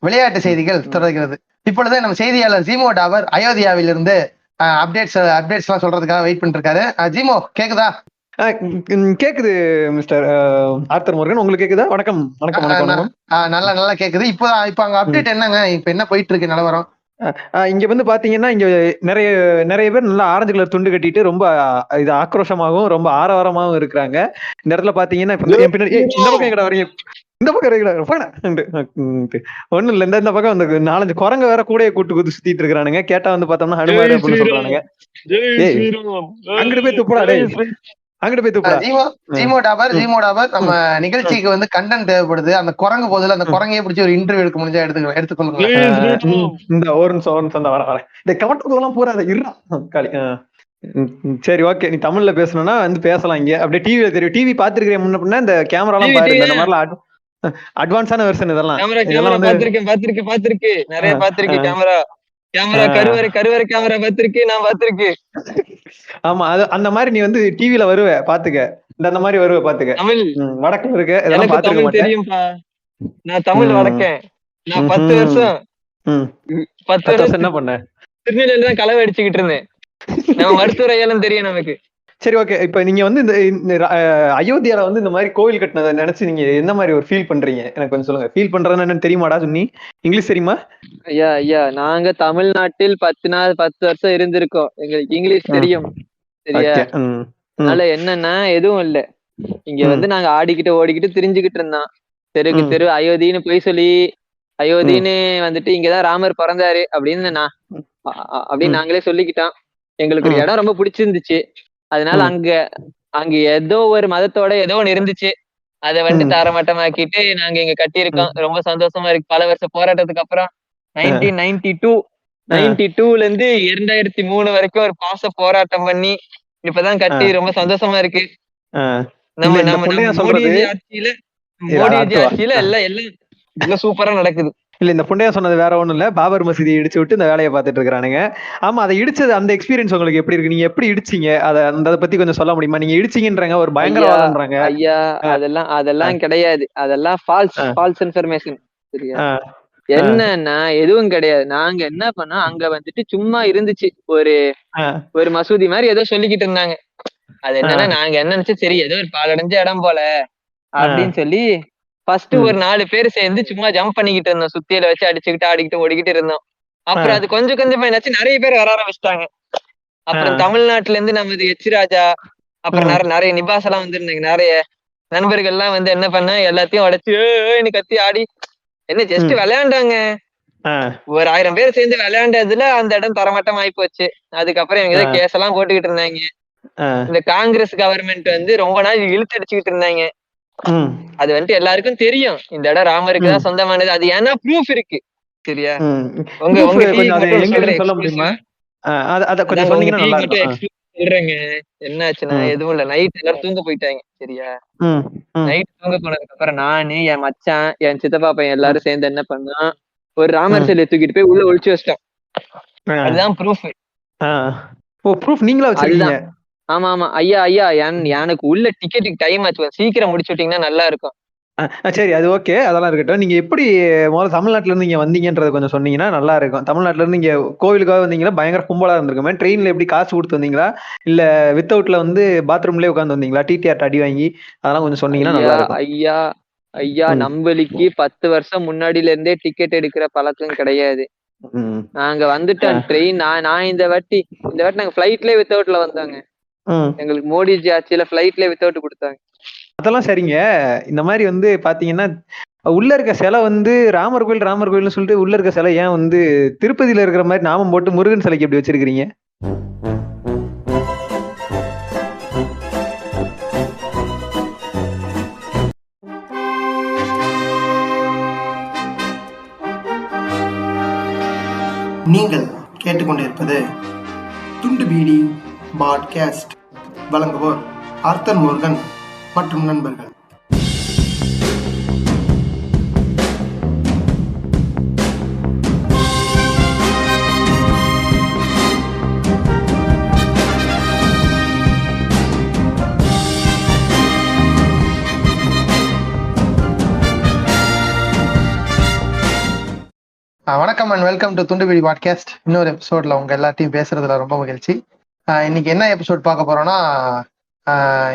விளையாட்டு செய்திகள் தொடர்கிறது. இப்பொழுது நம்ம செய்தியாளர் ஜீமோ டாவர் அயோத்தியாவிலிருந்து அப்டேட்ஸ் எல்லாம் சொல்றதுக்காக வெயிட் பண்ணிட்டு இருக்காரு. ஜீமோ கேக்குதா? கேக்குது மிஸ்டர் ஆர்த்தர் முருகன், உங்களுக்கு கேக்குதா? வணக்கம் வணக்கம் வணக்கம் வணக்கம். நல்லா நல்லா கேக்குது. இப்போ அங்க அப்டேட் என்னங்க? இப்ப என்ன போயிட்டு இருக்கு நிலவரம்? இங்க வந்து பாத்தீங்கன்னா, இங்க நிறைய நிறைய பேர் நல்லா ஆரஞ்சு கலர் துண்டு கட்டிட்டு ரொம்ப இது ஆக்ரோஷமாகவும் ரொம்ப ஆரவாரமாகவும் இருக்கிறாங்க. இந்த இடத்துல பாத்தீங்கன்னா என் பின்னாடி இந்த பக்கம் எங்கடா வரீங்க, இந்த பக்கம் ஒண்ணும் இல்ல, இந்த பக்கம் வந்து 4-5 குரங்க வேற கூடைய கூட்டு சுத்திட்டு இருக்கிறானுங்க. கேட்டா வந்து பார்த்தோம்னா ஹனுமார் அப்படின்னு சொல்றானுங்க. அங்கிட்டு போய் துப்புடா டேய், அங்கிட்டு போய் துப்புடா. ஜீமோ டாபர் நம்ம நிகழ்ச்சிக்கு வந்து கண்டென்ட் தேவைப்படுது. அந்த குரங்கு போதுல அந்த குரங்கையே பிடிச்சி ஒரு இன்டர்வியூ எடுக்க முடிஞ்சா எடுத்துக்கொள்ளுங்க. இந்த ஒரு நிமிஷம் வர இந்த கமெண்ட் பூரா இருறா காலி. சரி ஓகே, நீ தமிழ்ல பேசணும்னா வந்து பேசலாம். இங்க அப்படியே டிவில தெரியும், டிவி பாத்துருக்கேன் முன்ன பின்ன. இந்த கேமரா எல்லாம் பாரு, இந்த மாதிரிலாம் அட்வான்ஸான வெர்ஷன் இதெல்லாம். பாத்திருக்கேன் நிறைய பாத்திருக்கேன். கேமரா கருவறை கேமரா பாத்திருக்கேன், நான் பாத்திருக்கேன். ஆமா, அது அந்த மாதிரி நீ வந்து டிவில வருவ பாத்துக்க, இந்த மாதிரி வருவ பாத்துக்க. தமிழ் வடக்குல இருக்க இதெல்லாம் பாத்துக்க மாட்டேன். தெரியும்பா, நான் தமிழ் வடக்கேன். நான் 10 வருஷம் என்ன பண்ண, திருநெல்வேலியில தான் கலவை அடிச்சுக்கிட்டு இருந்தேன். நம்ம மருத்துவரையெல்லாம் தெரியும் நமக்கு. சரி ஓகே, இப்ப நீங்க வந்து இந்த அயோத்தியால வந்து இந்த மாதிரி கோவில் கட்டினதை நினைச்சு நீங்க என்ன மாதிரி ஒரு ஃபீல் பண்றீங்க? எனக்கு கொஞ்சம் சொல்லுங்க. ஃபீல் பண்றதுன்னு என்னன்னு தெரியுமாடா? சொன்னி இங்கிலீஷ் தெரியுமா? ஐயா நாங்க தமிழ்நாட்டில் 10 வருஷம் இருந்திருக்கோம், எங்களுக்கு இங்கிலீஷ் தெரியும். சரியா? அதனால என்னன்னா எதுவும் இல்ல. இங்க வந்து நாங்க ஆடிக்கிட்டு ஓடிக்கிட்டு திரிஞ்சுக்கிட்டு இருந்தோம். தெருக்கு தெரு அயோத்தின்னு போய் சொல்லி, அயோத்தின்னு வந்துட்டு இங்கதான் ராமர் பிறந்தாரு அப்படின்னு நாங்களே சொல்லிக்கிட்டோம். எங்களுக்கு ஒரு இடம் ரொம்ப பிடிச்சிருந்துச்சு. அதனால அங்க ஏதோ ஒரு மதத்தோட ஏதோ ஒண்ணு இருந்துச்சு, அதை வந்துட்டு தாரமட்டமாக்கிட்டு நாங்க இங்க கட்டியிருக்கோம். ரொம்ப சந்தோஷமா இருக்கு. பல வருஷ போராட்டத்துக்கு அப்புறம் 1992ல இருந்து 2003 வரைக்கும் ஒரு பாச போராட்டம் பண்ணி இப்பதான் கட்டி ரொம்ப சந்தோஷமா இருக்கு. நம்ம மோடிஜி ஆட்சியில எல்லாம் சூப்பரா நடக்குது. இல்ல, இந்த புண்டையா சொன்னது வேற ஒண்ணும் இல்ல, பாபர் மசூதி இடிச்சு விட்டு இந்த வேலையை பார்த்துட்டு இருக்கானுங்க. ஆமா, அதை இடிச்சது அந்த எக்ஸ்பீரியன்ஸ் உங்களுக்கு எப்படி இருக்கு? நீங்க எப்படி இடிச்சீங்க? அதை பத்தி கொஞ்சம் சொல்ல முடியுமா? நீங்க இடிச்சீங்கன்றாங்க, ஒரு பயங்கரவாதம்ன்றாங்க. ஐயா அதெல்லாம் கிடையாது, அதெல்லாம் ஃபால்ஸ் இன்ஃபர்மேஷன். சரியா? என்னன்னா எதுவும் கிடையாது. நாங்க என்ன பண்ணோம், அங்க வந்துட்டு சும்மா இருந்துச்சு ஒரு மசூதி மாதிரி ஏதோ சொல்லிக்கிட்டு இருந்தாங்க. அது என்னன்னா நாங்க என்ன நினைச்சு, சரி ஏதோ ஒரு பாலடைஞ்ச இடம் போல அப்படின்னு சொல்லி ஃபர்ஸ்ட் ஒரு 4 பேர் சேர்ந்து சும்மா ஜம்ப் பண்ணிக்கிட்டு இருந்தோம். சுத்தியில வச்சு அடிச்சுக்கிட்டு ஆடிக்கிட்டு ஓடிக்கிட்டு இருந்தோம். அப்புறம் அது கொஞ்சம் என்னாச்சு, நிறைய பேர் வர ஆரம்பிச்சிட்டாங்க. அப்புறம் தமிழ்நாட்டுல இருந்து நமது எச் ராஜா, அப்புறம் நிறைய நிபாஸ் எல்லாம் வந்துருந்தாங்க. நிறைய நண்பர்கள் எல்லாம் வந்து என்ன பண்ண, எல்லாத்தையும் உடைச்சு கத்தி ஆடி என்ன ஜஸ்ட் விளையாண்டாங்க. ஒரு 1000 பேர் சேர்ந்து விளையாண்டதுல அந்த இடம் தரமட்டம் ஆயி போச்சு. அதுக்கப்புறம் இவங்க ஏதோ கேஸ் எல்லாம் போட்டுக்கிட்டு இருந்தாங்க. இந்த காங்கிரஸ் கவர்மெண்ட் வந்து ரொம்ப நாள் இழுத்து அடிச்சுக்கிட்டு இருந்தாங்க. அது வந்துட்டு எல்லாருக்கும் தெரியும், இந்த இடம் ராமருக்கு தான் சொந்தமானது. அது ஏன்னா ப்ரூஃப் இருக்கு. சரியா? சொல்றேங்க என்ன ஆச்சுன்னா, எதுவும் இல்ல, நைட் எல்லாரும் தூங்க போயிட்டாங்க. சரியா? நைட் தூங்க போனதுக்கு அப்புறம் நானு, என் மச்சான், என் சித்தப்பா பையன் எல்லாரும் சேர்ந்து என்ன பண்ணோம், ஒரு ராமர் சிலையை தூக்கிட்டு போய் உள்ள ஒளிச்சு வச்சிட்டோம். அதுதான் ப்ரூஃப். நீங்களா வச்சிருக்கீங்க? ஆமா ஐயா எனக்கு உள்ள டிக்கெட்டுக்கு டைம் ஆச்சு, சீக்கிரம் முடிச்சு விட்டீங்கன்னா நல்லா இருக்கும். சரி, அது ஓகே, அதெல்லாம் இருக்கட்டும். நீங்க எப்படி முதல்ல தமிழ்நாட்டுல இருந்து இங்க வந்தீங்கன்றத கொஞ்சம் சொன்னீங்கன்னா நல்லா இருக்கும். தமிழ்நாட்டுல இருந்து இங்க கோவிலுக்காக வந்தீங்கன்னா பயங்கர கும்பலா இருந்திருக்குமே. ட்ரெயின்ல எப்படி காசு கொடுத்து வந்தீங்களா, இல்ல வித்தவுட்ல வந்து பாத்ரூம்லயே உட்காந்து வந்தீங்களா, டிடிஆர் அடி வாங்கி? அதெல்லாம் கொஞ்சம் சொன்னீங்கன்னா நல்லா இருக்கும். ஐயா நம்மளுக்கு 10 வருஷம் முன்னாடில இருந்தே டிக்கெட் எடுக்கிற பழக்கம் கிடையாது. நாங்க வந்துட்டோம் ட்ரெயின். நான் இந்த வாட்டி நாங்க பிளைட்லயே வித்தவுட்ல வந்தாங்க. எங்களுக்கு மோடிஜி ஆட்சியில பிளைட்ல வித்தவுட் கொடுத்தாங்க. அதெல்லாம் சரிங்க. இந்த மாதிரி வந்து பாத்தீங்கன்னா உள்ள இருக்க சிலை வந்து ராமர் கோயில்னு சொல்லிட்டு உள்ள இருக்க சிலை ஏன் வந்து திருப்பதியில இருக்கிற மாதிரி நாமம் போட்டு முருகன் சிலைக்கு எப்படி வச்சிருக்கீங்க? நீங்கள் கேட்டுக்கொண்டிருப்பது துண்டு பீடி பாட்காஸ்ட். வழங்குவோர் ஆர்த்தர் முருகன் மற்றும் நண்பர்கள். வணக்கம் அண்ட் வெல்கம் டு துண்டுபிடி பாட்காஸ்ட். இன்னொரு எபிசோட்ல உங்க எல்லாத்தையும் பேசுறதுல ரொம்ப மகிழ்ச்சி. இன்னைக்கு என்ன எபிசோட் பார்க்க போறோம்னா,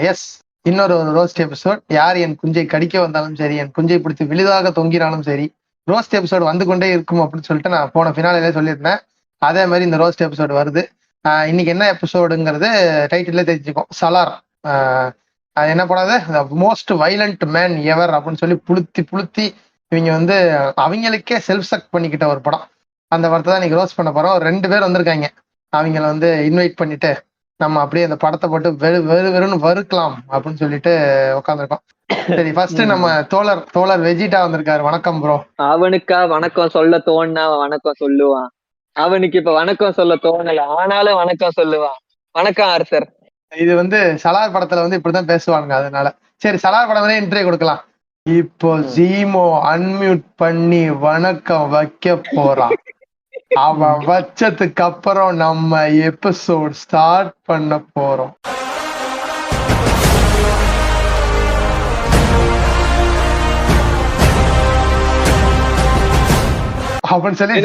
எஸ், இன்னொரு ரோஸ்ட் எபிசோட். யார் என் குஞ்சை கடிக்க வந்தாலும் சரி, என் குஞ்சை பிடித்து விழுதாக தொங்கினாலும் சரி, ரோஸ்ட் எபிசோட் வந்து கொண்டே இருக்கும் அப்படின்னு சொல்லிட்டு நான் போன ஃபினாலே சொல்லியிருந்தேன். அதே மாதிரி இந்த ரோஸ்ட் எபிசோட் வருது. இன்னைக்கு என்ன எபிசோடுங்கிறது டைட்டிலே தெரிஞ்சுக்கோம். சலார். அது என்ன படாது, மோஸ்ட் வைலண்ட் மேன் எவர் அப்படின்னு சொல்லி புளுத்தி இவங்க வந்து அவங்களுக்கே செல்ஃப் சக் பண்ணிக்கிட்ட ஒரு படம். அந்த படத்தை தான் இன்னைக்கு ரோஸ்ட் பண்ண போறோம். 2 பேர் வந்திருக்காங்க. அவங்கள வந்து இன்வைட் பண்ணிட்டு நம்ம அப்படியே அந்த படத்தை போட்டு வெறுன்னு வறுக்கலாம் அப்படின்னு சொல்லிட்டு உட்காந்துருக்கோம். சரி, ஃபர்ஸ்ட் நம்ம தோழர் வெஜிடா வந்திருக்காரு. வணக்கம் ப்ரோ. அவனுக்கா வணக்கம் சொல்ல தோணுனா வணக்கம் சொல்லுவான். அவனுக்கு இப்ப வணக்கம் சொல்ல தோணல, ஆனாலும் வணக்கம் சொல்லுவான். வணக்கம் ஆர்சர். இது வந்து சலார் படத்துல வந்து இப்படிதான் பேசுவாங்க. அதனால சரி, சலார் படம் இன்டர்வியூ கொடுக்கலாம். இப்போ ஜீமோ அன்மியூட் பண்ணி வணக்கம் வைக்க போறான். அவன் வச்சதுக்கு அப்புறம் நம்ம எபிசோட் ஸ்டார்ட் பண்ண போறோம். அப்படின்னு சொல்லி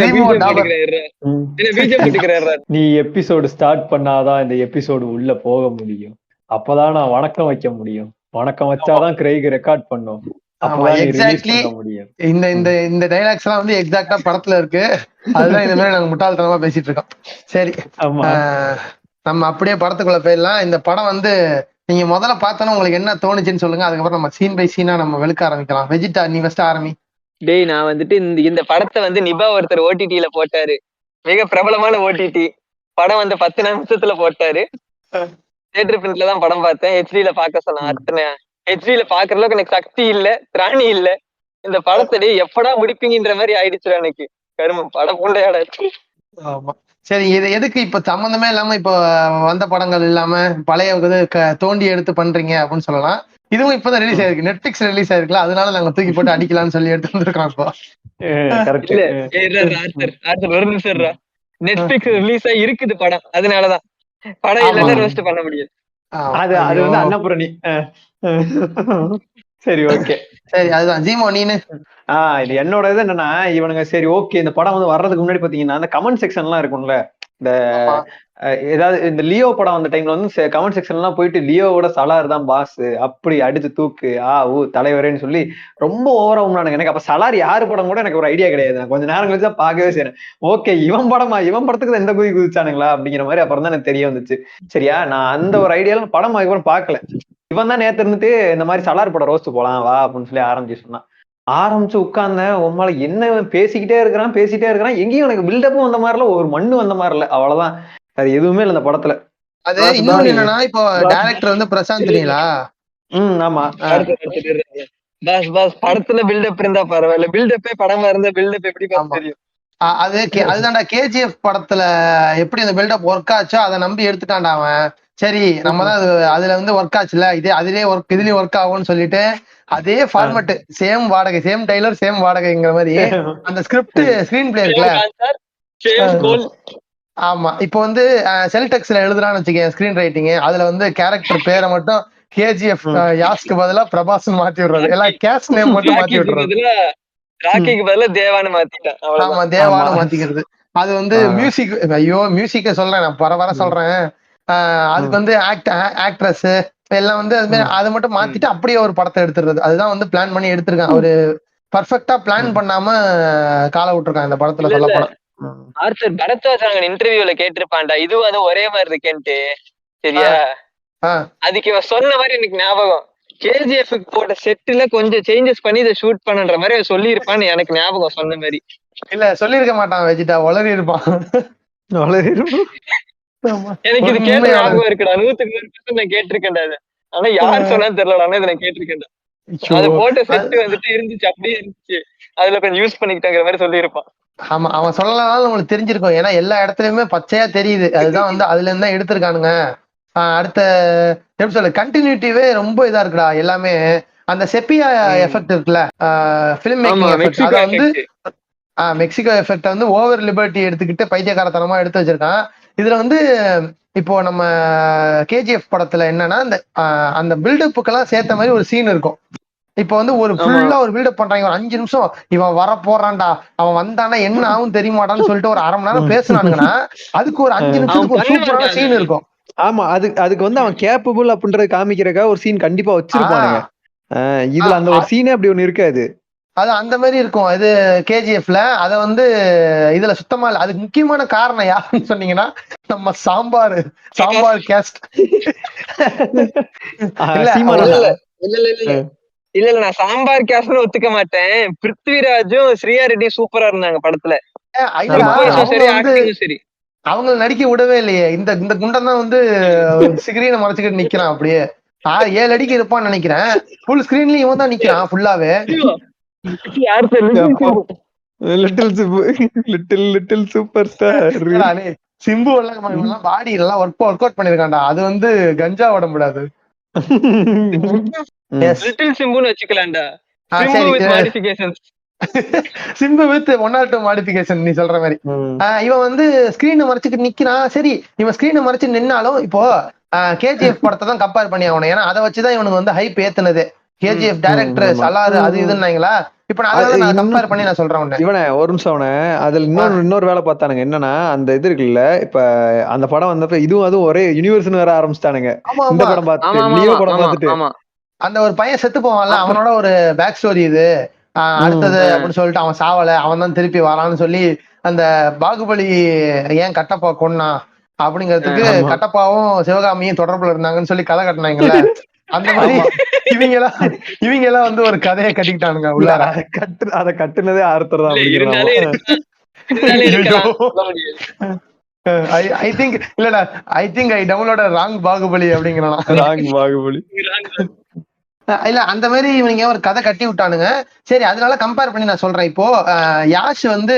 நீ எபிசோடு ஸ்டார்ட் பண்ணாதான் இந்த எபிசோடு உள்ள போக முடியும். அப்பதான் நான் வணக்கம் வைக்க முடியும். வணக்கம் வச்சாதான் கிரைக் ரெக்கார்ட் பண்ணும். எக்ஸாக்ட்லி இந்த டைலாக்ஸ் எல்லாம் வந்து எக்ஸாக்டா படத்துல இருக்கு. அதுதான் இந்த மாதிரி நாங்க முட்டாள்தனமா பேசிட்டு இருக்கோம். சரி, நம்ம அப்படியே படத்துக்குள்ள போயிடலாம். இந்த படம் வந்து நீங்க முதல்ல பார்த்தோன்னா உங்களுக்கு என்ன தோணுச்சுன்னு சொல்லுங்க. அதுக்கப்புறம் நம்ம சீன் பை சீனா நம்ம வெளுக்க ஆரம்பிக்கலாம். வெஜிடா, நீ ஃபர்ஸ்ட் ஆரம்பி. டேய், நான் வந்துட்டு இந்த படத்தை வந்து நிபா ஒருத்தர் ஓடிடில போட்டாரு. மிக பிரபலமான ஓடிடி படம் வந்து 10 நிமிஷத்துல போட்டாரு. தியேட்டர் பிரிண்ட்ல தான் படம் பார்த்தேன். ஹெச்டில பார்க்க சொன்னேன். ஹெச்டில பாக்குற அளவுக்கு எனக்கு சக்தி இல்ல, திராணி இல்ல. இந்த படத்தை எப்படா முடிப்பீங்கன்ற மாதிரி ஆயிடுச்சு எனக்கு. கருமம், படம் பூண்டையாட. ஆமா, சரி, இது எதுக்கு இப்ப சம்பந்தமே இல்லாம இப்ப வந்த படங்கள் இல்லாம பழைய தோண்டி எடுத்து பண்றீங்க அப்படின்னு சொல்லலாம். இதுவும் இப்பதான் ரிலீஸ் ஆயிருக்கு, நெட்ஃபிளிக்ஸ் ரிலீஸ் ஆயிருக்குல்ல, அதனால நாங்க தூக்கி போட்டு அடிக்கலாம்னு சொல்லி எடுத்து வந்திருக்கோம். இப்போ ஒரு நிமிஷம், நெட்ஃபிளிக்ஸ் ரிலீஸ் ஆகி இருக்குது படம், அதனாலதான் படம் இல்லைன்னா ரோஸ்ட் பண்ண முடியாது. அது வந்து அன்னபூரணி. சரி, ஓகே, சரி, அதுதான் ஜீமோ நீனு. இது என்னோட இது என்னன்னா, இவனுங்க சரி ஓகே இந்த படம் வந்து வர்றதுக்கு முன்னாடி பாத்தீங்கன்னா அந்த கமெண்ட் செக்ஷன் எல்லாம் இருக்கும்ல, இந்த ஏதாவது இந்த லியோ படம் வந்த டைம்ல வந்து கமெண்ட் செக்ஷன் எல்லாம் போயிட்டு லியோவோட சலார் தான் பாஸ், அப்படி அடிச்சு தூக்கு தலைவரேன்னு சொல்லி ரொம்ப ஓவரா உண்மையானுங்க. எனக்கு அப்ப சலார் யாரு படம் கூட எனக்கு ஒரு ஐடியா கிடையாது. நான் கொஞ்சம் நேரம் கழிச்சு பார்க்கவே செய்யறேன். ஓகே, இவன் படத்துக்கு எந்த குதி குதிச்சானுங்களா அப்படிங்கிற மாதிரி அப்புறம் தான் எனக்கு தெரிய வந்துச்சு. சரியா, நான் அந்த ஒரு ஐடியால படம் அதுக்கப்புறம் பார்க்கல. இவன் தான் நேத்து இருந்துட்டு இந்த மாதிரி சலார் படம் ரோஸ்ட் போலாம் வா அப்படின்னு சொல்லி ஆரம்பிச்சு உட்கார்ந்தேன். உம்மால என்ன பேசிக்கிட்டே இருக்கிறான். எங்கேயும் எனக்கு பில்டப்பும் வந்த மாதிரி இல்ல, ஒரு மண்ணு வந்த மாதிரி இல்ல, அவ்வளவுதான். அது எதுவுமே இல்ல இந்த படத்துல. அது இன்னொன்னு என்னன்னா, இப்போ டைரக்டர் வந்து பிரசாந்த் நீலா. ஆமா, படத்துல பில்டப் இருந்தா பரவாயில்ல, பில்டப்பே படமா இருந்தா பில்டப் எப்படி தெரியும்? அதுதான்டா கேஜிஎஃப் படத்துல எப்படி அந்த பில்டப் ஒர்க் ஆச்சோ அதை நம்பி எடுத்துட்டான்டா அவன். சரி, நம்ம தான் அதுல வந்து ஒர்க் ஆச்சுல, இதுலயும் ஒர்க் ஆகும்னு சொல்லிட்டு அதே ஃபார்மட், சேம் வாடகை, சேம் டைலர், சேம் வாடகைங்கிற மாதிரி அந்த ஸ்கிரிப்ட் ஸ்கிரீன் பிளே இருக்குல்ல. ஆமா, இப்போ வந்து செல்டெக்ஸ்ல எழுதுறான்னு வச்சுக்கேன் ஸ்கிரீன் ரைட்டிங், அதுல வந்து கேரக்டர் பேரை மட்டும் கேஜிஎஃப் யாஸ்க்கு பதிலா பிரபாஸ் மாத்தி விடுறது, எல்லாம் கேஷ் நேம் மட்டும் மாத்தி விடுறது. ராக்கிக்கு பதிலா தேவான்னு மாத்திட்டான். ஆமா, தேவான்னு மாத்திக்கிறது. அது வந்து மியூசிக், ஐயோ மியூசிக்க சொல்றேன் நான், வர சொல்றேன். அதுக்கு வந்து ஆக்ட்ரஸ் எல்லாம் வந்து அதை மட்டும் மாத்திட்டு அப்படியே ஒரு படத்தை எடுத்துறது. அதுதான் வந்து பிளான் பண்ணி எடுத்திருக்கான். ஒரு பர்ஃபெக்டா பிளான் பண்ணாம கால விட்டுருக்கான் இந்த படத்துல. சொல்ல போனா ஆர்த்தர் பரத்வாஜ் இன்டர்வியூல கேட்டிருப்பான்டா, இதுவும் அது ஒரே மாதிரி இருக்கேன்ட்டு. சரியா, அதுக்கு இவன் சொன்ன மாதிரி எனக்கு ஞாபகம். கேஜிஎஃப் போட்ட செட்டுல கொஞ்சம் சேஞ்சஸ் பண்ணி இதை ஷூட் பண்ணுன்ற மாதிரி சொல்லி இருப்பான்னு எனக்கு ஞாபகம். சொன்ன மாதிரி இல்ல சொல்லிருக்க மாட்டான், வெஜிடா வளரி இருப்பான். எனக்கு இது கேட்ட ஞாபகம் இருக்குடா, 100% நான் கேட்டிருக்கேன்டா. ஆனா யார் சொன்னான்னு தெரியல, இதை நான் கேட்டிருக்கேன்டா. அது போட்ட செட்டு வந்துட்டு இருந்துச்சு, அப்படியே இருந்துச்சு, அதுல கொஞ்சம் யூஸ் பண்ணிக்கிட்டாங்கிற மாதிரி சொல்லி இருப்பான். ஆமா, அவன் சொல்லலனாலும் உங்களுக்கு தெரிஞ்சிருக்கும், ஏன்னா எல்லா இடத்துலயுமே பச்சையா தெரியுது. அதுதான் வந்து அதுல இருந்தா எடுத்திருக்கானுங்க. அடுத்த எபிசோட் கண்டினியூட்டிவே ரொம்ப இதா இருக்குடா எல்லாமே. அந்த செப்பியா எஃபெக்ட் இருக்குல்ல, பிலிம் மேக்கிங் எஃபெக்ட், அத வந்து மெக்சிகோ எஃபெக்ட் வந்து ஓவர் லிபர்ட்டி எடுத்துக்கிட்டு பைத்தியக்காரத்தனமா எடுத்து வச்சிருக்கான். இதுல வந்து இப்போ நம்ம கேஜிஎஃப் படத்துல என்னன்னா, அந்த பில்டப்புக்கெல்லாம் சேர்த்த மாதிரி ஒரு சீன் இருக்கும். இப்ப வந்து ஒரு ஃபுல்லா ஒரு பில்டப் பண்றாங்க, ஒரு 5 நிமிஷம் இவன் வர போறான்டா, அவன் வந்தானா என்ன ஆகும் தெரியுமாடான்னு சொல்லிட்டு ஒரு அரை மணி நேரம் பேசுனானுங்கன்னா அதுக்கு ஒரு 5 நிமிஷத்துக்கு ஒரு சூப்பரான சீன் இருக்கும். ஆமா, அதுக்கு வந்து அவன் கேப்பபிள் அப்படின்றத காமிக்கிறதுக்காக ஒரு சீன் கண்டிப்பா வச்சிருப்பானுங்க. இதுல அந்த ஒரு சீனே அப்படி ஒண்ணு இருக்காது. அது அந்த மாதிரி இருக்கும். இது கேஜிஎஃப்ல அத வந்து இதுல சுத்தமா இல்ல. அதுக்கு முக்கியமான காரணம் யாருன்னு சொன்னீங்கன்னா நம்ம சாம்பார் கேஸ்ட். இல்ல நான் சாம்பார் கேஸ்ட்னு ஒத்துக்க மாட்டேன். பிருத்விராஜும் ஸ்ரீயா ரெட்டி சூப்பரா இருந்தாங்க படத்துல. சரி அவங்க நடிக்க விடவே இல்லையே. இந்த குண்டன் தான் வந்து ஸ்கிரீனை மறைச்சுக்கிட்டு நிக்கிறான் அப்படியே. 7 அடிக்கு இருப்பான்னு நினைக்கிறேன். ஃபுல் ஸ்கிரீன்லயும் இவன் தான் நிக்கிறான் ஃபுல்லாவே. லிட்டில் சூப்பர் ஸ்டார் சிம்பு எல்லாம் பாடி எல்லாம் ஒர்க் அவுட் பண்ணிருக்கான்டா. அது வந்து கஞ்சா உடம்புடாது. லிட்டில் சிம்புன்னு வச்சுக்கலாம்டா. சிம்பு வித் 1 or 2 மாடிஃபிகேஷன் நீ சொல்ற மாதிரி. இவன் வந்து ஸ்கிரீனை மறைச்சுக்கிட்டு நிக்கிறான். சரி, இவன் ஸ்கிரீனை மறைச்சு நின்னாலும் இப்போ கேஜிஎஃப் படத்தை தான் கம்பேர் பண்ணி ஆகணும். ஏன்னா அதை வச்சுதான் இவனுக்கு வந்து ஹைப் ஏத்துனது. கேஜிஎஃப் டைரக்டர் சலாரு அது இதுன்னாங்களா. இப்ப நான் கம்பேர் பண்ணி நான் சொல்றேன் இவனை ஒரு நிமிஷம். அதுல இன்னொரு வேலை பார்த்தானுங்க. என்னன்னா அந்த இது இருக்குல்ல, இப்ப அந்த படம் வந்தப்ப அதுவும் ஒரே யூனிவர்ஸ்னு வேற ஆரம்பிச்சிட்டானுங்க. இந்த படம் பார்த்துட்டு அந்த ஒரு பையன் செத்து போவான்ல, அவனோட ஒரு பேக் ஸ்டோரி இது. அடுத்தது அப்படின்னு சொல்லிட்டு அவன் சாவல, அவன் தான் திருப்பி வரான்னு சொல்லி அந்த பாகுபலி ஏன் கட்டப்பா கொன்னா அப்படிங்கிறதுக்கு கட்டப்பாவும் சிவகாமியும் தொடர்புல இருந்தாங்கன்னு சொல்லி கதை கட்டினாங்கல்ல. அந்த மாதிரி இவங்க எல்லாம் வந்து ஒரு கதையை கட்டிக்கிட்டானுங்க உள்ளார. அதை கட்டுனதே ஆர்த்தர் தான். I think I download wrong Baahubali அப்படிங்கிறான். இல்ல அந்த மாதிரி இவங்க ஒரு கதை கட்டி விட்டானுங்க. சரி, அதனால கம்பேர் பண்ணி நான் சொல்றேன். இப்போ யாஷ் வந்து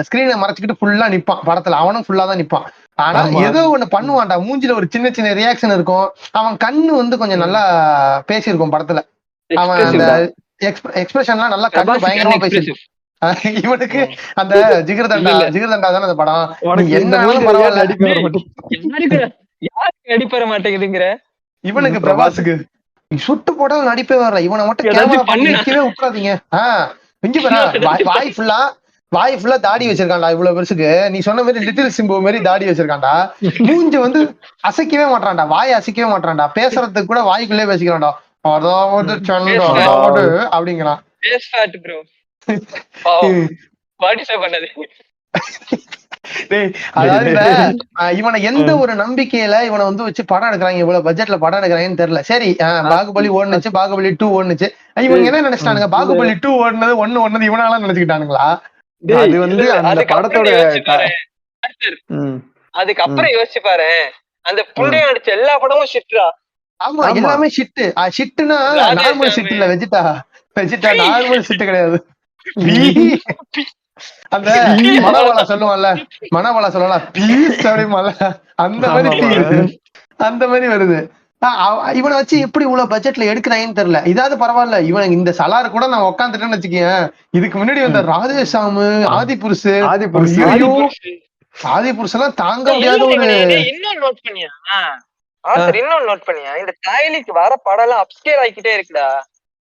ஸ்கிரீனை மறைச்சுக்கிட்டு ஃபுல்லா நிப்பான் படத்துல. அவனும் ஃபுல்லா தான் நிப்பான். ஆனா ஏதோ ஒண்ணு பண்ணுவான்டா. மூஞ்சில ஒரு சின்ன சின்ன ரியாக்ஷன் இருக்கும். அவன் கண்ணு வந்து கொஞ்சம் நல்லா பேசியிருக்கும் படத்துல. அவன் அந்த எக்ஸ்பிரஷன்லாம் நல்லா கண்ணு பயங்கரமா பேசியிருக்கும். இவனுக்கு அந்த ஜிகர்தண்டா தானே அந்த படம். என்ன பரவாயில்ல, அடிப்பற மாட்டேங்குதுங்கிற இவனுக்கு பிரபாஸுக்கு சுட்டு போட்டாலும் நடிப்பே வரல. இவனை மட்டும் நிக்கவே விட்டுறாதீங்க. இங்க வாய் ஃபுல்லா தாடி வச்சிருக்காண்டா. இவ்வளவு பெருசுக்கு நீ சொன்ன மாதிரி லிட்டில் சிம்பு மாதிரி தாடி வச்சிருக்காண்டா. மூஞ்ச வந்து அசைக்கவே மாட்டான்டா, வாய் அசைக்கவே மாட்டான்டா. பேசுறதுக்கு கூட வாய்க்குள்ளே பேசிக்கிறான்டா. அதாவது சண்டை அப்படிங்கிறான். அதாவது இவனை எந்த ஒரு நம்பிக்கையில இவனை வந்து வச்சு படம் எடுக்கிறாங்க, இவ்வளவு பட்ஜெட்ல படம் எடுக்கிறாங்கன்னு தெரியல. சரி, பாகுபலி ஓடுனுச்சு, பாகுபலி 2 ஓடுனுச்சு. இவங்க என்ன நினைச்சிட்டானுங்க, பாகுபலி 2 ஓடுனது 1 ஓடுனது இவனால நினைச்சுக்கிட்டானுங்களா? அது வந்து அந்த படத்தோட அதுக்கப்புறம் யோசிச்சு பாரு, அந்த புள்ளைய அடிச்ச எல்லா படமும் ஷிட்ரா. ஆமா, எல்லாமே ஷிட்டு. ஷிட்டுனா நார்மல் ஷிட் இல்ல, வெஜிட்டா நார்மல் ஷிட்டு கிடையாது. அந்த மனவாள சொல்லுவான்ல, மனவாள சொல்லலாம் பீஸ் அப்படிமால, அந்த மாதிரி வருது. இவனை வச்சு எப்படி இவ்வளவு பட்ஜெட்ல எடுக்கிறாங்கன்னு தெரியல. இதாவது பரவாயில்ல, இவன் இந்த சலார் கூட நான் உட்காந்துட்டேன்னு வச்சுக்கேன். இதுக்கு முன்னாடி வந்த ராதேஷாமு, ஆதிபுருஷ் எல்லாம் தாங்க முடியாத ஒரு. இன்னொன்னு நோட் பண்ணியா இந்த தாய்லிக்கு வர படம் எல்லாம் அப்ஸ்கேல் ஆகிக்கிட்டே இருக்குடா.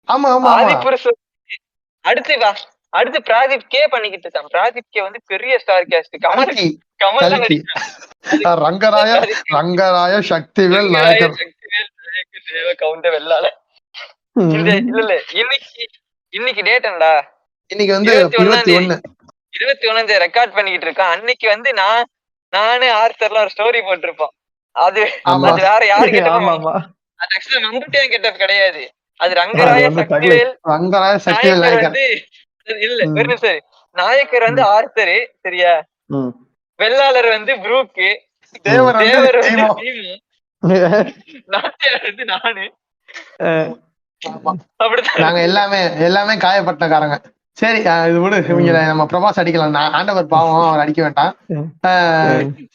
ஆமா ஆமா, ஆதிபுருஷ் அடுத்து பிராதீப் கே பண்ணிக்கிட்டு இருக்கான். பிராதீப் கே வந்து பெரிய ஸ்டார் கேஸ்ட். கமல் ரங்கராய சக்திவேல் நாயகர் கவுண்ட வெள்ளால. இல்ல இன்னைக்கு டேட்டா, இன்னைக்கு வந்து 21 ரெக்கார்ட் பண்ணிக்கிட்டு இருக்கான். அன்னைக்கு வந்து நானு ஆர்த்தர்ல ஒரு ஸ்டோரி போட்டிருப்போம். அது வேற யாரு கேட்டோம், அது ஆக்சுவலா மம்புட்டியான் கெட்டப் கிடையாது. அது ரங்கராய சக்திவேல் நாயகர். இல்ல சரி, நாயக்கர் வந்து ஆர்த்தரு, சரியா? வெள்ளாளர் வந்து புரூக்கு, தேவர் வந்து நாட்டியார் வந்து நானு. நாங்க எல்லாமே காயப்பட்டக்காரங்க. சரி, இது விடு, இவங்க நம்ம பிரபாஸ் அடிக்கலாம். ஆண்டவர் பாவம், அவர் அடிக்க வேண்டாம்.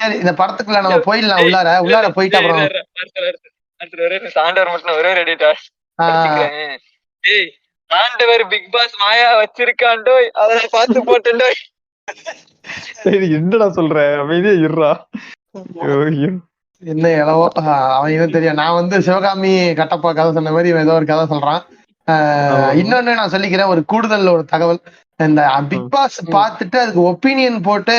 சரி, இந்த படத்துக்குள்ள நம்ம போயிடலாம். உள்ளார போயிட்டு அப்புறம் ஆண்டவர் மட்டும் ஒரே ரெடிட்டா. ஆண்டவர் பிக் பாஸ் மாயா வச்சிருக்காண்டோ, அதை பார்த்து போட்டோ. சரி, என்னடா சொல்ற, அமைதியா இருறா. என்ன எளவோ அவன் தெரியும். நான் வந்து சிவகாமி கட்டப்பா கதை சொன்ன மாதிரி ஏதோ ஒரு கதை சொல்றான். இன்னொன்னு நான் சொல்லிக்கிறேன், ஒரு கூடுதல் ஒரு தகவல். இந்த பிக் பாஸ் பார்த்துட்டு அதுக்கு ஒப்பீனியன் போட்டு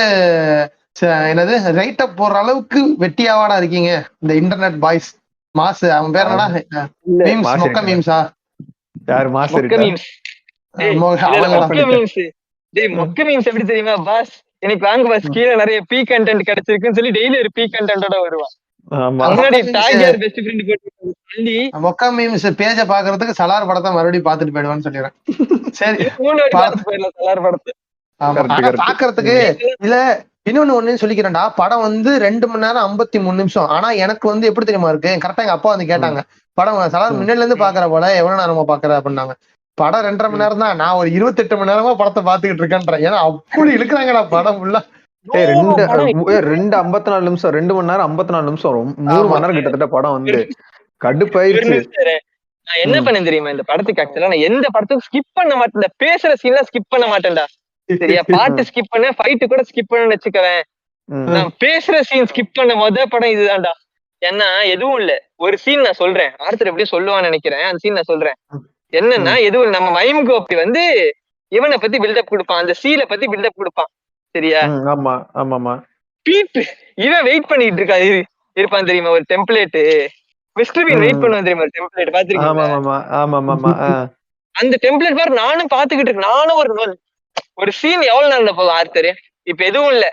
என்னது ரைட் அப் போடுற அளவுக்கு வெட்டியாவாடா இருக்கீங்க இந்த இன்டர்நெட் பாய்ஸ். மாசு அவன் பேர் என்னடா, மீம்ஸ், மொக்க மீம்ஸா? யாரு மாசு மொக்க மீம்ஸ்? மொக்க மீம்ஸ் எப்படி தெரியுமா பாஸ்? எனக்கு வாங்க பாஸ், கீழே நிறைய பீ கண்டென்ட் கிடைச்சிருக்குன்னு சொல்லி டெய்லி ஒரு பீ கண்டென்ட்டோட வருவான். மொக்க மீம்ஸ் பேஜ பாக்குறதுக்கு சலார் படத்தை மறுபடியும் பாத்துட்டு போயிடுவான்னு சொல்லிடுறேன். சரி, சலார் படத்தை பாக்குறதுக்கு இல்ல. இன்னொன்னு சொல்லிக்கிறேன்டா, படம் வந்து 2 மணி நேரம் 53 நிமிஷம். ஆனா எனக்கு வந்து எப்படி தெரியுமா இருக்கு, கரெக்டா எங்க அப்பா வந்து கேட்டாங்க, படம் சலார் முன்னாடில இருந்து பாக்குற போல எவ்வளவு நேரமா பாக்குற அப்படின்னாங்க. படம் 2.5 மணி நேரம் தான். நான் ஒரு 28 மணி நேரமா படத்தை பாத்துக்கிட்டு இருக்கேன்றேன். ஏன்னா அப்படி இழுக்கிறாங்கடா படம் ஃபுல்லா. 2:54 நிமிஷம், 2 மணி நேரம் 54 நிமிஷம், 3 மணி நேரம் கிட்டத்தட்ட படம் வந்து கடுப்பாயிருச்சு. நான் என்ன பண்ணேன் தெரியுமா இந்த படத்துக்கு? ஆக்சுவலா நான் எந்த படத்துக்கும் ஸ்கிப் பண்ண மாட்டேன். இந்த பேசுற சீன்லாம் ஸ்கிப் பண்ண மாட்டேன்டா. சரியா, பாட்டு ஸ்கிப் பண்ண, ஃபைட் கூட ஸ்கிப் பண்ணு வச்சுக்கவேன். நான் பேசுற சீன் ஸ்கிப் பண்ண படம் இதுதான்டா. ஏன்னா எதுவும் இல்ல, ஒரு சீன் நான் சொல்றேன், ஆர்த்தர் எப்படியும் சொல்லுவான்னு நினைக்கிறேன். அந்த சீன் நான் சொல்றேன். என்னன்னா எதுவும் நம்ம மைம் கோப்பி வந்து இவனை பத்தி பில்டப் கொடுப்பான், அந்த சீலை பத்தி பில்டப் கொடுப்பான். சரியா? ஆமா ஆமா. இவன் வெயிட் பண்ணிட்டு இருப்பான் தெரியுமா, ஒரு டெம்ப்ளேட். மிஸ்டர் பீன் வெயிட் பண்ணுவான் தெரியுமா, ஒரு டெம்ப்ளேட் பாத்துருக்கீங்களா? அந்த டெம்ப்ளேட் பாரு, நானும் பாத்துக்கிட்டு இருக்கேன். நானும் ஒரு சீன் எவ்வளவு நேரம் போகும் ஆர்த்தர்? இப்ப எதுவும் இல்ல,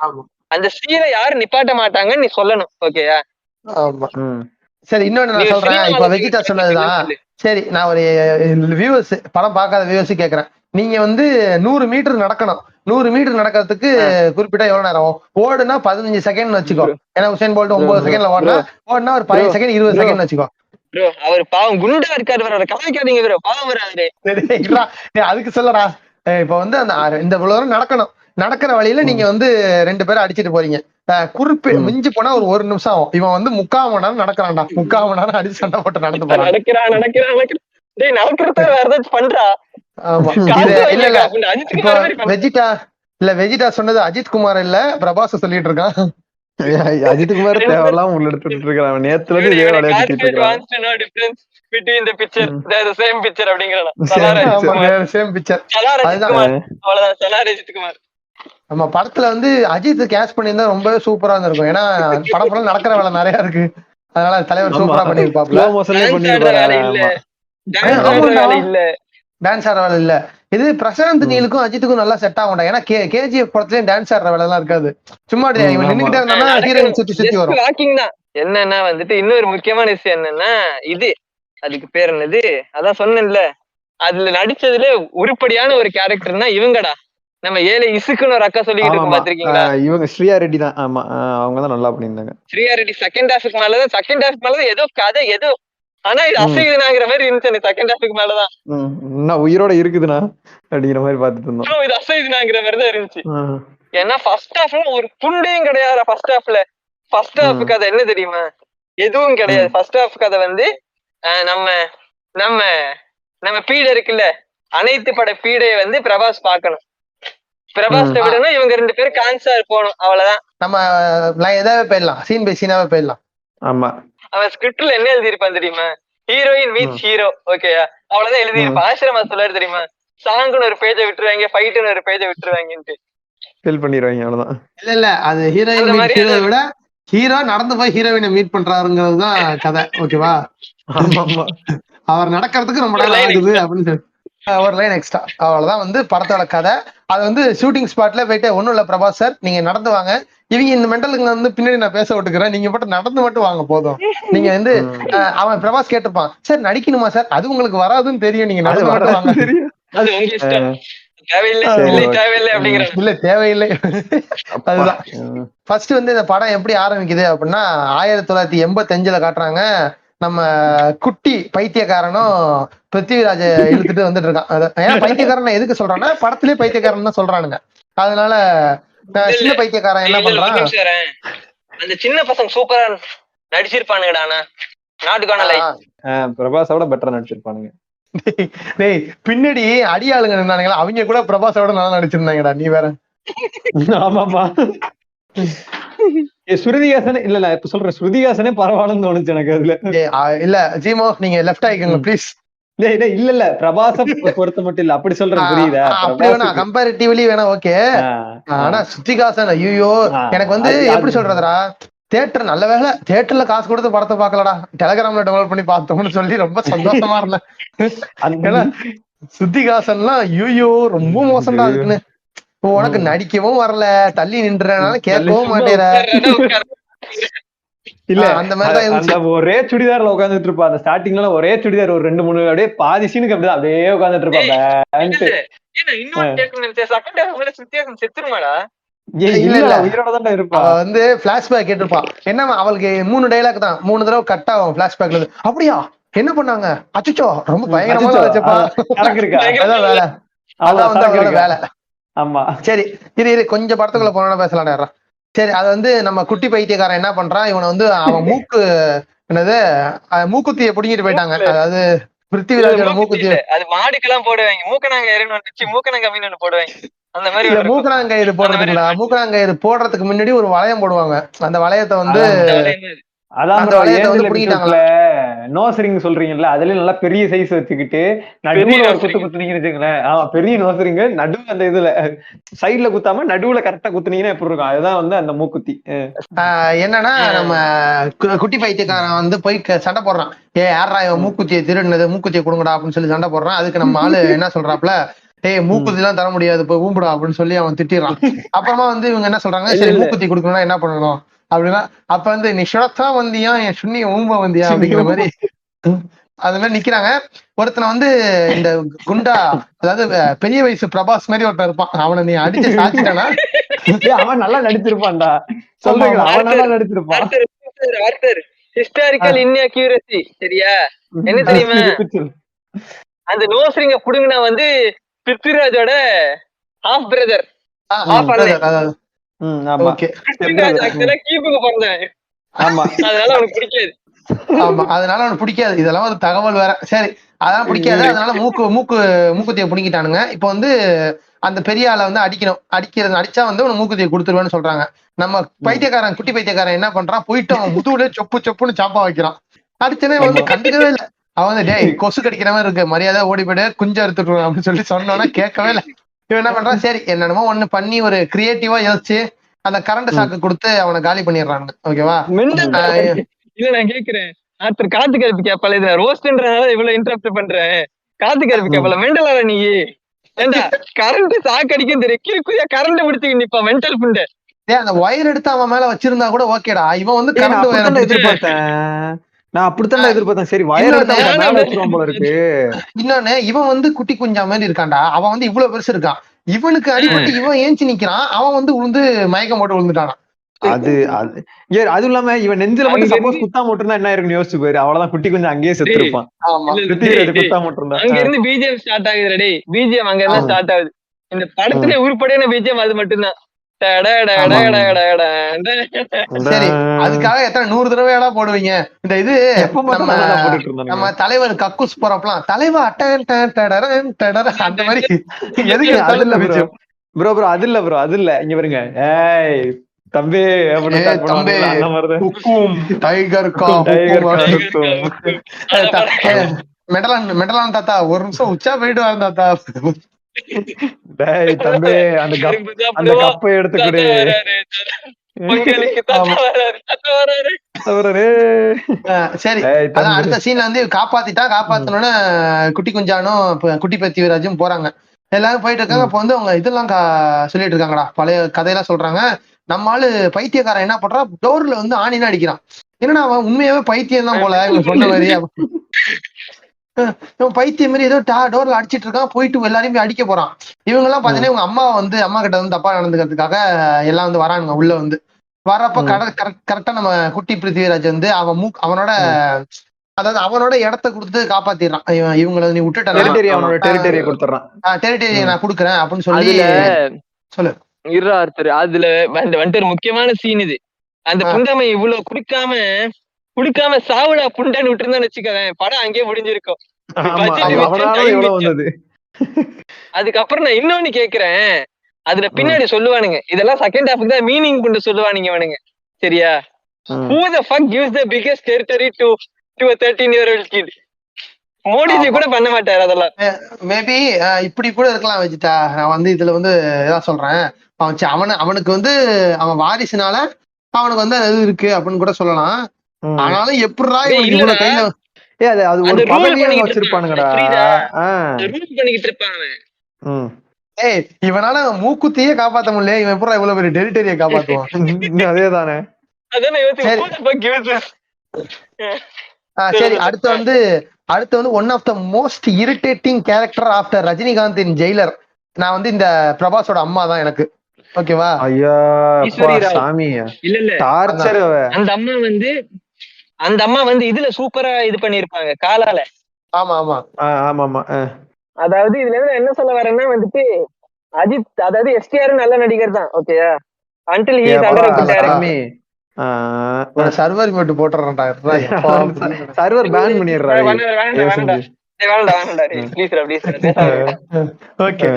அந்த சீனை யாரும் நிப்பாட்ட மாட்டாங்கன்னு நீ சொல்லணும். ஓகேயா? சரி, இன்னொன்னு நான் சொல்றேன். இப்ப வெஜிடா சொன்னதுதான். சரி, நான் ஒரு வியூவர்ஸ், படம் பார்க்காத வியூவர்ஸ் கேக்குறேன். நீங்க வந்து 100 மீட்டர் நடக்கணும். 100 மீட்டர் நடக்கிறதுக்கு குறிப்பிட்ட எவ்வளவு நேரம் ஓடுனா 15 செகண்ட் வச்சுக்கோ. ஏன்னா உசேன் போல்ட் 9 செகண்ட்ல ஓடுனா ஒரு 15 செகண்ட் 20 செகண்ட் வச்சுக்கோ. அவர் பாவம் குண்டா இருக்காரு, கலாய்க்காதீங்க, பாவம் வராது. அதுக்கு சொல்லடா, இப்ப வந்து அந்த இந்த இவ்வளவு நடக்கணும். நடக்கிற வழியில நீங்க வந்து 2 பேரும் அடிச்சிட்டு போறீங்க. மிஞ்சி போனா ஒரு நிமிஷம் ஆகும். இவன் வந்து 3/4 மணி நேரம் நடக்கிறான்டா. 3/4 மணி நேரம் அடிச்சு சண்டை போட்டு நடந்து போறான். வெஜிடா சொன்னது அஜித் குமார் இல்ல, பிரபாஸ் சொல்லிட்டு இருக்கான். அஜித் குமார் தேவையெல்லாம் உள்ள எடுத்துட்டு இருக்கான். நேத்துல இருந்து இதே விளையாடிட்டு இருக்கான். between the picture there the same picture அப்படிங்கறத சேம் பிக்சர். நம்ம படத்துல வந்து அஜித் கேஷ் பண்ணியிருந்தா ரொம்பவே சூப்பரா இருந்திருக்கும். ஏன்னா படம் ஃபுல்லா நடக்கிற வேலை நிறைய இருக்கு. அதனால தலைவர் சூப்பரா பண்ணிருப்பாப்ல. டான்ஸ் ஆடுற வேலை இல்ல. இது பிரசாந்த் நீலுக்கும் அஜித்துக்கும் நல்லா செட் ஆகும்டா. ஏன்னா கேஜிஎஃப் படத்துலயும் டான்ஸ் ஆடுற வேலை எல்லாம் இருக்காது. சும்மா இவன் நின்னுகிட்டே இருந்தா ஹீரோயின் சுத்தி வரும். வாக்கிங் தான். என்னன்னா வந்துட்டு இன்னொரு முக்கியமான விஷயம் என்னன்னா, இது அதுக்கு பேர் என்னது, அதான் சொன்னேன்ல, அதுல நடிச்சதுல உருப்படியான ஒரு கேரக்டர்னா இவங்கடா. நம்ம ஏழை இசுக்குன்னு ஒரு அக்கா சொல்லிட்டு இருக்கோம், பாத்திருக்கீங்களா? இவங்க ஸ்ரீயா ரெட்டி தான். ஆமா, அவங்கதான் நல்லா பண்ணிருந்தாங்க. ஸ்ரீயா ரெட்டி செகண்ட் ஹாஃப்க்கு மேலதான் ஏதோ கதை ஏதோ, ஆனா இது அசைகுதுனாங்கிற மாதிரி இருந்துச்சு. எனக்கு செகண்ட் ஹாஃப்க்கு மேலதான் இன்னும் உயிரோட இருக்குதுன்னா அப்படிங்கிற மாதிரி பாத்துட்டு இருந்தோம். இது அசைகுதுனாங்கிற மாதிரிதான் இருந்துச்சு. ஏன்னா ஃபர்ஸ்ட் ஹாஃப்ல ஒரு புண்டையும் கிடையாது. ஃபர்ஸ்ட் ஹாஃப் கதை என்ன தெரியுமா? எதுவும் கிடையாது. ஃபர்ஸ்ட் ஹாஃப் கதை வந்து நம்ம நம்ம நம்ம பீடை இருக்குல்ல, அனைத்து பட பீடையை வந்து பிரபாஸ் பாக்கணும். பிரபாஸ் விடணும், இவங்க 2 பேரும் கான்சர் போகணும், அவ்வளவுதான். நம்ம இதாவே போயிடலாம், சீன் பை சீனாவே போயிடலாம். ஆமா, அவன் ஸ்கிரிப்ட்ல என்ன எழுதியிருப்பான் தெரியுமா? Heroine meets hero. ஓகேயா? அவ்வளவுதான் எழுதியிருப்பான். ஆசிரமா சொல்லாரு தெரியுமா, சாங்குன்னு ஒரு பேஜை விட்டுருவாங்க, ஃபைட்டுன்னு ஒரு பேஜை விட்டுருவாங்கன்ட்டு ஃபில் பண்ணிடுவாங்க, அவ்வளவுதான். இல்ல அது ஹீரோயின் ஹீரோவை விட ஹீரோ நடந்து போய் ஹீரோயினை மீட் பண்றாருங்கிறதுதான் கதை. ஓகேவா? அவர் நடக்கிறதுக்கு ரொம்ப நாள் ஆகுது அப்படின்னு ஒரு லைன் எக்ஸ்ட்ரா, அவ்வளவுதான் வந்து படத்தோட கதை. அது வந்து ஷூட்டிங் ஸ்பாட்ல போயிட்டு, ஒண்ணும் இல்ல பிரபாஸ் சார், நீங்க நடந்து வாங்க, இவங்க இந்த மெண்டலுங்க வந்து பின்னாடி நான் பேச விட்டுக்கிறேன், நீங்க மட்டும் நடந்து மட்டும் வாங்க போதும். நீங்க வந்து அவன் பிரபாஸ் கேட்டிருப்பான், சார் நடிக்கணுமா சார்? அது உங்களுக்கு வராதுன்னு தெரியும், நீங்க நடந்து மட்டும் வாங்க. அது உங்க இஷ்டம், இல்ல தேவையில்லை. அதுதான் ஃபர்ஸ்ட் வந்து இந்த படம் எப்படி ஆரம்பிக்குது அப்படின்னா, 1985 காட்டுறாங்க. நம்ம குட்டி பைத்தியக்காரனும் பிருத்திவிராஜ இழுத்துட்டு வந்துட்டு இருக்கான். ஏன்னா பைத்தியக்காரன் எதுக்கு சொல்றான்னா, படத்திலேயே பைத்தியக்காரன் தான் சொல்றானுங்க. அதனால சின்ன பைத்தியக்காரன் என்ன பண்றான், அந்த சின்ன பசங்க சூப்பரா நடிச்சிருப்பானுங்கடா. நாட்டுக்கான பிரபாஸோட பெட்டரா நடிச்சிருப்பானுங்க. டேய் பின்னாடி அடியாளுங்க இருந்தானுங்களா, அவங்க கூட பிரபாஸோட நல்லா நடிச்சிருந்தாங்கடா. நீ வேற. ஆமாமா, ஸ்ருதிஹாசனே இல்ல இப்ப சொல்ற ஸ்ருதிஹாசனே பரவாயில்லன்னு தோணுச்சு எனக்கு அதுல. இல்ல ஜீமோ, நீங்க லெஃப்ட் ஆயிக்கோங்க ப்ளீஸ். இல்ல பிரபாச பொறுத்த மட்டும் இல்ல, அப்படி சொல்றேன், புரியுதா? அப்படி வேணா கம்பேரிட்டிவ்லி வேணா ஓகே. ஆனா ஸ்ருதிஹாசன் ஐயோ எனக்கு வந்து எப்படி சொல்றதுடா, தியேட்டர் நல்ல வேலை தியேட்டர்ல காசு கொடுத்து படத்தை பாக்கலடா, டெலிகிராம்ல டெவலப் பண்ணி பார்த்தோம்னு சொல்லி ரொம்ப சந்தோஷமா இருந்தேன். ஸ்ருதிஹாசன்லாம் ஐயோ ரொம்ப மோசம்டா அதுக்குன்னு. உனக்கு நடிக்கவும் வரல, தள்ளி நின்றனால கேட்கவும் மாட்டேற. இல்ல அந்த மாதிரிதான் இருந்துச்சு. ஒரே சுடிதார்ல உட்காந்துட்டு இருப்பா அந்த ஸ்டார்டிங்ல, ஒரே சுடிதார் ஒரு 2-3 அப்படியே பாதி சீனுக்கு அப்படியே உட்காந்துட்டு இருப்பா. வந்து பிளாஷ்பேக் கேட்டிருப்பா, என்ன அவளுக்கு 3 டைலாக் தான், 3 தடவை கட் ஆகும் பிளாஷ்பேக்ல. அப்படியா என்ன பண்ணாங்க, அச்சோ ரொம்ப பயங்கரமா வச்சப்பா. அதான் வேலை, அதான் வந்து அவளோட வேலை. ஆமா சரி இரு கொஞ்சம் படத்துக்குள்ள போனா பேசலாம். சரி அது வந்து நம்ம குட்டி பைத்தியக்காரன் என்ன பண்றான், இவனை வந்து அவன் மூக்கு என்னது மூக்குத்தியை புடிங்கிட்டு போயிட்டாங்க. அதாவது பிருத்திவிராஜோட மூக்குத்திய, அது மாடுக்கெல்லாம் போடுவாங்க, மூக்கணாங்கயிறு போடுவாங்க. அந்த மாதிரி மூக்கணாங்கயிறு போடுறதுக்குல, மூக்கணாங்கயிறு போடுறதுக்கு முன்னாடி ஒரு வளையம் போடுவாங்க. அந்த வளையத்தை வந்து நோசரிங் சொல்றீங்கல்ல, அதுல நல்லா பெரிய சைஸ் வச்சுக்கிட்டு நடுவுல ஒரு குத்து குத்துனீங்கன்னு வச்சுங்களேன். ஆமா பெரிய நோசரிங்க, நடுவுல அந்த இதுல சைட்ல குத்தாம நடுவுல கரெக்டா குத்துனீங்கன்னா எப்படி இருக்கும், அதுதான் வந்து அந்த மூக்குத்தி. என்னன்னா நம்ம குட்டி பைத்தியக்காரன் வந்து போய் சண்டை போடுறான், யாரா இவன் மூக்குத்தியை திருடுனது, மூக்குத்தியை கொடுங்கடா அப்படின்னு சொல்லி சண்டை போடுறான். அதுக்கு நம்ம ஆளு என்ன சொல்றாப்ல, மூக்குத்தி எல்லாம் தர முடியாது போய் ஊம்புடா அப்படின்னு சொல்லி அவன் திட்டிடுறான். அப்புறமா வந்து இவங்க என்ன சொல்றாங்க, சரி மூக்குத்தி கொடுக்கணும்னா என்ன பண்ணணும் அப்படின்னா, அப்ப வந்து நீ ஷுரத்தான் வந்தியா என் சுண்ணிய ஊம்ப வந்தியா அப்படிங்கிற மாதிரி அது மாதிரி நிக்கிறாங்க. ஒருத்தனை வந்து இந்த குண்டா, அதாவது பெரிய வயசு பிரபாஸ் மாதிரி ஒருத்தன் இருப்பான், அவனை நீ அடிச்சு சாச்சிட்டானா அவன் நல்லா நடிச்சிருப்பான்டா. சொல்றீங்களா, அவன் நல்லா நடிச்சிருப்பான். ஹிஸ்டாரிக்கல் இன்அக்யூரசி சரியா, என்ன தெரியுமா, அந்த நோஸ்ரிங்க புடுங்கினா வந்து பிருத்விராஜோட ஹாஃப் பிரதர். அதனால அவனுக்கு பிடிக்காது. ஆமா அதனால அவனுக்கு பிடிக்காது, இதெல்லாம் ஒரு தகவல் வேற. சரி அதெல்லாம் பிடிக்காது, அதனால மூக்குத்தியை புடிங்கிட்டானுங்க. இப்ப வந்து அந்த பெரிய ஆளை வந்து அடிச்சா வந்து உனக்கு மூக்குத்தியை கொடுத்துருவேன்னு சொல்றாங்க. நம்ம பைத்தியக்காரன் குட்டி பைத்தியக்காரன் என்ன பண்றான், போயிட்டு அவன் முதுகுல சொப்புன்னு சாப்பா வைக்கிறான். அடிச்சனே வந்து கண்டுக்கவே இல்லை. அவன் வந்து டேய் கொசு கடிக்கிற மாதிரி இருக்கு, மரியாதை ஓடி போயிட்டு குஞ்சா எடுத்துட்டு அப்படின்னு சொல்லி சொன்னோன்னா கேட்கவே இல்லை. இவன் என்ன பண்றான், சரி என்னென்னமோ ஒண்ணு பண்ணி ஒரு கிரியேட்டிவா யோசிச்சு அந்த கரண்ட் சாக்கு கொடுத்து அவனை காலி பண்ணிடுறாங்க. ஓகேவா? இல்ல நான் கேக்குறேன், ஆத்தர் காத்து கருப்பு கேப்பால, இதுல ரோஸ்ட்ன்றனால இவ்வளவு இன்டரப்ட் பண்றேன். காத்து கருப்பு கேப்பால மெண்டலாரா நீ, ஏண்டா கரண்ட் சாக்கு அடிக்கும் தெரியும், கரண்ட் பிடிச்சு நிப்பா மெண்டல் புண்டை. அந்த ஒயர் எடுத்து அவன் மேல வச்சிருந்தா கூட ஓகேடா, இவன் வந்து கரண்ட் எதிர்பார்த்தேன், நான் அப்படித்தான் எதிர்பார்த்தேன். சரி வயர் போல இருக்கு. இன்னொன்னு இவன் வந்து குட்டி குஞ்சா மாதிரி இருக்கான்டா, அவன் வந்து இவ்வளவு பெருசு இருக்கான், இவனுக்கு அடிபட்டு இவன் ஏஞ்சி நிக்கிறான், அவன் வந்து உளுந்து மயக்கம் போட்டு விழுந்துட்டானா. அது இல்லாம இவன் நெஞ்சில மட்டும் சப்போஸ் குத்தா மட்டும் என்ன இருக்குன்னு யோசிச்சு போயிரு, அவ்வளவுதான் குட்டி கொஞ்சம் அங்கேயே செத்து இருப்பான். குத்தா மட்டும் அங்க இருந்து பிஜிஎம் ஸ்டார்ட் ஆகுது ரெடி, பிஜிஎம் அங்க இருந்து ஸ்டார்ட் ஆகுது. இந்த படத்துல உருப்படியான பிஜிஎம் அது மட்டும்தான். சரி அதுக்காக எத்தனை 100 தடவைடா போடுவீங்க இந்த இது. நம்ம தலைவர் கக்கூஸ் போறப்பலாம் தலைவா அந்த மாதிரி எதுக்கு ப்ரோ அது இல்ல ப்ரோ, அது இல்ல. இங்க பாருங்க, ஏய் தம்பி டைகர் மெடலான் தாத்தா ஒரு நிமிஷம் உச்சா போயிட்டு வாங்க தாத்தா. தம்பி அந்த கப்பை எடுத்துக்கிடு. சரி அதான் அடுத்த சீன்ல வந்து காப்பாத்தணும்னு குட்டி குஞ்சானும் குட்டி பத்திவராஜும் போறாங்க. எல்லாரும் போயிட்டு இருக்காங்க. அப்ப வந்து அவங்க இதெல்லாம் சொல்லிட்டு இருக்காங்கடா, பழைய கதையெல்லாம் சொல்றாங்க. நம்ம ஆளு பைத்தியக்காரன் என்ன பண்றான், டோர்ல வந்து ஆணினா அடிக்கிறான். என்னன்னா அவன் உண்மையாவே பைத்தியம் தான் போல, இவங்க சொன்ன மாதிரியா இவன் பைத்தியம் மாதிரி ஏதோ டோர்ல அடிச்சிட்டு இருக்கான். போயிட்டு எல்லாரையும் அடிக்க போறான். இவங்க எல்லாம் பாத்தீங்கன்னா இவங்க அம்மா கிட்ட வந்து தப்பா நடந்துக்கிறதுக்காக எல்லாம் வந்து வரானுங்க. உள்ள வந்து வர்றப்ப கரெக்டா நம்ம குட்டி பிருத்திவிராஜ் வந்து அவனோட அதாவது அவனோட இடத்த கொடுத்து காப்பாத்திடுறான். இவங்களை நீ விட்டுட்டேன், டெரிட்டரியை நான் குடுக்குறேன் அப்படின்னு சொல்லி சொல்லு. அதுல வந்துட்டு ஒரு முக்கியமான சீன் இது. அந்த புண்டமை இவ்வளவு குடிக்காம சாவுடா புண்டன்னு விட்டு இருந்தான்னு வச்சுக்கவேன், படம் அங்கேயே முடிஞ்சிருக்கும். அதுக்கப்புறம் நான் இன்னொன்னு கேக்குறேன், அதுல பின்னாடி சொல்லுவானுங்க, இதெல்லாம் செகண்ட் ஹாஃப்க்கு தான் மீனிங் கொண்டு சொல்லுவானுங்க இவனுங்க சரியா. Who the fuck gives the biggest territory to a 13-year-old kid? Modiji கூட பண்ண மாட்டாரு அதெல்லாம். மேபி இப்படி கூட இருக்கலாம் வச்சுட்டா. நான் வந்து இதுல வந்து இதான் சொல்றேன், அவனுக்கு வந்து அவன் வாரிசுனால அவனுக்கு வந்து அது இருக்கு அப்படின்னு கூட சொல்லலாம். ஆனாலும் எப்படிடா இவனுக்கு இவ்வளவு கையில அது ஒரு பதவியா வச்சிருப்பானுங்கடா. ரூல் பண்ணிக்கிட்டு இருப்பான். ஏய், இவனால மூக்குத்தியே காப்பாத்த முடியல, இவன் எப்படா இவ்வளவு பெரிய டெரிட்டரியை காப்பாத்துவான்? அதேதானே. சரி, அடுத்து வந்து one of the most irritating character after Rajinikanth in Jailer. நான் வந்து இந்த பிரபாஸோட அம்மா தான் எனக்கு. ஓகேவா? ஐயா சாமி, இல்ல டார்ச்சர். அந்த அம்மா வந்து இதுல சூப்பரா இது பண்ணிருப்பாங்க காலால. ஆமா ஆமா ஆமா ஆமா. அதாவது இதுல இருந்து என்ன சொல்ல வரேன்னா வந்துட்டு அஜித், அதாவது எஸ்டிஆர் நல்ல நடிகர் தான். ஓகேயா? Until he is under server போட்டு போட்டுறேன்டா. சர்வர் பேன் பண்ணிடுறாரு. ஓகே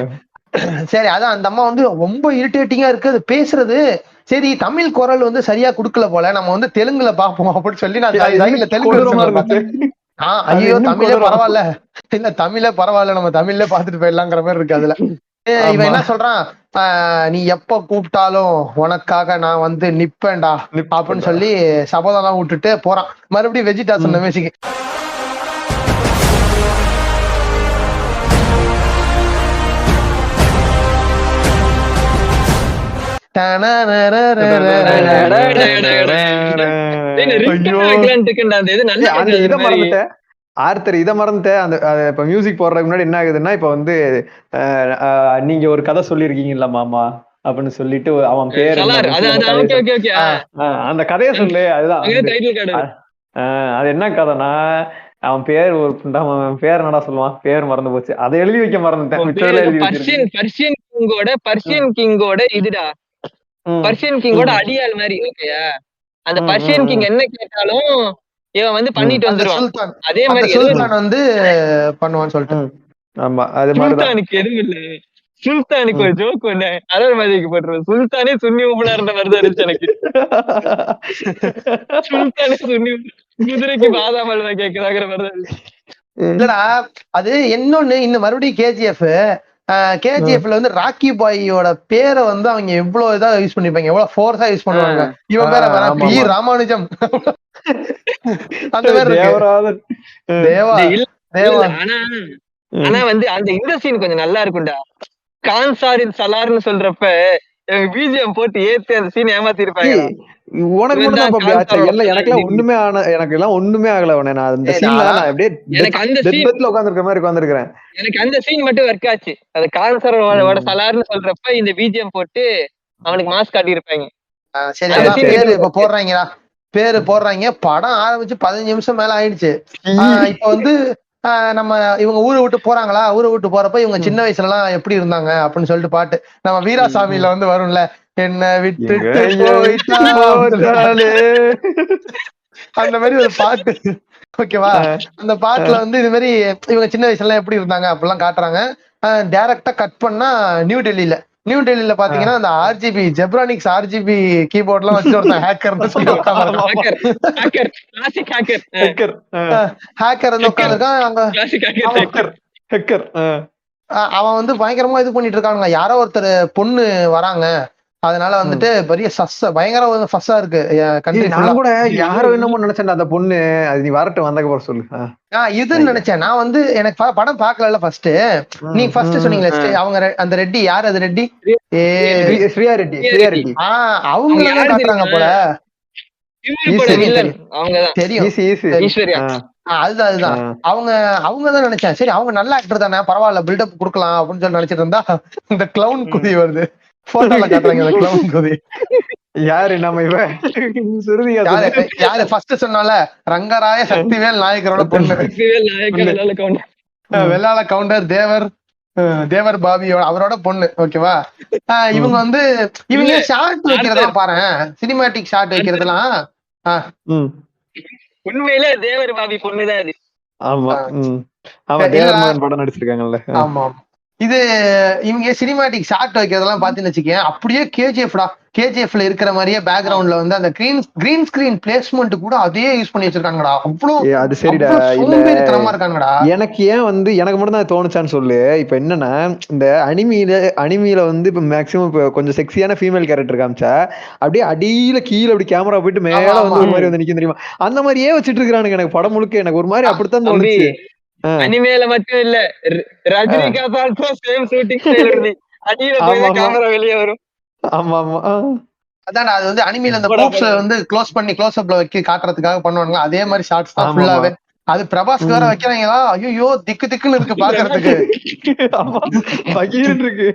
சரி, அதான் அந்த அம்மா வந்து ரொம்ப இரிட்டேட்டிங்கா இருக்கு அது பேசுறது. சரி, தமிழ் குரல் வந்து சரியா குடுக்கல போல, நம்ம வந்து தெலுங்குல பாப்போம் அப்படின்னு சொல்லி நான் தெலுங்கு ஐயோ தமிழே பரவாயில்ல, இல்ல தமிழே பரவாயில்ல, நம்ம தமிழ்ல பாத்துட்டு போயிடலாங்கிற மாதிரி இருக்கு அதுல. இவன் என்ன சொல்றான், நீ எப்ப கூப்பிட்டாலும் உனக்காக நான் வந்து நிப்பேன்டா அப்படின்னு சொல்லி சபதம்லாம் விட்டுட்டு போறான். மறுபடியும் வெஜிடேஷன் மியூசிக். ஆர்த்தர் இதை மறந்துட்டேன். அந்த இப்ப மியூசிக் போடுறதுக்கு முன்னாடி என்ன ஆகுதுன்னா, இப்ப வந்து நீங்க ஒரு கதை சொல்லிருக்கீங்கல்ல மாமா அப்படின்னு சொல்லிட்டு அவன் பேர் அந்த கதையை சொல்லு. அதுதான் அது என்ன கதைனா, அவன் பேர் அவன் பேர் என்னடா சொல்லுவான், பேர் மறந்து போச்சு, அதை எழுதி வைக்க மறந்துட்டேன். பர்ஷியன் கிங்கோட இதுடா, பர்ஷியன் கிங்கோட அடியாள் மாதிரி. ஓகேயா? அந்த பர்ஷியன் கிங் என்ன கேட்டாலும் இவன் வந்து பண்ணிட்டு வந்துருவான். அதே மாதிரி சுல்தான் வந்து பண்ணுவான்னு சொல்லிட்டு. ஆமா, அது மாதிரி சுல்தானுக்கு எதுவும் இல்ல. சுல்தானுக்கு ஒரு ஜோக் ஒண்ணு அலர் மாதிரிக்கு போட்டுருவோம். சுல்தானே சுன்னி உபனா இருந்த மாதிரி தான் இருந்துச்சு எனக்கு. சுல்தானே சுன்னி குதிரைக்கு பாதாம் அல்வா கேக்குறாங்கிற மாதிரி தான் இருந்துச்சு. இல்லடா, அது இன்னொன்னு, இன்னும் மறுபடியும் கேஜிஎஃப்ல வந்து ராக்கி பாயோட பேரை வந்து அவங்க எவ்வளவு இதா யூஸ் பண்ணிருப்பாங்க, எவ்வளவு ஃபோர்ஸா யூஸ் பண்ணுவாங்க. இவன் பேர பி ராமானுஜம் அந்த மாதிரி தேவா. ஆனா வந்து அந்த இந்த சீன் கொஞ்சம் நல்லா இருக்கும்டா. கான்சாரின் சலார்னு சொல்றப்ப பிஜிஎம் போட்டு ஏத்தி அந்த சீன் ஏமாத்தி இருப்பாங்க. உனக்கு மட்டும் எனக்கெல்லாம் ஒண்ணுமே ஆகல. எனக்கு அந்த சீன் மட்டும் ஒர்க் ஆச்சு. அது கான்சரோட சலார்னு சொல்றப்ப இந்த பிஜிஎம் போட்டு அவனுக்கு மாஸ்க் காட்டி இருப்பாங்க. சரி, பேரு இப்ப போடுறாங்கடா, பேரு போடுறாங்க. படம் ஆரம்பிச்சு 15 நிமிஷம் மேல ஆயிடுச்சு. இப்ப வந்து நம்ம இவங்க ஊரை விட்டு போறாங்களா, ஊரை விட்டு போறப்ப இவங்க சின்ன வயசுல எல்லாம் எப்படி இருந்தாங்க அப்படின்னு சொல்லிட்டு பாட்டு நம்ம வீராசாமியில வந்து வரும்ல, என்ன விட்டு அந்த மாதிரி ஒரு பாட்டு. ஓகேவா? அந்த பாட்டுல வந்து இது மாதிரி இவங்க சின்ன வயசுல எல்லாம் எப்படி இருந்தாங்க அப்படிலாம் காட்டுறாங்க. டைரக்டா கட் பண்ணா நியூ டெல்லியில பாத்தீங்கன்னா அந்த ஆர்ஜிபி ஜெப்ரானிக்ஸ் ஆர்ஜிபி கீபோர்ட் எல்லாம் வச்சு ஒருத்தன் ஹேக்கர் சொல்லி அவன் வந்து பயங்கரமா இது பண்ணிட்டு இருக்கானுங்க. யாரோ ஒருத்தர் பொண்ணு வராங்க, அதனால வந்துட்டு பெரிய பயங்கர ஃபஸ்ஸா இருக்கு கண்ட்ரி. நான் கூட யாரோ என்னமோ நினைச்சேன் அந்த பொண்ணு, அது நீ வரட்டும் வந்தக்கு போற சொல்லு. இதுன்னு நினைச்சேன் நான் வந்து. எனக்கு படம் பாக்கல ஃபர்ஸ்ட். நீ ஃபர்ஸ்ட் சொன்னீங்களே அவங்க அந்த ரெட்டி, யார் அது ரெட்டி? ஸ்ரீயா ரெட்டி. அவங்க காட்டுறாங்க போல. அதுதான் அவங்கதான் நினைச்சேன். சரி, அவங்க நல்ல ஆக்டர் தானே, பரவாயில்ல பில்டப் குடுக்கலாம் அப்படின்னு சொல்லி நினைச்சிட்டு இருந்தா இந்த கிளவுன் குதி வருது. போட்டோல காட்டுறாங்க அந்த கிளவுன் குதி. யாரு நம்ம இவன் யாரு ஃபர்ஸ்ட் சொன்னால ரங்கராய சக்திவேல் நாயக்கரோட பொண்ணு, வெள்ளாள கவுண்டர் தேவர் பாபியோட அவரோட பொண்ணு. ஓகேவா? இவங்க வந்து இவங்க ஷார்ட் வைக்கிறதா பாரு, சினிமாட்டிக் ஷார்ட் வைக்கிறதுலாம் உண்மையிலே தேவர் பாபி பொண்ணுதான் அது. ஆமா, அவன் தேவர்மகன் படம் நடிச்சிருக்காங்கல்ல. ஆமா, இது இவங்க சினிமாட்டிக் ஷாட் வைக்கிறதெல்லாம் பாத்தீங்கன்னு வச்சுக்கேன், அப்படியே கேஜிஎஃப்ல இருக்கிற மாதிரியே பேக்ரவுண்ட்ல வந்து அந்த கிரீன் ஸ்கிரீன் பிளேஸ்மெண்ட் கூட அதே யூஸ் பண்ணி வச்சிருக்காங்கடா. அவ்வளவு அது சரிடா. சோம்பேறித்தனமா இருக்காங்கடா. எனக்கு ஏன் வந்து எனக்கு மட்டும் தான் தோணுச்சான்னு சொல்லு. இப்ப என்னன்னா, இந்த அனிமியில வந்து இப்ப மேக்சிமம் இப்ப கொஞ்சம் செக்ஸியான ஃபீமேல் கேரக்டர் காமிச்சா அப்படியே அடியில கீழே அப்படி கேமரா போயிட்டு மேல வந்து ஒரு மாதிரி வந்து நிக்க தெரியுமா, அந்த மாதிரியே வச்சிட்டு இருக்கானுங்க. எனக்கு படம் முழுக்க எனக்கு ஒரு மாதிரி அப்படித்தான் தோணுச்சு. அனிமேல மட்டும் இல்ல, Rajinikanth also same shooting style இருக்கு. அடியில போய் கேமரா வெளிய வரும். ஆமா ஆமா. அதான்டா, அது வந்து அனிமேல அந்த பூப்ஸ் வந்து க்ளோஸ் அப்ல வைக்க காட்டுறதுக்காக பண்ணுவாங்க. அதே மாதிரி ஷார்ட்ஸ் தான் ஃபுல்லாவே. அது பிரபாஸ்க்கு வேற வைக்கிறாங்களா, ஐயோ திக்குன்னு இருக்கு பாக்குறதுக்கு. இருக்கு.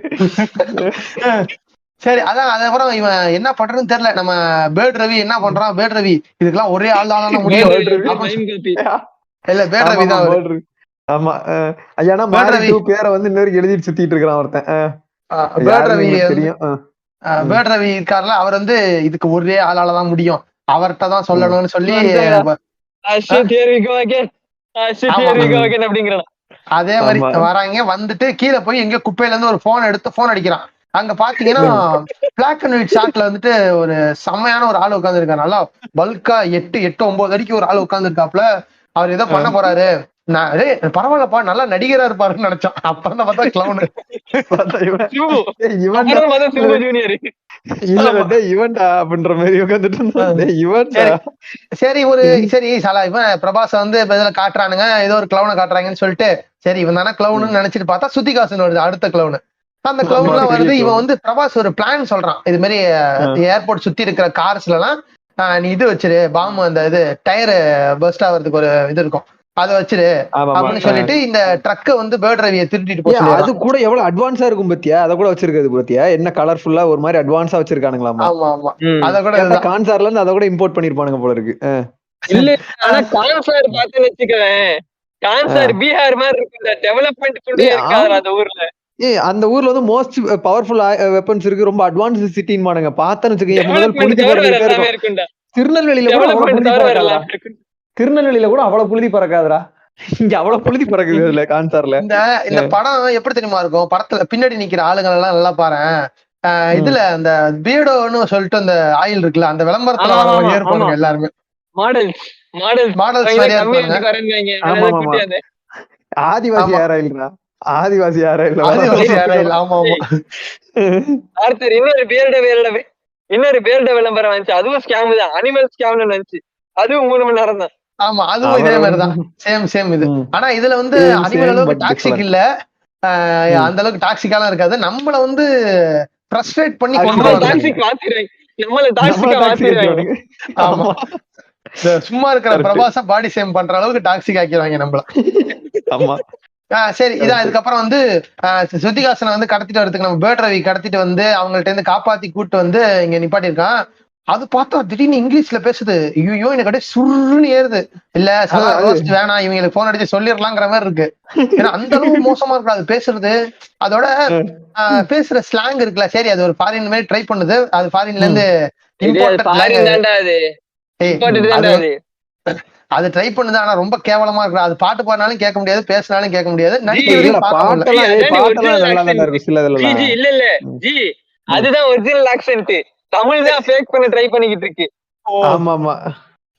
சரி, அதான் அதுக்கப்புறம் இவன் என்ன பண்றதுன்னு தெரியல. நம்ம பேர்ட் ரவி என்ன பண்றான், பேர்ட் ரவி இதுக்கெல்லாம் ஒரே ஆள் தான் முடியும். இல்ல பேர்ட் ரவி தான். ஆமா, ஐயானா பேர்ட் ரவி பேரை வந்து இன்னொரு எழுதி சுத்திட்டு இருக்கான் ஒருத்தன். பேர்ட் ரவி தெரியும். பேர்ட் ரவி இருக்காருல, அவர் வந்து இதுக்கு ஒரே ஆளாலதான் முடியும், அவர்கிட்ட தான் சொல்லணும்னு சொல்லி அதே மாதிரி வராங்க. வந்துட்டு கீழே போய் எங்க குப்பையில இருந்து ஒரு போன் எடுத்து போன் அடிக்கிறான். அங்க பாத்தீங்கன்னா பிளாக் அண்ட் ஒயிட் ஷாட்ல வந்துட்டு ஒரு செம்மையான ஒரு ஆள் உட்கார்ந்து இருக்காரு. நல்லா பல்கா 8-9 அடிக்கு ஒரு ஆள் உட்கார்ந்து இருக்காப்ல. அவர் ஏதோ பண்ண போறாரு. பரவாயில்லப்பா நல்லா நடிகரா இருப்பாருன்னு நினைச்சோம். அப்புறம் தான் பார்த்தா கிளவுன். அப்படின்ற மாதிரி சரி சலா இவன் பிரபாஸ வந்து இதுல காட்டுறானுங்க, ஏதோ ஒரு கிளவுனை காட்டுறாங்கன்னு சொல்லிட்டு சரி இவன் தானே கிளவுன்னு நினைச்சிட்டு பார்த்தா சுத்திகாசன் வருது அடுத்த கிளவுனு. அந்த கிளவுன் எல்லாம் வருது. இவன் வந்து பிரபாஸ் ஒரு பிளான் சொல்றான், இது மாதிரி ஏர்போர்ட் சுத்தி இருக்கிற கார்ஸ்ல எல்லாம் நீ இது வச்சிரு, பாம்பு அந்த இது டயர் பர்ஸ்ட் ஆகிறதுக்கு ஒரு இது இருக்கும், அதை வச்சிரு அப்படின்னு சொல்லிட்டு இந்த ட்ரக்க வந்து பேர்ட் ரவியை திருட்டிட்டு போச்சு. அது கூட எவ்வளவு அட்வான்ஸா இருக்கும் பத்தியா, அத கூட வச்சிருக்காது பத்தியா, என்ன கலர்ஃபுல்லா ஒரு மாதிரி அட்வான்ஸா வச்சிருக்கானுங்களாமா. ஆமா ஆமா, அத கூட கான்சார்ல இருந்து அத கூட இம்போர்ட் பண்ணிருப்பானுங்க போல இருக்கு. இல்ல ஆனா கான்சார் பாத்து வச்சுக்கவேன், கான்சார் பீகார் மாதிரி இருக்கு, டெவலப்மெண்ட் கூட இருக்காது அந்த ஊர்ல. அந்த ஊர்ல வந்து மோஸ்ட் பவர்ஃபுல் வெப்பன்ஸ் இருக்கு, ரொம்ப அட்வான்ஸ் சிட்டின்னு பார்த்தேன்னு வச்சுக்கோங்க. திருநெல்வேலியில கூட அவ்வளவு புழுதி பறக்காதுடா, இங்க அவ்வளவு புழுதி பறக்குது இதுல கான்சார்ல. இந்த படம் எப்படி தெரியுமா இருக்கும், படத்துல பின்னாடி நிக்கிற ஆளுங்க எல்லாம் நல்லா பாரு. இதுல அந்த பீடோன்னு சொல்லிட்டு அந்த ஆயில் இருக்குல்ல, அந்த விளம்பரத்துல வரவங்க இருப்பாங்க எல்லாருமே மாடல்ஸ் ஆதிவாசி ஏர் ஆயில்ரா, ஆதிவாசி ஏர் ஆயில். ஆமா ஆமா. இன்னொரு பேர்ட விளம்பரம் வந்துச்சு, அதுவும் ஸ்கேம் தான், அனிமல் ஸ்கேம்னு நினைச்சு, அதுவும் 3 மணி நேரம் தான். ஆமா, அதுவும் இதே மாதிரிதான், சேம் இது. ஆனா இதுல வந்து அனிமல் அளவுக்கு டாக்ஸிக் இல்ல, அந்த அளவுக்கு டாக்ஸிக்காலாம் இருக்காது. நம்மள வந்து ஃப்ரஸ்ட்ரேட் பண்ணி சும்மா இருக்கிற பிரபாச பாடி சேம் பண்ற அளவுக்கு டாக்ஸிக் ஆக்கிடுவாங்க நம்மள. ஆமா சரி, இதான் இதுக்கப்புறம் வந்து ஸ்ருதிகாசனை வந்து கடத்திட்டு வரதுக்கு நம்ம பேர்ட் ரவி கடத்திட்டு வந்து அவங்கள்ட்ட இருந்து காப்பாத்தி கூட்டு வந்து இங்க நிப்பாட்டிருக்கான். அது பார்த்தா திடீர்னு இங்கிலீஷ்ல பேசுது. ஐயோ எனக்கு அப்படியே சுருன்னு ஏறுது. இல்ல வேணாம், இவங்களுக்கு போன் அடிச்சு சொல்லிடலாங்கிற மாதிரி இருக்கு. ஏன்னா அந்த அளவுக்கு மோசமா இருக்கு அது பேசுறது. அதோட பேசுற ஸ்லாங் இருக்குல்ல, சரி அது ஒரு ஃபாரின் மாதிரி ட்ரை பண்ணுது, அது ஃபாரின்ல இருந்து அது ட்ரை பண்ணுது. ஆனா ரொம்ப கேவலமா இருக்கு. அது பாட்டு பாடினாலும் கேட்க முடியாது, பேசினாலும் கேட்க முடியாது. அதுதான் ஒரிஜினல் ஆக்சென்ட், தமிழ் தான் ஃபேக் பண்ண ட்ரை பண்ணிக்கிட்டு இருக்கு. ஆமா ஆமா.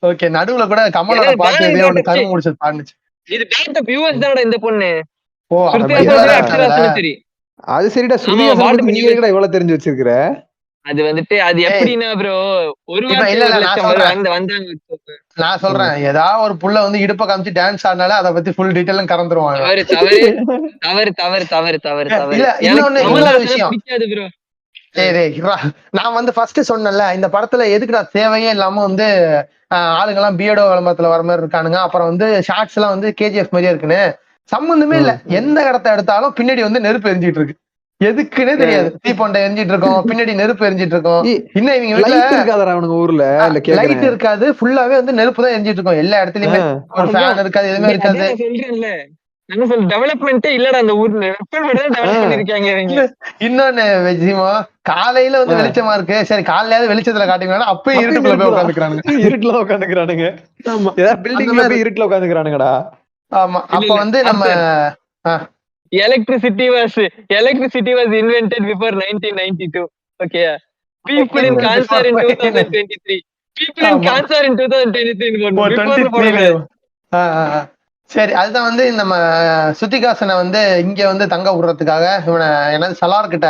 ஓகே, நடுவுல கூட கமலோட பாட்டு ஏதோ ஒன்னு கரும்பு முடிச்சு பாடுச்சு. இது பேண்ட் வியூவர்ஸ் தான்டா இந்த பொண்ணு. ஓ அது சரிடா, சுனியா நீ எங்கடா இவ்வளவு தெரிஞ்சு வச்சிருக்கிற? அது வந்துட்டு அது எப்படின்னா ப்ரோ, ஒரு நான் சொல்றேன், ஏதாவது ஒரு புள்ள வந்து இடுப்ப காமிச்சு டான்ஸ் ஆடினால அதை பத்தி ஃபுல் டீடைலும் கறந்துருவாங்க. தவறு தவறு தவறு தவறு தவறு. இன்னொரு விஷயம், நான் வந்து ஃபர்ஸ்ட் சொன்னேன்ல, இந்த படத்துல எதுக்குடா தேவையே இல்லாம வந்து ஆளுங்க எல்லாம் பியர்டோ விளம்பரத்துல வர மாதிரி இருக்கானுங்க, அப்புறம் வந்து ஷார்ட்ஸ் எல்லாம் வந்து கேஜிஎஃப் மாதிரியே இருக்குன்னு. சம்பந்தமே இல்ல. எந்த இடத்த எடுத்தாலும் பின்னாடி வந்து நெருப்பு எரிஞ்சிட்டு இருக்கு, எதுக்குன்னே தெரியாது. தீப்பொண்டை எரிஞ்சிட்டு இருக்கோம், பின்னாடி நெருப்பு எரிஞ்சிட்டு இருக்கோம். இன்னும் இவங்க வீட்டுல ஊர்ல லைட் இருக்காது, ஃபுல்லாவே வந்து நெருப்பு தான் எரிஞ்சிட்டு இருக்கோம். எல்லா இடத்துலயுமே ஒரு ஃபேன் இருக்காது, எதுவுமே இருக்காது. டெவலப்மெண்டே இல்லடா அந்த ஊர்ல, இன்னொன்னு வெஜிமா காலையில வந்து வெளிச்சமா இருக்கு, சரி காலையில வெளிச்சத்துல காட்டுங்க, அப்பயும் இருட்டுக்குள்ள போய் உட்காந்துக்கிறானுங்க. இருட்டுல உட்காந்துக்கிறானுங்க. இருட்டுல உட்காந்துக்கிறானுங்கடா. ஆமா, அப்ப வந்து நம்ம electricity was invented before 1992. Okay. People in cancer in 2023. People in cancer in 2023. சரி, அதுதான் வந்து நம்ம சுத்திகாசனை வந்து இங்க வந்து தங்க விடுறதுக்காக இவனை என்னது சலார் கிட்ட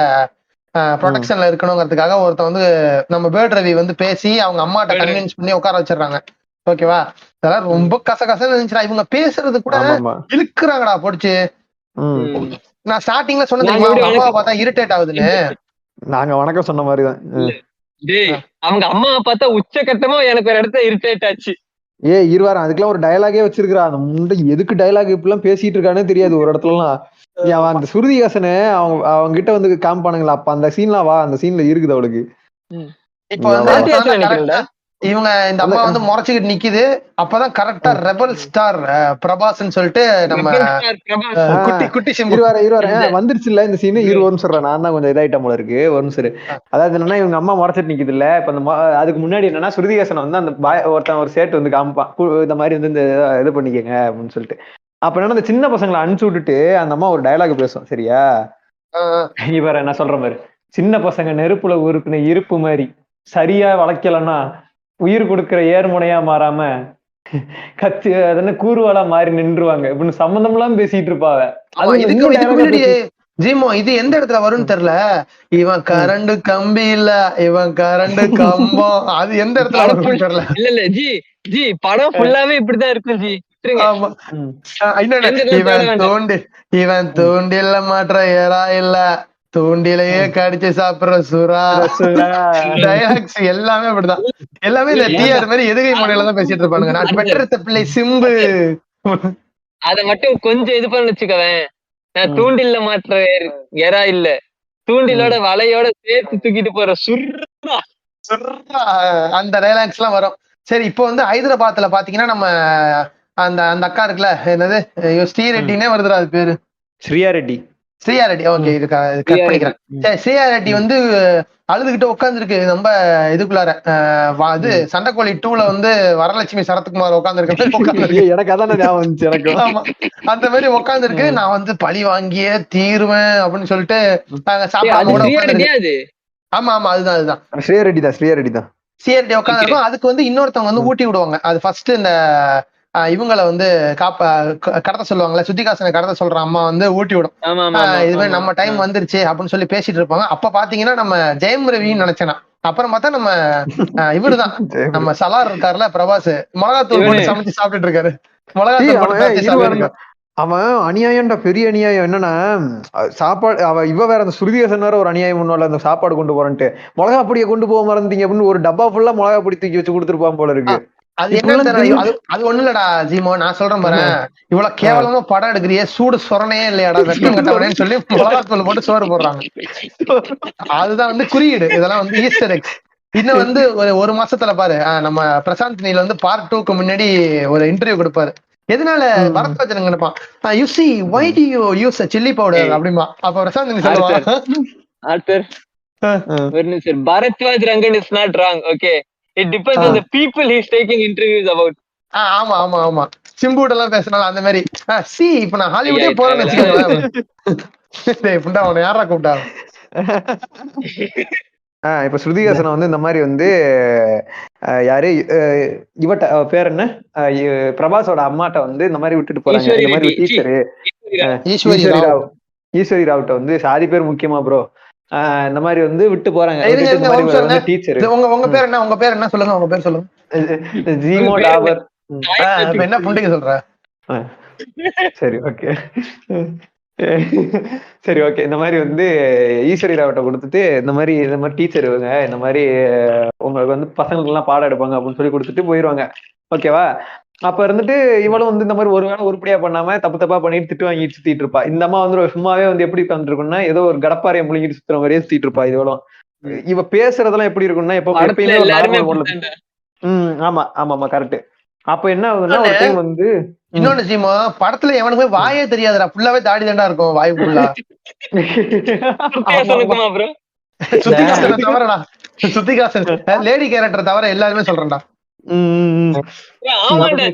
ப்ரொடெக்ஷன்ல இருக்கணுங்கிறதுக்காக ஒருத்தன் வந்து நம்ம பேர்ட் ரவி வந்து பேசி அவங்க அம்மாட்ட கன்வின்ஸ் பண்ணி உட்கார வச்சிடறாங்க. ஓகேவா? அதெல்லாம் ரொம்ப கசகசன்னு இருந்துச்சுடா. இவங்க பேசுறது கூட இழுக்குறாங்கடா பொடிச்சு. நான் ஸ்டார்டிங்ல சொன்னது அவங்க அம்மாவை பார்த்தா இரிட்டேட் ஆகுதுன்னு. நாங்க வணக்கம் சொன்ன மாதிரிதான். அவங்க அம்மாவை பார்த்தா உச்சகட்டமா எனக்கு ஒரு இடத்துல இரிட்டேட் ஆச்சு. இருவாரம் அதுக்கெல்லாம் ஒரு டயலாகே வச்சிருக்கா. அந்த முண்டை எதுக்கு டயலாக் இப்ப எல்லாம் பேசிட்டு இருக்கானே தெரியாது ஒரு இடத்துலலாம். அந்த சுருதிகாசனை அவங்க கிட்ட வந்து காமிப்பானுங்களா, அப்ப அந்த சீன்லாம் அந்த சீன்ல இருக்குது அவளுக்கு. இப்ப வந்து இவங்க இந்த அம்மா வந்து முறைச்சுக்கிட்டு நிக்குது. அப்பதான் கரெக்டா ரெபல் ஸ்டார் பிரபாஸ்ன்னு சொல்லிட்டு நம்ம குட்டி வந்துருச்சு இல்ல இந்த சீன். ஒரு சொல்றேன் நான் தான் கொஞ்சம் இதாயிட்ட போல இருக்கு ஒரு நிமிஷம். அதாவது என்னன்னா இவங்க அம்மா முறைச்சிட்டு நிக்குது இல்ல. இப்ப அந்த அதுக்கு முன்னாடி என்னன்னா சுருதிகாசன் வந்து அந்த ஒருத்தன் ஒரு சேட்டு வந்து காமிப்பான், இந்த மாதிரி வந்து இந்த இது பண்ணிக்கங்க அப்படின்னு சொல்லிட்டு. அப்ப என்னன்னா அந்த சின்ன பசங்களை அனுப்பிச்சு விட்டுட்டு அந்த அம்மா ஒரு டயலாக் பேசும். சரியா? இவர என்ன சொல்ற மாதிரி, சின்ன பசங்க நெருப்புல உருக்குன இருப்பு மாதிரி சரியா வளைக்கலன்னா உயிர் கொடுக்கிற ஏர்முனையா மாறாம கத்தி அதன கூறுவாளா மாறி நின்றுவாங்க இப்படின்னு சம்பந்தம் எல்லாம் பேசிட்டு இருப்பாங்க. ஜீமோ இது எந்த இடத்துல வரும்னு தெரியல. இவன் கரண்டு கம்பி இல்ல, இவன் கரண்டு கம்பம், அது எந்த இடத்துல வரும்னு தெரியல. இல்ல ஜி படம் ஃபுல்லாவே இப்படிதான் இருக்கும் ஜி. இவன் தூண்டில மாற்ற ஏறா இல்ல, தூண்டிலேயே கடிச்சு சாப்பிடுற சுறா. டயலாக்ஸ் எல்லாமே அப்படிதான். எல்லாமே இந்த டிஆர் மாதிரி எதுகை முனையில தான் பேசிட்டு இருப்பானுங்க. நான் பெற்ற பிள்ளை சிம்பு அத மட்டும் கொஞ்சம் இது பண்ண வச்சுக்கவேன். நான் தூண்டில மாற்ற ஏறா இல்ல, தூண்டிலோட வலையோட சேர்த்து தூக்கிட்டு போற சுறா. அந்த டயலாக்ஸ் எல்லாம் வரும். சரி, இப்போ வந்து ஹைதராபாத்ல பாத்தீங்கன்னா நம்ம அந்த அக்கா இருக்குல்ல, என்னது ஸ்ரீரெட்டினே வருதுடா அது பேரு, ஸ்ரீயா ரெட்டி. ஓகே, இது கட் பண்ணிக்கிறேன். சரி, ஸ்ரீயா ரெட்டி வந்து அழுதுகிட்டு உட்காந்துருக்கு நம்ம இதுக்குள்ளார. இது சண்டைக்கோழி 2ல வந்து வரலட்சுமி சரத்குமார் உட்காந்துருக்கு. எனக்கு அதான் ஞாபகம் வந்துச்சு எனக்கு. ஆமா, அந்த மாதிரி உட்காந்துருக்கு. நான் வந்து பழி வாங்கியே தீருவேன் அப்படின்னு சொல்லிட்டு சாப்பிடாம. ஆமா அதுதான் ஸ்ரீயா ரெட்டி தான் சிஆர்டி உட்காந்துருக்கும். அதுக்கு வந்து இன்னொருத்தவங்க வந்து ஊட்டி விடுவாங்க. அது ஃபர்ஸ்ட் இந்த இவங்களை வந்து கடத்த சொல்லுவாங்கல்ல, சுத்திகாசனை கடத்த சொல்ற அம்மா வந்து ஊட்டி விடும். இதுவே நம்ம டைம் வந்துருச்சு அப்படின்னு சொல்லி பேசிட்டு இருப்பாங்க. அப்ப பாத்தீங்கன்னா நம்ம ஜெயம் ரவின்னு நினைச்சேனா, அப்புறம் பார்த்தா நம்ம இவருதான் நம்ம சலார் இருக்காருல பிரபாஸ், மிளகாத்தூள் போட்டு சமைச்சு சாப்பிட்டுட்டு இருக்காரு. மிளகாத்தூள் அவன் அநியாயம்டா, பெரிய அநியாயம். என்னன்னா சாப்பாடு இவ வேற அந்த சுருதிகாசன் வேற ஒரு அநியாயம் ஒண்ணும் இல்ல, அந்த சாப்பாடு கொண்டு போறேன்ட்டு மிளகா பொடியை கொண்டு போக மறந்தீங்க அப்படின்னு ஒரு டப்பா ஃபுல்லா மிளகா பொடி தூக்கி வச்சு கொடுத்துருப்பான் போல இருக்கு. அது அது ஒண்ணு இல்லடா ஜீமோ, நான் சொல்றேன் பாரு, இவ்வளவு கேவலமா படம் எடுக்கிறியே, சூடு சொரணையே இல்லையாடா வெக்கம் கட்டவனேன்னு சொல்லி மிளகாத்தூள் போட்டு சோறு போடுறாங்க. அதுதான் வந்து குறியீடு. இதெல்லாம் வந்து ஈஸ்டர் எக்ஸ். இன்னும் வந்து ஒரு மாசத்துல பாரு, நம்ம பிரசாந்த் நீல் வந்து பார்ட் 2க்கு முன்னாடி ஒரு இன்டர்வியூ கொடுப்பாரு. எதனால பரத்வாஜன் நினைப்பான், you see why do you use chilli powder அப்படிமா. அப்ப பிரசாந்த் நீல் சொல்லுவான், Bharadwaj Rangan is not wrong, okay, it depends on the people he is taking interviews about. ஆமா சிம்புட் எல்லாம் பேசினால அந்த மாதிரி. சி இப்ப நான் ஹாலிவுட்டே போறேன்னு வச்சுக்கோங்களேன். புண்டா அவனை யாரா கூப்பிட்டா? இப்ப ஸ்ருதிகாசனை வந்து இந்த மாதிரி வந்து யாரு இவட்ட பேர் என்ன, பிரபாஸோட அம்மாட்ட வந்து இந்த மாதிரி விட்டுட்டு போறாங்க. இந்த மாதிரி டீச்சரு ஈஸ்வரி ராவ்ட்ட வந்து சாதி பேர் முக்கியமா ப்ரோ, இந்த மாதிரி வந்து விட்டு போறாங்க. உங்க பேர் என்ன? உங்க பேர் என்ன சொல்லுங்க, உங்க பேர் சொல்லுங்க. ஜீமோ டாபர். என்ன புண்டிங்க சொல்ற? சரி ஓகே சரி ஓகே. இந்த மாதிரி வந்து ஈஸ்வரி ராவ்ட்ட கொடுத்துட்டு இந்த மாதிரி டீச்சர் இவங்க இந்த மாதிரி உங்களுக்கு வந்து பசங்களுக்கு எல்லாம் பாடம் எடுப்பாங்க அப்படின்னு சொல்லி கொடுத்துட்டு போயிருவாங்க. ஓகேவா? அப்ப இருந்துட்டு இவளும் வந்து இந்த மாதிரி ஒரு வேளை உருப்படியா பண்ணாம தப்பா பண்ணிட்டு திட்டு வாங்கிட்டு சுத்திட்டு இருப்பா. இந்த அம்மா வந்து சும்மாவே வந்து எப்படி உட்காந்துருக்குன்னா ஏதோ ஒரு கடப்பாறையை முழுங்கிட்டு சுத்துற மாதிரியே சுத்திட்டு இருப்பா. இதுவளும் இவ பேசுறதெல்லாம் எப்படி இருக்குன்னா எப்ப ஆமா கரெக்ட். அப்ப என்ன ஆகுதுன்னா ஒரு டைம் வந்து இன்னொன்னு ஜீமோ, படத்துல எவனுக்கு வாயே தெரியாதுடா, ஃபுல்லாவே தாடி தாண்டா இருக்கும் வாய் ஃபுல்லா. சுத்திகாசன் தவிரடா, சுத்திகாசன் லேடி கேரக்டர் தவிர எல்லாருமே சொல்றேன்டா.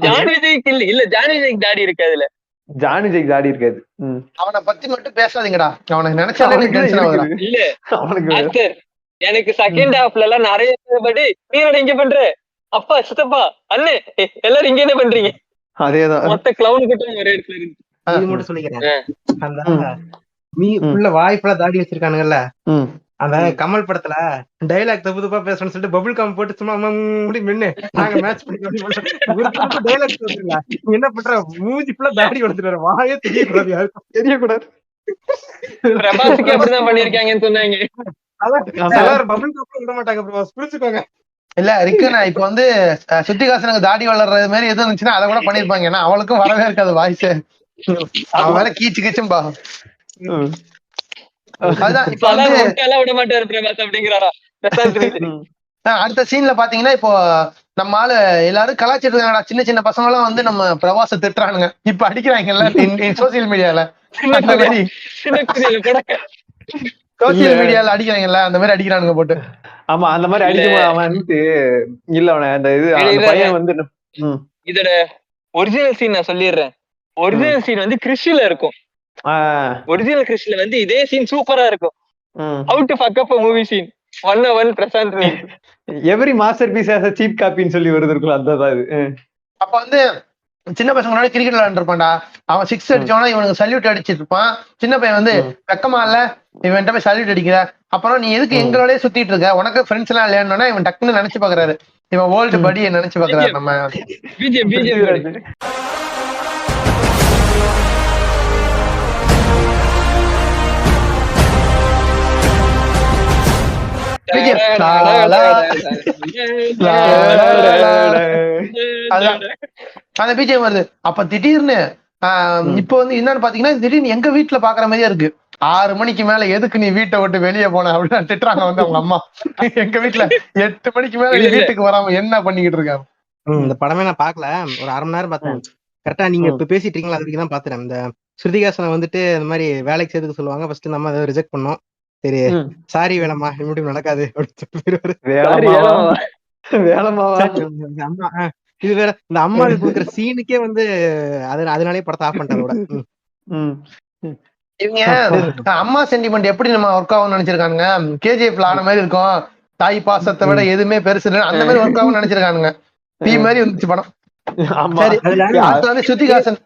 ஜான் விஜய்க்கு இல்ல ஜான் விஜய்க்கு தாடி இருக்கு அதுல. ஜானி ஜெய்க்கு தாடி இருக்காது. அவனை பத்தி மட்டும் பேசாதீங்கடா, அவனை நினைச்சாலே எனக்கு டென்ஷன் ஆகுதுடா. இல்ல அவனுக்கு மாஸ்டர், எனக்கு செகண்ட் ஹாஃப்ல எல்லாம் நிறைய படி நீ என்ன இங்க பண்ற, அப்பா சித்தப்பா அண்ணே எல்லாரும் இங்க என்ன பண்றீங்க, அதேதான் மொத்த கிளவுன் கிட்ட ஒரே இடத்துல இருக்கு. இது மட்டும் சொல்லிக்கிறேன், அந்த உள்ள வாய் ஃபுல்லா தாடி வச்சிருக்கானுங்கல்ல, அந்த கமல் படத்துல டைலாக் தப்பு தப்பா பேசணும்னு சொல்லிட்டு பபுள் கம் போட்டு சும்மா முடி மென்னு நாங்க மேட்ச் பண்ணி டைலாக் சொல்றீங்களா, நீ என்ன பண்ற, மூஞ்சி ஃபுல்லா தாடி வளர்த்துட்டு வாயே தெரியக்கூடாது, யாருக்கும் தெரியக்கூடாது. பிரபாஸுக்கு அப்படிதான் பண்ணிருக்காங்கன்னு சொன்னாங்க. அதான் பபுள் கம் விட மாட்டாங்க, புரிச்சுக்கோங்க. இல்ல ரிக்கனா இப்ப வந்து சுத்திகாசனுக்கு தாடி வளர்றது மாதிரி எதுவும் இருந்துச்சுன்னா அதை கூட பண்ணிருப்பாங்க. ஏன்னா அவளுக்கும் வரவே இருக்காது வாய்ஸ், அவன் வேற கீச்சு கீச்சும் பா. அதுதான் இப்ப வந்து விட மாட்டாரு பிரபாஸ் அப்படிங்கிறாரா. அடுத்த சீன்ல பாத்தீங்கன்னா இப்போ நம்ம ஆளு எல்லாரும் கலாச்சிட்டு இருக்காங்கடா, சின்ன சின்ன பசங்க எல்லாம் வந்து நம்ம பிரபாச திட்டுறானுங்க, இப்ப அடிக்கிறாங்கல்ல சோசியல் மீடியால, சோசியல் மீடியால அடிக்கிறாங்கல்ல, அந்த மாதிரி அடிக்கிறானுங்க போட்டு. ஆமா அந்த மாதிரி அடிக்கும் அவன் இல்ல அவன அந்த இது பையன் வந்து இதோட ஒரிஜினல் சீன் நான் சொல்லிடுறேன். ஒரிஜினல் சீன் வந்து கிறிஸ்ல இருக்கும். ஒரிஜினல் கிறிஸ்ல வந்து இதே சீன் சூப்பரா இருக்கும். How to fuck up a movie scene 101 Prashanth Neel. Every masterpiece as a cheap காப்பின்னு சொல்லி வருது இருக்குல்ல, அதான் அது. அப்ப வந்து சின்ன பசங்க முன்னாடி கிரிக்கெட் விளையாண்டுருப்பான்டா, அவன் 6 அடிச்சவனா இவனுக்கு சல்யூட் அடிச்சிட்டு இருப்பான். சின்ன பையன் வந்து வெக்கமா இல்ல இவன்ட்ட போய் சல்யூட் அடிக்கிற, அப்புறம் நீ எதுக்கு எங்களோடய சுத்திட்டு இருக்க, உனக்கு ஃப்ரெண்ட்ஸ் எல்லாம் இல்லையானோன்னா இவன் டக்குன்னு நினைச்சு பாக்குறாரு, இவன் ஓல்டு படியை நினைச்சு பாக்குறாரு. நம்ம அந்த பிஜிஎம் வருது. அப்ப திடீர்னு இப்ப வந்து என்னன்னு பாத்தீங்கன்னா, திடீர்னு எங்க வீட்டுல பாக்குற மாதிரியே இருக்கு. 6 மணிக்கு மேல எதுக்கு நீ வீட்டை விட்டு வெளியே போன அப்படின்னு திட்டுறாங்க வந்து அவங்க அம்மா. எங்க வீட்டுல 8 மணிக்கு மேல நீ வீட்டுக்கு வராம என்ன பண்ணிக்கிட்டு இருக்காங்க. இந்த படமே நான் பாக்கல, ஒரு 1/2 மணி நேரம் பார்த்தேன். கரெக்டா நீங்க இப்ப பேசிட்டு இருக்கீங்களா, அது வரைக்கும் தான் பாத்துறேன். இந்த ஸ்ருதிகாசனை வந்துட்டு இந்த மாதிரி வேலைக்கு சேர்த்துக்க சொல்லுவாங்க, ஃபர்ஸ்ட் நம்ம அதை ரிஜெக்ட் பண்ணோம். சரி சாரி வேணாமா, இப்படி நடக்காது அம்மா. இது வேற இந்த அம்மாவுக்கு கொடுக்குற சீனுக்கே வந்து அதனாலே படத்தை ஆஃப் பண்ணிட்டாங்க. இவங்க அம்மா சென்டிமெண்ட் எப்படி நம்ம ஒர்க் ஆகும்னு நினைச்சிருக்கானுங்க. கேஜிஎஃப்ல ஆன மாதிரி இருக்கும், தாய் பாசத்தை விட எதுவுமே பெருசு இல்லை, அந்த மாதிரி ஒர்க் ஆகும்னு நினைச்சிருக்கானுங்க. தீ மாதிரி வந்துச்சு படம். ஸ்ருதிகாசன்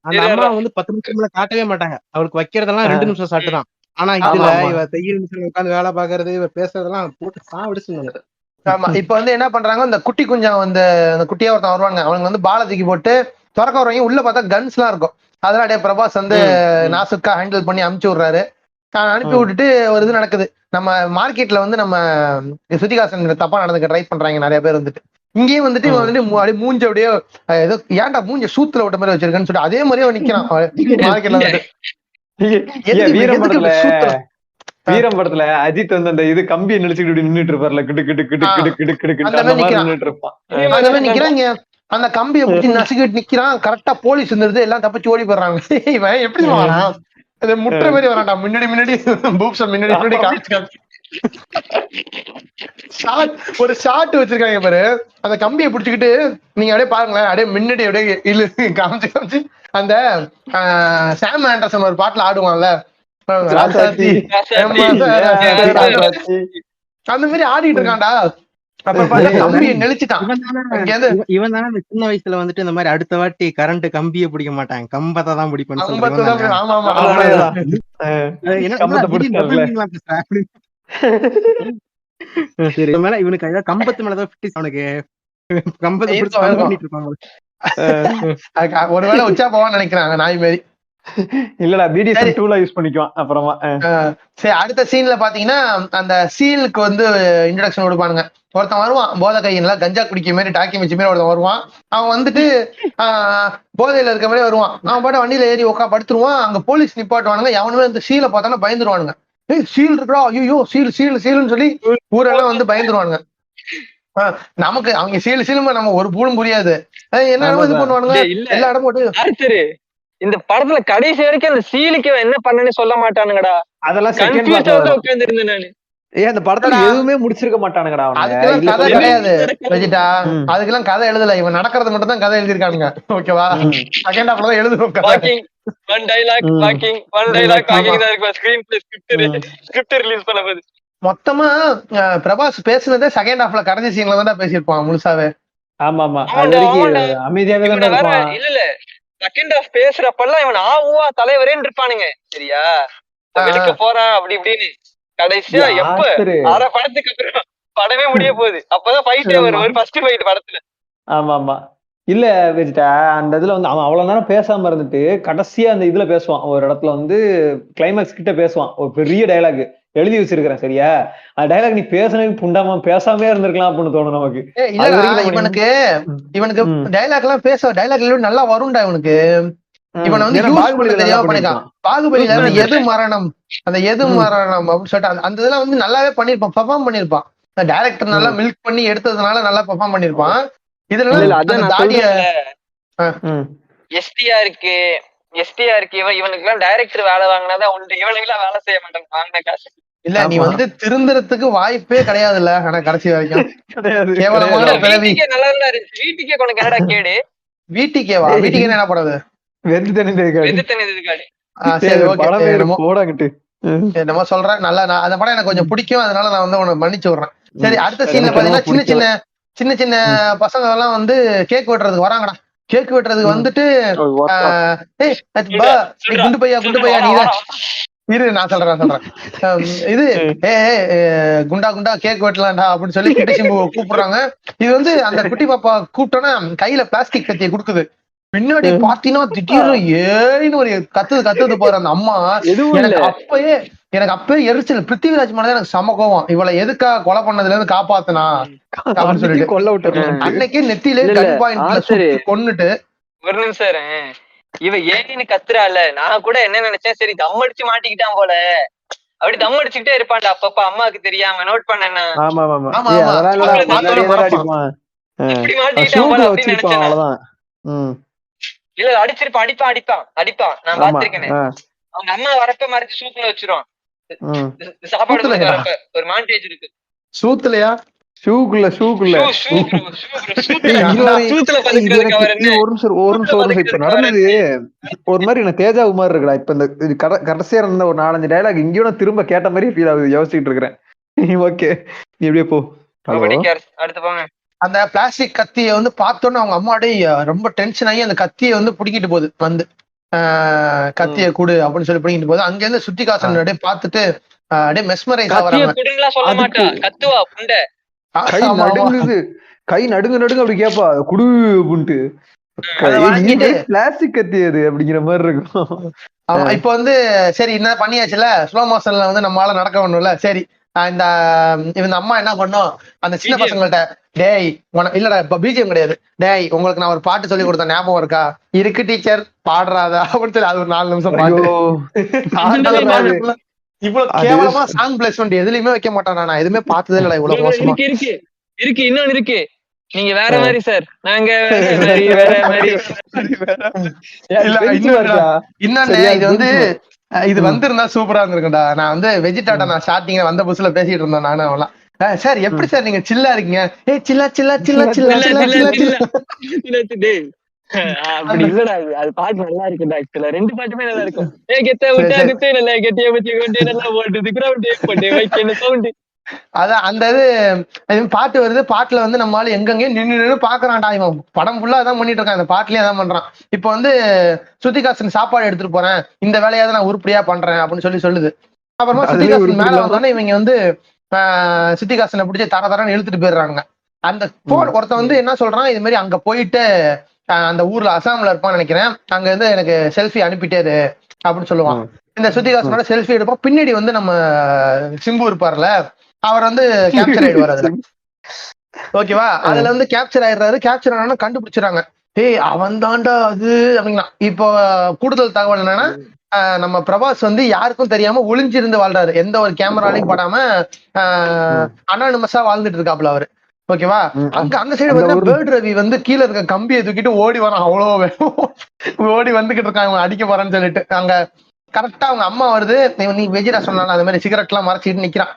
அந்த அம்மா வந்து 10 நிமிஷம் காட்டவே மாட்டாங்க, அவளுக்கு வைக்கிறதெல்லாம் 2 நிமிஷம் சாட்டு தான். ஆனா இதுல இவ தையல் நிமிஷம் உட்காந்து வேலை பாக்குறது, இவ பேசுறதெல்லாம் போட்டு சாவிடுச்சு. ஆமா இப்ப வந்து என்ன பண்றாங்க, இந்த குட்டி குஞ்சம் வந்து அந்த குட்டியா ஒருத்தன் வருவாங்க, அவங்க வந்து பாலை தூக்கி போட்டு திறக்க வருவாங்க, உள்ள பார்த்தா கன்ஸ் எல்லாம் இருக்கும். அதெல்லாம் அப்படியே பிரபாஸ் வந்து நாசுக்கா ஹேண்டில் பண்ணி அனுப்பிச்சு விடுறாரு. அனுப்பி விட்டுட்டு ஒரு இது நடக்குது. நம்ம மார்க்கெட்ல வந்து நம்ம ஸ்ருதிகாசன் தப்பா நடந்துக்க ட்ரை பண்றாங்க நிறைய பேர் வந்துட்டு. இங்கேயும் வந்துட்டு இவன் வந்துட்டு அப்படியே மூஞ்ச அப்படியே ஏதோ ஏன்டா மூஞ்ச சூத்துல விட்ட மாதிரி வச்சிருக்கேன்னு சொல்லிட்டு அதே மாதிரியே நிக்கிறான் மார்க்கெட்ல வந்துட்டு. வீரம் படத்துல அஜித் வந்து அந்த இது கம்பியை நினைச்சுட்டு நின்றுட்டு இருப்பார்ல, கிடு கிடு கிடு கிடு கிடு கிடு அந்த மாதிரி நிக்கிறாங்க. அந்த கம்பியை பிடிச்சி நசுக்கிட்டு நிக்கிறான். கரெக்டா போலீஸ் வந்துருது, எல்லாம் தப்பிச்சு ஓடி போடுறாங்க. இவன் எப்படி வரான், முற்ற மாதிரி வரான்டா, முன்னாடி பூப்ஸ முன்னாடி காமிச்சு ஒரு ஷாட் வச்சிருக்காங்க பாரு. அந்த கம்பியை பிடிச்சுக்கிட்டு நீங்க அப்படியே பாருங்களேன், அப்படியே முன்னாடி அப்படியே இழு காமிச்சு அந்த சாம் ஆண்டர்சன் ஒரு பாட்டுல ஆடுவான்ல, அந்த மாதிரி ஆடிட்டு இருக்கான்டா. அப்ப கம்பியை நெளிச்சுட்டான். இவன் தானே இந்த சின்ன வயசுல வந்துட்டு இந்த மாதிரி அடுத்த வாட்டி கரண்ட் கம்பியை பிடிக்க மாட்டாங்க, கம்பத்தை தான் பிடிப்பேன். சரி மேல இவனுக்கு கம்பத்து மேலதான் அவனுக்கு கம்பத்தை பண்ணிட்டு இருப்பாங்க. ஒருவேளை உச்சா போவான்னு நினைக்கிறாங்க நாய் மாதிரி. இல்லடா பிடிஎஸ் டூலா யூஸ் பண்ணிக்குவான் அப்புறமா. சரி அடுத்த சீன்ல பாத்தீங்கன்னா அந்த சீலுக்கு வந்து இன்ட்ரோடக்ஷன் கொடுப்பானுங்க. ஒருத்தன் வருவான் போதை கையில கஞ்சா குடிக்க மாதிரி டாக்கி வச்ச மாதிரி ஒருத்தன் வருவான். அவன் வந்துட்டு போதையில இருக்க மாதிரி வருவான். அவன் பாட்டு வண்டியில ஏறி படுத்துருவான். அங்க போலீஸ் நிப்பாட்டுவானுங்க. எவனுமே அந்த சீலை பார்த்தானா பயந்துருவானுங்க. ஏய் சீல் இருக்கா, ஐயோ சீல் சீல் சீல்னு சொல்லி ஊரெல்லாம் வந்து பயந்துருவானுங்க. நமக்கு அவங்க சீலுமா நம்ம ஒரு பூலும் புரியாது. என்ன இது பண்ணுவானுங்க எல்லா இடம் போட்டு. இந்த படத்துல கடைசி வரைக்கும் அந்த சீலுக்கு என்ன பண்ணனு சொல்ல மாட்டானுங்கடா. அதெல்லாம் உட்கார்ந்து இருந்தேன் நானு. அந்த படத்துல எதுவுமே முடிச்சிருக்க மாட்டானுங்கடா அதுக்கெல்லாம் கதை கிடையாது வெஜிடா, அதுக்கெல்லாம் கதை எழுதல, இவன் நடக்கிறது மட்டும் தான் கதை எழுதிருக்கானுங்க. ஓகேவா, செகண்ட் ஹாஃப்ல தான் எழுதுறோம் கதை. மொத்தமா பிரபாஸ் பேசுனதே செகண்ட் ஹாஃப்ல கடைசி சீன்ல தான் பேசியிருப்பான் முழுசாவே. ஆமா ஆமா, அது வரைக்கும் அமைதியாவே தான் இருப்பான். இல்ல செகண்ட் ஹாஃப் பேசுறப்பெல்லாம் இவன் ஆவா தலைவரேன்னு இருப்பானுங்க. சரியா, வெளிக்க போறான் அப்படி இப்படின்னு. கடைசியா எப்ப அரை படத்துக்கு அப்புறம் படமே முடிய போகுது, அப்பதான் ஃபைட்டே வரும், ஃபர்ஸ்ட் ஃபைட் படத்துல. ஆமா ஆமா, இல்ல வெஜிட்டா அந்த இதுல வந்து அவன் அவ்வளவு நேரம் பேசாம இருந்துட்டு கடைசியா அந்த இதுல பேசுவான். ஒரு இடத்துல வந்து கிளைமேக்ஸ் கிட்ட பேசுவான், ஒரு பெரிய டயலாக் எழுதி வச்சிருக்கிறேன். சரியா, அந்த டயலாக் நீ பேசணும் புண்டாம பேசாமே இருந்திருக்கலாம் அப்படின்னு தோணும் நமக்கு. இவனுக்கு டயலாக் எல்லாம் பேச டயலாக் நல்லா வரும்டா இவனுக்கு. இவன் வந்து பாகுபலியில எது மரணம், அந்த எது மரணம் அப்படின்னு சொல்லிட்டு அந்த இதெல்லாம் வந்து நல்லாவே பண்ணிருப்பான், பெர்ஃபார்ம் பண்ணிருப்பான். டைரக்டர் நல்லா மில்க் பண்ணி எடுத்ததுனால நல்லா பெர்ஃபார்ம் பண்ணிருப்பான். இவனுக்கு டைரக்டர் வேலை வாங்கினாதான் உண்டு, இவனுக்கு எல்லாம் வேலை செய்ய மாட்டாங்க வாங்கின காசு. இல்ல நீ வந்து திருந்துறதுக்கு வாய்ப்பே கிடையாதுல்ல. ஆனா கடைசி வரைக்கும் கேவலமான பிறவி. வீட்டுக்கே உனக்கு என்னடா கேடு? வீட்டுக்கேவா? வீட்டுக்கே என்ன போடாது? என்னமோ சொல்றேன். நல்லா அந்த படம் எனக்கு கொஞ்சம் பிடிக்கும், அதனால நான் வந்து உனக்கு மன்னிச்சு விடுறேன். சரி, அடுத்த சீன்ல பாத்தீங்கன்னா சின்ன சின்ன பசங்க எல்லாம் வந்து கேக் வெட்டுறதுக்கு வராங்கடா. கேக் வெட்டுறதுக்கு வந்துட்டு குண்டு பையா நீதான் இரு, நான் சொல்றேன் இது குண்டா குண்டா கேக் வெட்டலாம்டா அப்படின்னு சொல்லி குட்டி சிம்பு கூப்பிடுறாங்க. இது வந்து அந்த குட்டி பாப்பா கூப்பிட்டோன்னா கையில பிளாஸ்டிக் கத்தியை கொடுக்குது. பின்னாடி பாத்தீங்கன்னா திடீர்னு ஏன்னு ஒரு கத்துது போற அந்த அம்மா. எனக்கு அப்பயே எரிச்சல். பிருத்திவிராஜ் மேலதான் எனக்கு சம கோவம். இவளை எதுக்கா கொலை பண்ணதுல இருந்து காப்பாத்துனா அப்படின்னு சொல்லிட்டு கொல்ல விட்டு அன்னைக்கே நெத்திலே கன் பாயிண்ட்ல கொன்னுட்டு. ஒரு நிமிஷம், இவ ஏன்னு கத்துறால, நான் கூட என்ன நினைச்சேன், சரி தம் அடிச்சு மாட்டிக்கிட்டான் போல, அப்படி தம் அடிச்சுக்கிட்டே இருப்பான்டா அப்பப்ப, அம்மாவுக்கு தெரியாம நோட் பண்ணேன்னா. இல்ல அடிச்சிருப்பான், அடிப்பான் நான் பாத்திருக்கேன். அவங்க அம்மா வரப்ப மறைச்சு சூப்புல வச்சிருவான். சாப்பாடு வரப்ப ஒரு மாண்டேஜ் இருக்கு. சூத்துலயா? ஷூக்குள்ள ஒரு நிமிஷம் இப்ப நடந்தது ஒரு மாதிரி எனக்கு தேஜாவு மாதிரி இருக்குடா. இப்ப இந்த கடைசியா இருந்த ஒரு 4-5 டயலாக் இங்கேயும் திரும்ப கேட்ட மாதிரி ஃபீல் ஆகுது, யோசிச்சுட்டு இருக்கிறேன். ஓகே, நீ எப்படியே போ. அடுத்து போங்க. அந்த பிளாஸ்டிக் கத்தியை வந்து பார்த்தோன்னு அவங்க அம்மாடைய ரொம்ப டென்ஷன் ஆகி அந்த கத்தியை வந்து பிடிக்கிட்டு போகுது. வந்து கத்திய கூடு அப்படின்னு சொல்லி பிடிக்கிட்டு போகுது. அங்க இருந்து சுத்திகாசன் அப்படியே பார்த்துட்டு அப்படியே மெஸ்மரைஸ் ஆகுறாங்க. கை நடுங்க அப்படி கேப்பா, குடு அப்படின்ட்டு. பிளாஸ்டிக் கத்தி அது அப்படிங்கிற மாதிரி இருக்கும். இப்ப வந்து சரி என்ன பண்ணியாச்சுல, ஸ்லோ மோஷன்ல வந்து நம்மளால நடக்க வேணும்ல. சரி, இந்த இவங்க அம்மா என்ன பண்ணும், அந்த சின்ன பசங்கள்ட்ட டேய் இல்லடா இப்ப பிஜிஎம் கிடையாது, டேய் உங்களுக்கு நான் ஒரு பாட்டு சொல்லி கொடுத்தேன் ஞாபகம் இருக்கா? இருக்கு டீச்சர் பாடுறாதா அப்படின்னு சொல்லி அது ஒரு 4 நிமிஷம் பாட்டு. இவ்வளவு கேவலமா சாங் பிளேஸ்மெண்ட் எதுலயுமே வைக்க மாட்டானா? நான் எதுவுமே பார்த்ததே இல்ல இவ்வளவு மோசமா. இருக்கு இன்னொன்னு இருக்கு, நீங்க வேற மாதிரி சார், நாங்க இன்னொன்னு இது வந்து இது வந்திருந்தா சூப்பரா இருந்திருக்கும்டா. நான் வந்து வெஜிடாட்டா நான் ஸ்டார்டிங்ல வந்த புதுசுல பேசிட்டு இருந்தேன் நானும் அவெல்லாம். சார் எப்படி சார் நீங்க சில்லா இருக்கீங்க? சில்லா அப்படி இல்லடா, அது பாட்டு நல்லா இருக்குடா. ஆக்சுவலா 2 பாட்டுமே நல்லா இருக்கும். கெத்த விட்டா கெத்தே நல்லா கெட்டிய வச்சு கொண்டு நல்லா ஓட்டுது கிரவுண்ட் போட்டு வைக்கணும் சவுண்ட். அதான் அந்த இது பாட்டு வருது. பாட்டுல வந்து நம்மளால எங்கெங்கே நின்று பாக்குறான்டா. இவன் படம் ஃபுல்லா அதான் பண்ணிட்டு இருக்கான், இந்த பாட்டுலயே அதான் பண்றான். இப்ப வந்து சுத்திகாசன் சாப்பாடு எடுத்துட்டு போறேன், இந்த வேலையாவது நான் உருப்படியா பண்றேன் அப்படின்னு சொல்லுது. அப்புறமா சுத்திகாசன் மேல வந்தோடனே இவங்க வந்து சுத்திகாசனை பிடிச்சி தரன்னு இழுத்துட்டு போயிடுறாங்க. அந்த போன் ஒருத்தன் வந்து என்ன சொல்றான், இது மாதிரி அங்க போயிட்டு அந்த ஊர்ல அசாம்ல இருப்பான்னு நினைக்கிறேன், அங்க இருந்து எனக்கு செல்ஃபி அனுப்பிட்டேரு அப்படின்னு சொல்லுவான். இந்த சுத்திகாசனோட செல்ஃபி எடுப்போம். பின்னாடி வந்து நம்ம சிம்பு இருப்பார்ல, அவர் வந்து கேப்சர் ஆயிடுவார் அதுல. ஓகேவா, அதுல வந்து கேப்சர் ஆயிடுறாரு. கேப்சர் ஆனா கண்டுபிடிச்சிடறாங்க, ஏய் அவன் தாண்டா அது அப்படின்னா. இப்போ கூடுதல் தகவல் என்னன்னா, நம்ம பிரபாஸ் வந்து யாருக்கும் தெரியாம ஒளிஞ்சிருந்து வாழ்றாரு, எந்த ஒரு கேமராலையும் படாம அனானிமஸா வாழ்ந்துட்டு இருக்காப்புல அவரு. ஓகேவா, அங்க அந்த சைடு வந்து பேர்ட் ரவி வந்து கீழே இருக்க கம்பியை தூக்கிட்டு ஓடி வரான். அவ்வளவு ஓடி வந்துகிட்டு இருக்காங்க அடிக்க போறான்னு சொல்லிட்டு. அங்க கரெக்டா அவங்க அம்மா வருது. நீ வெஜிடா சொன்னாலும் அது மாதிரி சிகரெட் எல்லாம் மறைச்சிட்டு நிக்கிறான்.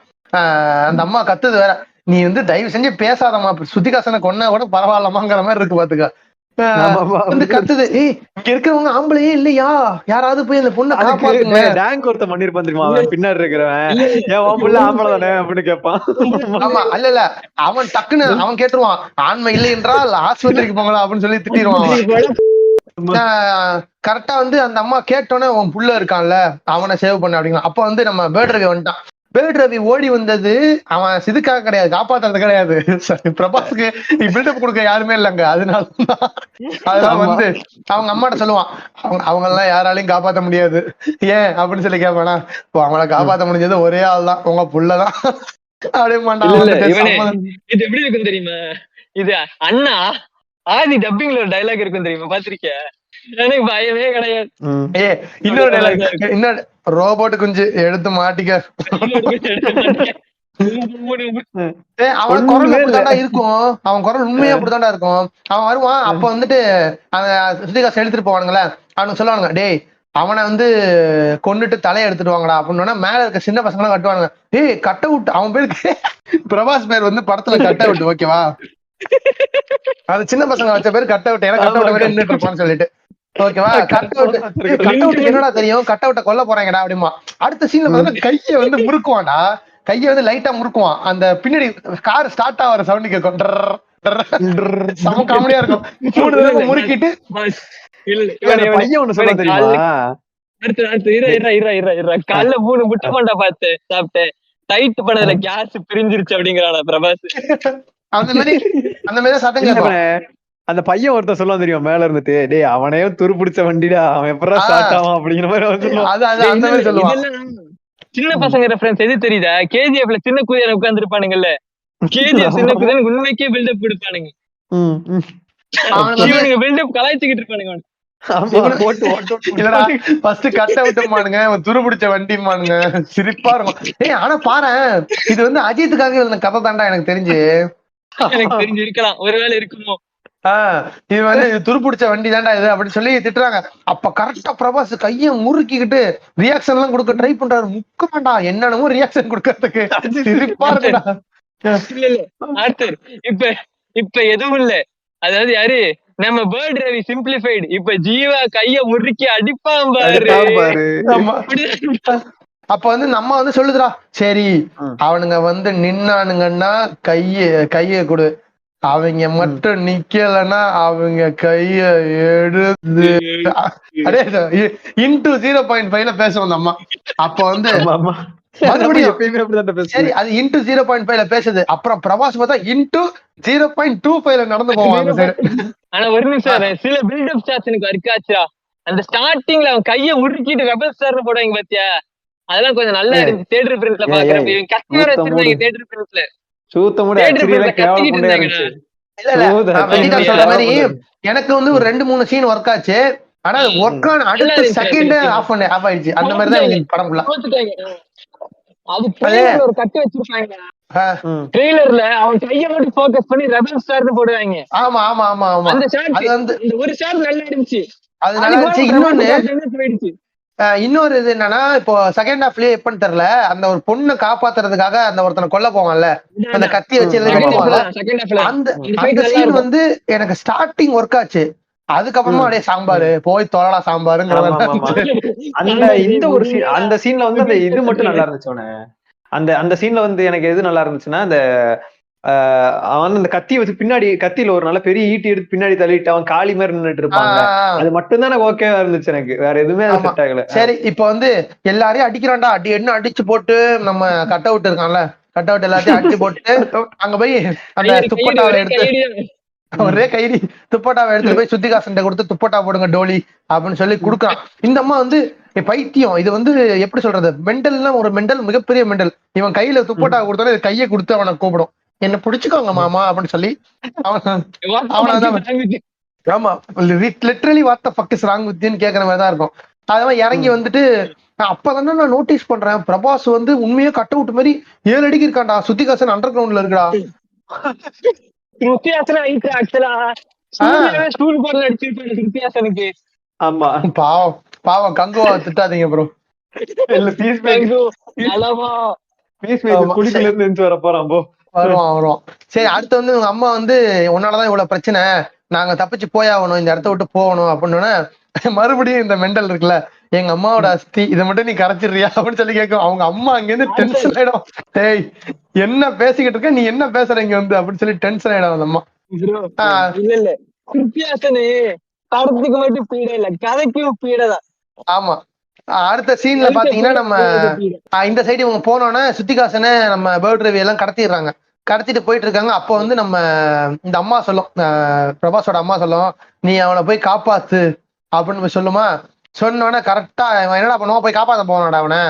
அந்த அம்மா கத்துது வேற, நீ வந்து தயவு செஞ்சு பேசாதம்மா, சுத்திகாசனை கொன்னா கூட பரவாயில்லமாங்கிற மாதிரி இருக்கு பாத்துக்க. வந்து கத்துது, ஏய் இங்க இருக்கிறவங்க ஆம்பளையே இல்லையா, யாராவது போய் அந்த பொண்ணை காப்பாத்துங்க. டேங்க் ஒருத்த பண்ணிருப்பான் தெரியுமா, அவன் பின்னாடி இருக்கிறவன் என் புள்ள ஆம்பளை தானே அப்படின்னு கேட்பான். ஆமா அல்ல அவன் டக்குன்னு அவன் கேட்டுருவான், ஆண்மை இல்லை என்றால் ஆஸ்பத்திரிக்கு போங்களா அப்படின்னு சொல்லி திட்டிடுவான். கரெக்டா வந்து அந்த அம்மா கேட்டோன்னே உன் புள்ள இருக்கான்ல அவனை சேவ் பண்ண அப்படிங்களா. அப்ப வந்து நம்ம பேர்ட் ரவி வந்துட்டான். பேர்ட் ரவி ஓடி வந்தது அவன் இதுக்காக கிடையாது, காப்பாத்துறது கிடையாது. பிரபாஸுக்கு பில்டப் கொடுக்க யாருமே இல்லைங்க. அதனால வந்து அவங்க அம்மாட்ட சொல்லுவான், அவங்க எல்லாம் யாராலையும் காப்பாத்த முடியாது, ஏன் அப்படின்னு சொல்லி கேட்பானா, அவங்கள காப்பாத்த முடிஞ்சது ஒரே ஆள் தான், உங்க புள்ளதான் அப்படியே மாட்டான். இது எப்படி இருக்கும் தெரியுமா, இது அண்ணா ஆதி டப்பிங்ல ஒரு டைலாக் இருக்கும் தெரியுமா, பாத்திருக்கேன், எனக்கு பயமே கிடையாது. இன்னொரு டைலாக், இன்னொரு ரோபோட் குஞ்சு எடுத்து மாட்டிக்க, அவன் குரல் அப்படித்தாண்டா இருக்கும், அவன் குரல் உண்மையா அப்படித்தாண்டா இருக்கும். அவன் வருவான், அப்ப வந்துட்டு அந்த சுத்திகாசு எடுத்துட்டு போவானுங்களே, அவனுக்கு சொல்லுவானுங்க, டேய் அவனை வந்து கொண்டுட்டு தலையை எடுத்துட்டு வாங்கடா அப்படின்னா, மேல இருக்க சின்ன பசங்க கட்டுவானுங்க, ஏய் கட் அவுட், அவன் பேருக்கு பிரபாஸ் பேர் வந்து படத்துல கட் அவுட், ஓகேவா, அது சின்ன பசங்க வச்ச பேர் கட் அவுட், ஏன்னா கட் அவுட் பேர் நின்றுட்டு இருப்பான்னு சொல்லிட்டு, ஓகேவா. கட் அவுட் என்னடா தெரியும், கட் அவுட்டை கொல்ல போறாங்கடா அப்படிமா. அடுத்த சீன்ல பார்த்தா கையை வந்து முறுக்குவான்டா, கையை வந்து லைட்டா முறுக்குவான், அந்த பின்னாடி கார் ஸ்டார்ட் ஆகிற சவுண்ட் கேட்கும், செம காமெடியா இருக்கும். 3 தடவை முறுக்கிட்டு பையன் ஒண்ணு சொல்ல தெரியுமா, காலைல 3 முட்டை பண்டா பார்த்து சாப்பிட்டேன், டைட் பண்ணதுல கேஸ் பிரிஞ்சிருச்சு அப்படிங்கிறான பிரபாஸ். அந்த மாதிரி சத்தம் கேட்பான். அந்த பையன் ஒருத்தர் சொல்லுவான் தெரியும் மேல இருந்துட்டு, டேய் அவனையும் துரு பிடிச்ச வண்டிடா, அவன் எப்படா ஸ்டார்ட் ஆவான் அப்படிங்கிற மாதிரி சொல்லுவான். சின்ன பசங்க ரெஃபரன்ஸ் எது தெரியுதா, கேஜிஎஃப்ல சின்ன குதிரை உட்கார்ந்து இருப்பானுங்கல்ல, கேஜிஎஃப் சின்ன குதிரை உண்மைக்கே பில்டப் கொடுப்பானுங்க, பில்டப் கலாய்ச்சிக்கிட்டு இருப்பானுங்க. சிரிப்பா இருக்கும். ஆனா பாரு, இது வந்து அஜித்துக்காக இந்த கதை தாண்டா எனக்கு தெரிஞ்சு இருக்கலாம், ஒருவேளை இருக்குமோ. இது வந்து துருப்பிடிச்ச வண்டி தாண்டா இது அப்படின்னு சொல்லி திட்டுறாங்க. அப்ப கரெக்டா பிரபாஸ் கைய முறுக்கிக்கிட்டு ரியாக்ஷன் எல்லாம் கொடுக்க ட்ரை பண்றாரு. முக்க வேண்டாம், என்னென்னமோ ரியாக்ஷன் கொடுக்கறதுக்கு சிரிப்பா இருக்குடா. இப்ப எதுவும் இல்ல, அதாவது யாரு நம்ம பேர்ட் ரவி சிம்பிளிஃபைடு, இப்ப ஜீவா கைய முறுக்கி அடிப்பான் பாரு. அப்ப வந்து நம்ம வந்து சொல்லுதுடா, சரி அவனுங்க வந்து நின்னானுங்கன்னா கைய கொடு, அவங்க மட்டும் நிக்கலன்னா அவங்க கைய எடுத்து இன்டு 0.5 பேசுவோம் நம்ம. அப்ப வந்து சரி அது இன்டு 0.5 பேசுது. அப்புறம் பிரபாஸ் பார்த்தா இன்டு 0.25 நடந்து போவாங்க. ஆனா ஒரு நிமிஷம், சில பில்டப் ஸ்டார்ஸ் எனக்கு இருக்காச்சா, அந்த ஸ்டார்டிங்ல அவன் கைய உருக்கிட்டு ரெபல் ஸ்டார்னு போடுவாங்க பாத்தியா, அதெல்லாம் கொஞ்சம் நல்லா இருந்துச்சு. தியேட்டர் பிரிண்ட்ல பாக்குறப்ப இவன் கத்தியோட வச்சிருந்தாங்க தியேட்டர் பிரிண்ட்ல. எனக்கு வந்து ஒரு 2-3 சீன் ஒர்க் ஆச்சு. ஆனா ஒர்க் ஆன அடுத்த செகண்ட் ஆஃப் ஆயிடுச்சு. அந்த மாதிரி தான் படம் ஃபுல்லா. அது ட்ரெய்லர்ல ஒரு கட் வச்சிருப்பாங்க, ட்ரெய்லர்ல அவன் கைய மட்டும் ஃபோக்கஸ் பண்ணி ரெபல் ஸ்டார்னு போடுவாங்க. ஆமா ஆமா ஆமா ஆமா, அந்த ஷாட் வந்து ஒரு ஷாட் நல்லா இருந்துச்சு, அது நல்லா இருந்துச்சு. இன்னொரு இது என்னன்னா, இப்போ செகண்ட் ஹாஃப்லயே எப்பன்னு தெரியல, அந்த ஒரு பொண்ணை காப்பாத்துறதுக்காக அந்த ஒருத்தனை கொல்ல போவான்ல, அந்த கத்தி வச்சு அந்த சீன் வந்து எனக்கு ஸ்டார்டிங் ஒர்க் ஆச்சு. அதுக்கப்புறமா அப்படியே சாம்பாரு போய் தொழலா சாம்பாருங்கிற அந்த இந்த ஒரு சீன், அந்த சீன்ல வந்து அந்த இது மட்டும் நல்லா இருந்துச்சு. அந்த சீன்ல வந்து எனக்கு எது நல்லா இருந்துச்சுன்னா, அந்த அவன் அந்த கத்தியை வச்சு பின்னாடி கத்தியில ஒரு நல்ல பெரிய ஈட்டி எடுத்து பின்னாடி தள்ளிட்டு அவன் காளி மாதிரி நின்னுட்டு இருப்பாங்க. அது மட்டும் தான் எனக்கு ஓகேவா இருந்துச்சு, எனக்கு வேற எதுவுமே செட் ஆகல. சரி இப்ப வந்து எல்லாரையும் அடிக்கிறான்டா, என்ன அடிச்சு போட்டு நம்ம கட் அவுட் இருக்கான்ல, கட் அவுட் எல்லாத்தையும் அடிச்சு போட்டு அங்க போய் அந்த துப்பட்டாவை எடுத்து ஒரே கைடி துப்பட்டாவை எடுத்து போய் சுத்திகாசன் கொடுத்து துப்பட்டா போடுங்க டோலி அப்படின்னு சொல்லி குடுக்கான். இந்த அம்மா வந்து பைத்தியம், இது வந்து எப்படி சொல்றது, மெண்டல்னா ஒரு மெண்டல், மிகப்பெரிய மெண்டல். இவன் கையில துப்பட்டா கொடுத்தாலும் கையை கொடுத்து அவனை கூப்பிடும், என்ன பிடிச்சுக்கோங்க மாமா அப்படின்னு சொல்லி ஆமா literally what the fuck is wrong with you கேக்குற மாதிரி தான் இருக்கும். அதெல்லாம் இறங்கி வந்துட்டு அப்பதானே நான் நோட்டீஸ் பண்றேன், பிரபாஸ் வந்து உண்மையா கட் அவுட் மாதிரி 7 அடிக்கு இருக்கான்டா, சுத்திகாசன் அண்டர் கிரவுண்ட்ல இருக்குடா. ஆமா பாவம் கங்குவா திட்டாதீங்க ப்ரோ. இல்ல பீஸ் மேக்கர் குழிக்குள்ள இருந்து எந்திரிச்சு வர போறான் போ. வருவான். சரி, அடுத்து வந்து உங்க அம்மா வந்து உன்னாலதான் இவ்வளவு பிரச்சனை, நாங்க தப்பிச்சு போயாகணும், இந்த இடத்த விட்டு போகணும் அப்படின்னு மறுபடியும் இந்த மெண்டல் இருக்குல்ல, எங்க அம்மாவோட அஸ்தி இதை மட்டும் நீ கரைச்சிடுறியா அப்படின்னு சொல்லி கேட்கும். அவங்க அம்மா அங்க இருந்து டென்ஷன் ஆயிடும். டேய் என்ன பேசிக்கிட்டு இருக்க, நீ என்ன பேசுற இங்க வந்து அப்படின்னு சொல்லி டென்ஷன் ஆயிடும் அந்த அம்மா. இல்ல வித்தியாசனே படத்துக்கு மட்டும் பீட இல்ல, கதைக்கும் பீடதான். ஆமா, அடுத்த சீன்ல பாத்தீங்கன்னா நம்ம இந்த சைடு இவங்க போனோன்னா சுத்திகாசனை நம்ம பேர்ட் ரவி எல்லாம் கடத்திடுறாங்க. கடத்திட்டு போயிட்டு இருக்காங்க. அப்போ வந்து நம்ம இந்த அம்மா சொல்லும், பிரபாஸோட அம்மா சொல்லும், நீ அவனை போய் காப்பாத்து அப்படின்னு போய் சொல்லுமா. சொன்னோடனே கரெக்டா என்னடா பண்ணுவான், போய் காப்பாத்த போவானடா அவனை.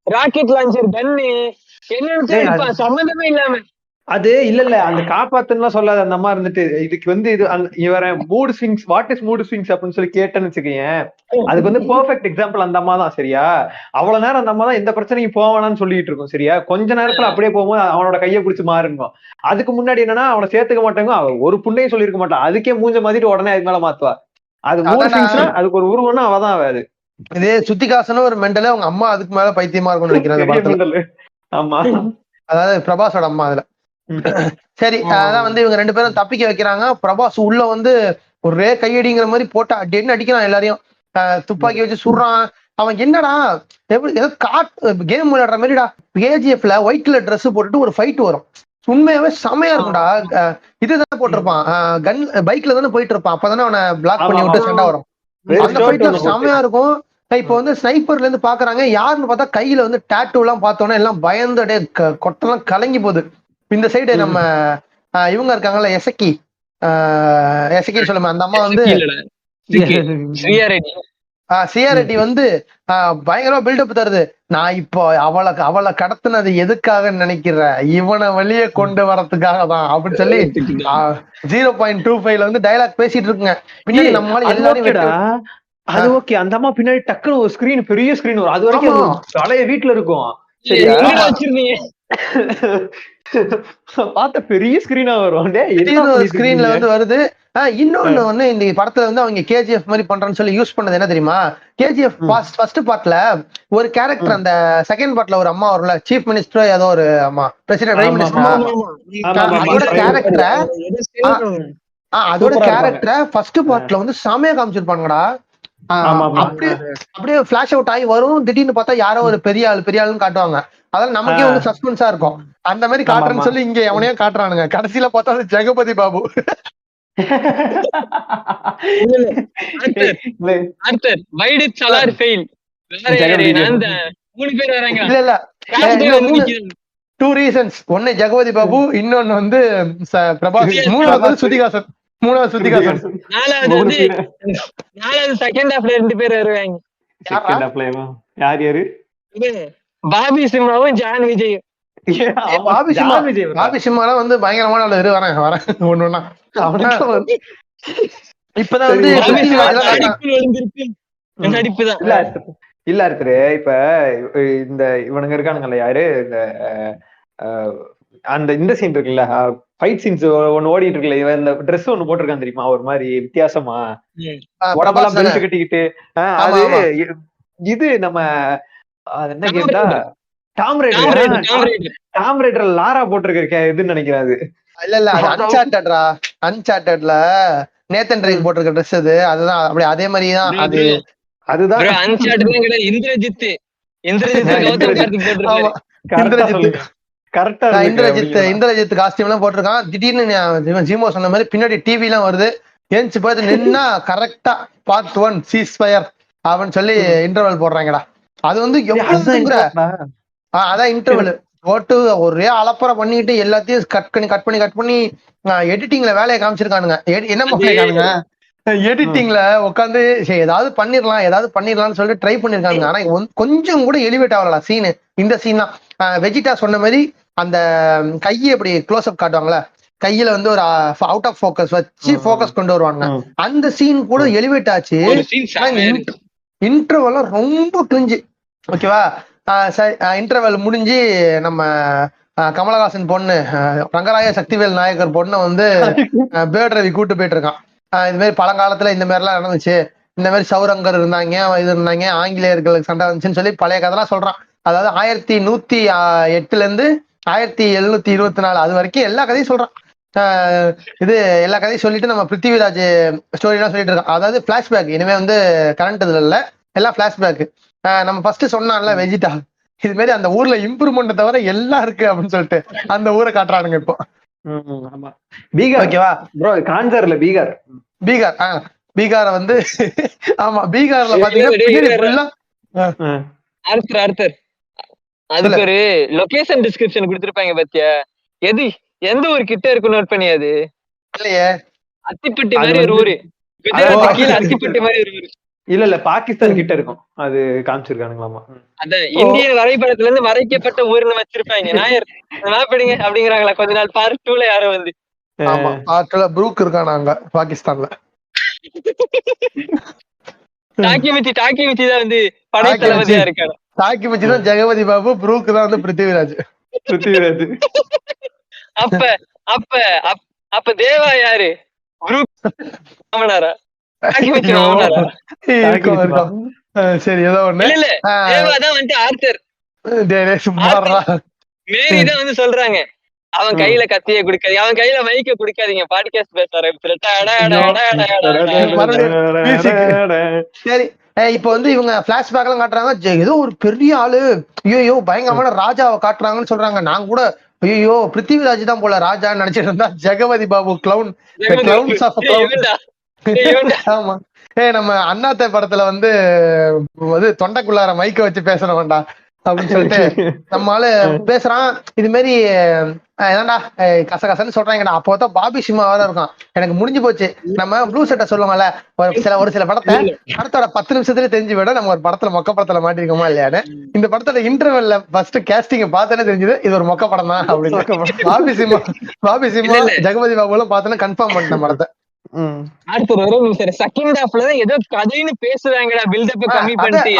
ராக்கெட் லான்ச்சர் கன்னு என்ன சம்பந்தமே இல்லாம அது இல்ல அந்த காப்பாத்துன்னு சொல்லாத அந்த அம்மா இருந்துட்டு இதுக்கு வந்து இது இவர mood swings, what is mood swings அப்படின்னு சொல்லி கேட்டேன்னு வச்சுக்கேன். அதுக்கு வந்து பெர்ஃபெக்ட் எக்ஸாம்பிள் அந்த அம்மா தான். சரியா, அவ்வளவு நேரம் அந்த அம்மா தான் எந்த பிரச்சனையும் போவானான்னு சொல்லிட்டு இருக்கும். சரியா, கொஞ்ச நேரத்துல அப்படியே போகும்போது அவனோட கையை பிடிச்சி மாறுங்க. அதுக்கு முன்னாடி என்னன்னா அவனை சேர்த்துக்க மாட்டாங்க, ஒரு புண்ணையும் சொல்லியிருக்க மாட்டான், அதுக்கே மூஞ்ச மாத்திட்டு உடனே அதுக்கு மேல மாத்துவா. அது மூட் ஸ்விங்ஸ்னா அதுக்கு ஒரு உருவம்னா அவதான் அது. இதே சுத்திகாசனும் ஒரு மெண்டல், அவங்க அம்மா அதுக்கு மேல பைத்தியமா இருக்கும்னு நினைக்கிறேன். ஆமா, அதாவது பிரபாஸோட அம்மா அதுல. சரி, அதான் வந்து இவங்க 2 பேரும் தப்பிக்க வைக்கிறாங்க. பிரபாஸ் உள்ள வந்து ஒரே கையடிங்கிற மாதிரி போட்டா அடின்னு அடிக்கிறான் எல்லாரையும், துப்பாக்கி வச்சு சுடுறான். அவன் என்னடா ஏதோ கேம் விளையாடுற மாதிரிடா, கேஜிஎஃப்ல ஒயிட் கலர் ட்ரெஸ் போட்டுட்டு ஒரு ஃபைட் வரும், உண்மையாவே செமையா இருக்கும்டா. இதுதானே போட்டிருப்பான், கன் பைக்ல தானே போயிட்டு இருப்பான், அப்பதானே அவனை பிளாக் பண்ணி விட்டு சண்டை வரும். அந்த ஃபைட்ல செமையா இருக்கும். இப்ப வந்து ஸ்னைப்பர்ல இருந்து பாக்குறாங்க, யாருன்னு பார்த்தா கையில வந்து டாட்டூ எல்லாம் பார்த்தோன்னா எல்லாம் பயந்து கொட்டெல்லாம் கலங்கி போகுது. இந்த சைடு நம்ம இவங்க இருக்காங்கல்ல, எசக்கி சொல்லுமா, அந்த அம்மா வந்து சியா ரெட்டி வந்து பயங்கரமா பில்டப் தருது. நான் இப்போ அவளை கடத்தினது எதுக்காக நினைக்கிற, இவனை வெளியே கொண்டு வரதுக்காக தான் அப்படின்னு சொல்லி 0.25 வந்து டயலாக் பேசிட்டு இருக்குங்க. பின்னாடி நம்மளால எல்லாரும் அது ஓகே. அந்த அம்மா பின்னாடி டக்குனு ஒரு ஸ்கிரீன், பெரிய ஸ்கிரீன் வரும், அது வரைக்கும் பழைய வீட்டுல இருக்கும். பார்த்த பெரிய ஸ்கிரீனா வரும், ஸ்கிரீன்ல வந்து வருது. இன்னொன்னு வந்து இந்த படத்துல வந்து அவங்க கேஜிஎஃப் மாதிரி பண்றேன்னு சொல்லி யூஸ் பண்ணது என்ன தெரியுமா, கேஜிஎஃப் ஃபர்ஸ்ட் பார்ட்ல ஒரு கேரக்டர், அந்த செகண்ட் பார்ட்ல ஒரு அம்மா வரும்ல, சீஃப் மினிஸ்டர் ஏதோ ஒரு அம்மா, பிரசிடென்ட் பிரைம் மினிஸ்டர், அதோட கேரக்டரை ஃபர்ஸ்ட் பார்ட்ல வந்து செமையா காமிச்சிருப்பாங்கடா. அப்படியே பிளாஷ் அவுட் ஆகி வரும், திடீர்னு பார்த்தா யாரோ ஒரு பெரிய ஆளுன்னு காட்டுவாங்க. அதெல்லாம் நமக்கே வந்து சஸ்பென்ஸா இருக்கும். அந்த மாதிரி காட்டுறேன்னு சொல்லி இங்க எவனையா காட்டுறானுங்க, கடைசியில பார்த்தா அது ஜெகபதி பாபு. டூ ரீசன்ஸ், ஒன்னு ஜெகபதி பாபு, இன்னொன்னு வந்து பிரபாஸ், மூணாவது சுதிகாசன். நாலாவது செகண்ட் ஹாஃப்ல 2 பேர் வருவாங்க. யாரு? பாபி சிம்மாவும் ஜான் விஜய். பாபி சிம்மாலாம் வந்து பயங்கரமான வரேன் ஒண்ணுன்னா இப்பதான் வந்து நடிப்புதான் இல்ல இருக்குது. இப்ப இந்த இவனுங்க இருக்கானுங்கல்ல, யாரு இந்த அந்த இந்த சீன் இருக்குல்ல, ஃபைட் சீன்ஸ் ஒண்ணு ஓடிட்டு இருக்குல்ல, இவன் இந்த ட்ரெஸ் ஒண்ணு போட்டிருக்கான் தெரியுமா, ஒரு மாதிரி வித்தியாசமா உடம்பெல்லாம் பெல்ட் கட்டிக்கிட்டு. அது இது நம்ம என்ன கேட்டா டாம் ரைடர் லாரா போட்டிருக்க இதுன்னு நினைக்கிறாரு. இல்ல அன்சார்ட்டட்ல நேத்தன் ட்ரெயின் போட்டிருக்க ட்ரெஸ் அது, அதுதான் அப்படி அதே மாதிரிதான். அதுதான் இந்திரஜித் காஸ்டியூம் எல்லாம் போட்டிருக்கான். திடீர்னு ஜிமோ சொன்ன மாதிரி பின்னாடி டிவி எல்லாம் வருது, ஏஞ்சி பார்த்து நின்னா கரெக்டா பார்ட் 1 சீஸ்ஃபயர் அப்படின்னு சொல்லி இன்டர்வல் போடுறாங்கடா. அது வந்து அதான் இன்டர்வல் போட்டு ஒரே அலப்பறை பண்ணிட்டு எல்லாத்தையும் கட் பண்ணி எடிட்டிங்ல வேலையை காமிச்சிருக்கானுங்க. என்ன பண்ணிருக்கானுங்க, எடிட்டிங்ல உட்காந்து ஏதாவது பண்ணிடலாம்னு சொல்லிட்டு ட்ரை பண்ணிருக்காங்க. ஆனா கொஞ்சம் கூட எலிவேட் ஆகல சீனு. இந்த சீன் தான் வெஜிடா சொன்ன மாதிரி அந்த கையை அப்படி க்ளோஸ் அப் காட்டுவாங்களா, கையில வந்து ஒரு அவுட் ஆஃப் ஃபோக்கஸ் வச்சு ஃபோக்கஸ் கொண்டு வருவாங்க. அந்த சீன் கூட எலிவேட் ஆச்சு. இன்டர்வெல்லாம் ரொம்ப கிரிஞ்சு. ஓகேவா, இன்டர்வெல் முடிஞ்சு நம்ம கமலஹாசன் பொண்ணு ரங்கராய சக்திவேல் நாயக்கர் பொண்ணை வந்து பேர்ட் ரவி கூட்டு போயிட்டு இருக்கான். இது மாதிரி பழங்காலத்துல இந்த மாதிரி எல்லாம் நடந்துச்சு, இந்த மாதிரி சௌரங்கர் இருந்தாங்க, இது இருந்தாங்க, ஆங்கிலேயர்களுக்கு சண்டை வந்துச்சுன்னு சொல்லி பழைய கதைலாம் சொல்றான். அதாவது 1108 இருந்து 1724 அது வரைக்கும் எல்லா கதையும் சொல்றான். இது எல்லா கதையும் சொல்லிட்டு நம்ம பிருத்திவிராஜ் ஸ்டோரி எல்லாம் சொல்லிட்டு இருக்கோம். அதாவது பிளாஷ்பேக், இனிமே வந்து கரண்ட் இதுல இல்ல, எல்லாம் பிளாஷ்பேக். நம்ம ஃபர்ஸ்ட் சொன்னான்ல வெஜிடா, இது மாதிரி அந்த ஊர்ல இம்ப்ரூவ்மெண்ட் தவிர எல்லாம் இருக்கு அப்படின்னு சொல்லிட்டு அந்த ஊரை காட்டுறானுங்க இப்போ. ஆமா பீகார், ஓகேவா ப்ரோ? காஞ்சர்ல பீகார், பீகார வந்து ஆமா பீகார்ல பாத்தீங்கன்னா அதுக்கு ஒரு லொகேஷன் டிஸ்கிரிப்ஷன் கொடுத்திருப்பாங்க பாத்தியா? எந்த ஊர் கிட்ட இருக்கு நோட் பண்ணியாது இல்லையே. அத்திப்பட்டி மாதிரி ஒரு ஊரு, குஜராத் கீழ அத்திப்பட்டி மாதிரி ஒரு ஊரு. இல்ல பாகிஸ்தான் கிட்ட இருக்கும் அது காமிச்சிருக்கானுங்களாமா. அதான் இந்திய வரைபடத்துல இருந்து மறைக்கப்பட்ட ஊர்னு வச்சிருப்பாங்க. நாயர் மேப்பிடுங்க அப்படிங்கிறாங்களா கொஞ்ச நாள் பார்ட் 2ல யாரோ வந்து. ஆமா பார்ட்ல ப்ரூக் இருக்கானாங்க பாகிஸ்தான்ல. டாக்கிமிச்சி தான் வந்து படை தளபதியா இருக்காரு. டாக்கிமிச்சி தான் ஜெகபதி பாபு, ப்ரூக் தான் வந்து பிருத்திவிராஜ். அப்ப அப்ப அப்ப தேவா யாரு? சரி ஏதோ ஒண்ணு. தேவாதான் வந்து ஆர்த்தர். மேரிதான் வந்து சொல்றாங்க அவன் கையில கத்திய குடுக்காது, அவன் கையில மைக்க குடுக்காதீங்க, பாட்காஸ்ட் பேச சரி இப்ப வந்து இவங்க பிளாஷ்பேக் எல்லாம் காட்டுறாங்க, ஏதோ ஒரு பெரிய ஆளு, ஐயோ பயங்கரமான ராஜாவை காட்டுறாங்கன்னு சொல்றாங்க. நான் கூட ஐயோ பிருத்திவிராஜ் தான் போல ராஜான்னு நினைச்சிட்டு இருந்தா ஜெகபதி பாபு கிளவுன். ஆமா நம்ம அண்ணாத்த படத்துல வந்து தொண்டைக்குள்ளார மைக்க வச்சு பேச வேண்டாம் அப்படின்னு சொல்லிட்டு நம்மளால பேசுறான். இது மாதிரி என்னடா கசகசன்னு சொல்றாங்கடா. அப்போதான் பாபி சிம்மா வேற இருக்கான். எனக்கு முடிஞ்சு போச்சு. நம்ம ப்ளூ செட்டை சொல்லுவாங்கல்ல, ஒரு சில படத்தோட 10 நிமிஷத்துல தெரிஞ்சு விட நம்ம ஒரு படத்துல மொக்க படத்துல மாட்டிருக்கோமா இல்லையான்னு. இந்த படத்தோட இன்டர்வெல்ல ஃபர்ஸ்ட் கேஸ்டிங் பார்த்தோன்னே தெரிஞ்சது இது ஒரு மொக்க படம் தான் அப்படின்னு. பாபி சிம்மா ஜெகபதி பாபுலாம் பார்த்தோன்னா கன்ஃபார்ம் பண்ணிட்டேன் படத்தை. செகண்ட் ஹாஃப்லதான் ஏதோ கதைன்னு பேசுறாங்கடா, பில்டப் கம்மி பண்ணிட்டு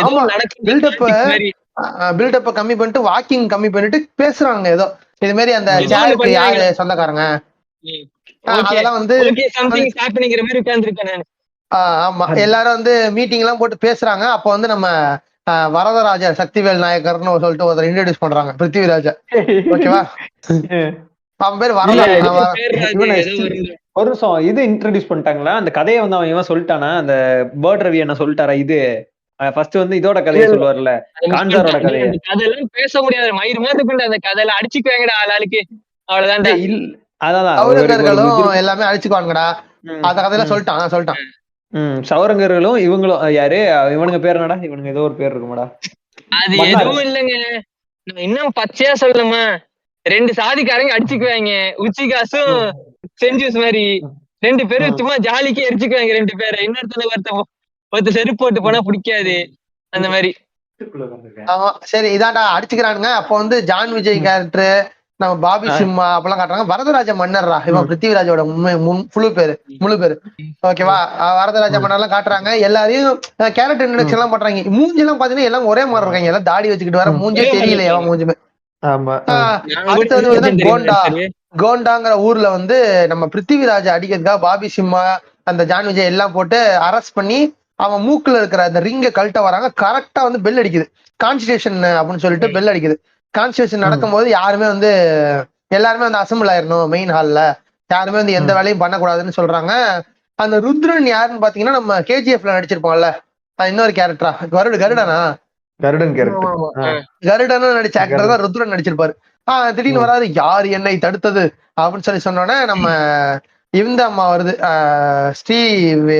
பில்டப்ப கம்மி பண்ணிட்டு வாக்கிங் கம்மி பண்ணிட்டு பேசுறாங்க ஏதோ இது மாதிரி. அந்த சேருக்கு யாரு சொந்தக்காரங்க அதெல்லாம் வந்து ஆமா எல்லாரும் வந்து மீட்டிங் எல்லாம் போட்டு பேசுறாங்க. அப்ப வந்து நம்ம வரதராஜ சக்திவேல் நாயக்கர்னு சொல்லிட்டு ஒருத்தர் இன்ட்ரோடியூஸ் பண்றாங்க பிருத்திவிராஜ. ஓகேவா? அவன் பேர் வரதராஜ. ஒரு நிமிஷம், இது இன்ட்ரோடியூஸ் பண்ணிட்டாங்களா அந்த கதையை வந்து அவன் இவன் சொல்லிட்டானா? அந்த பேர்ட் ரவி என்ன சொல்லிட்டாரா? இது ஃபர்ஸ்ட் வந்து இதோட கதையை சொல்லுவார்ல, காஞ்சாரோட கதையை. அதெல்லாம் பேச முடியாது, மயிறு மாதிரி அந்த கதையில அடிச்சுக்குவாங்கடா ஆளாளுக்கு, அவ்வளவுதான். சௌரங்கர்களும் எல்லாமே அடிச்சுக்குவாங்கடா, அந்த கதையில சொல்லிட்டான். சௌரங்கர்களும் இவங்களும் யாரு? இவனுங்க பேர் என்னடா? இவனுங்க ஏதோ ஒரு பேர் இருக்குமாடா? அது எதுவும் இல்லைங்க, இன்னும் பச்சையா சொல்லுமா, 2 சாதிக்காரங்க அடிச்சுக்குவாங்க, உச்சிகாசும் செஞ்சூஸ் மாதிரி 2 பேரும் சும்மா ஜாலிக்கு எரிச்சுக்குவாங்க 2 பேரை. ஒருத்த செருப்பு போட்டு போனா பிடிக்காது அந்த மாதிரி. சரி இதான்டா அடிச்சுக்கிறானுங்க. அப்ப வந்து ஜான் விஜய் கேரக்டர், நம்ம பாபி சிம்மா அப்பெல்லாம் காட்டுறாங்க. வரதராஜ மன்னர்ரா இவன் பிருத்திவிராஜோட முழு பேரு. ஓகேவா? வரதராஜ மன்னர் எல்லாம் காட்டுறாங்க. எல்லாரையும் கேரக்டர் இன்ட்ரோடக்ஷன் எல்லாம் பண்றாங்க. மூஞ்சி எல்லாம் பாத்தீங்கன்னா எல்லாம் ஒரே மாதிரி இருக்காங்க, எல்லாம் தாடி வச்சுக்கிட்டு வர மூஞ்சே தெரியல எவன் மூஞ்சுமே. அடுத்தது வந்து கோண்டாங்கிற ஊர்ல வந்து நம்ம பிருத்திவிராஜ அடிக்கிறதுக்காக பாபி சிம்மா அந்த ஜான் விஜய் எல்லாம் போட்டு அரெஸ்ட் பண்ணி அவன் மூக்குல இருக்கிற அந்த ரிங்க கழட்ட வராங்க. கரெக்டா வந்து பெல் அடிக்குது, கான்ஸ்டிடியூஷன் அப்படின்னு சொல்லிட்டு பெல் அடிக்குது. கான்ஸ்டிடியூஷன் நடக்கும்போது யாருமே வந்து எல்லாருமே வந்து அசம்பிள் ஆயிரணும் மெயின் ஹால்ல, யாருமே வந்து எந்த வேலையும் பண்ணக்கூடாதுன்னு சொல்றாங்க. அந்த ருத்ரன் யாருன்னு பாத்தீங்கன்னா நம்ம கேஜிஎஃப்ல நடிச்சிருப்போம்ல இன்னொரு கேரக்டரா, கருடனும் நடிச்ச ஆக்டர் தான் ருத்ரன் நடிச்சிருப்பாரு. திடீர்னு வராது, யாரு என்னை தடுத்தது அப்படின்னு சொல்லி நம்ம இந்த அம்மா வருது, ஸ்ரீதேவி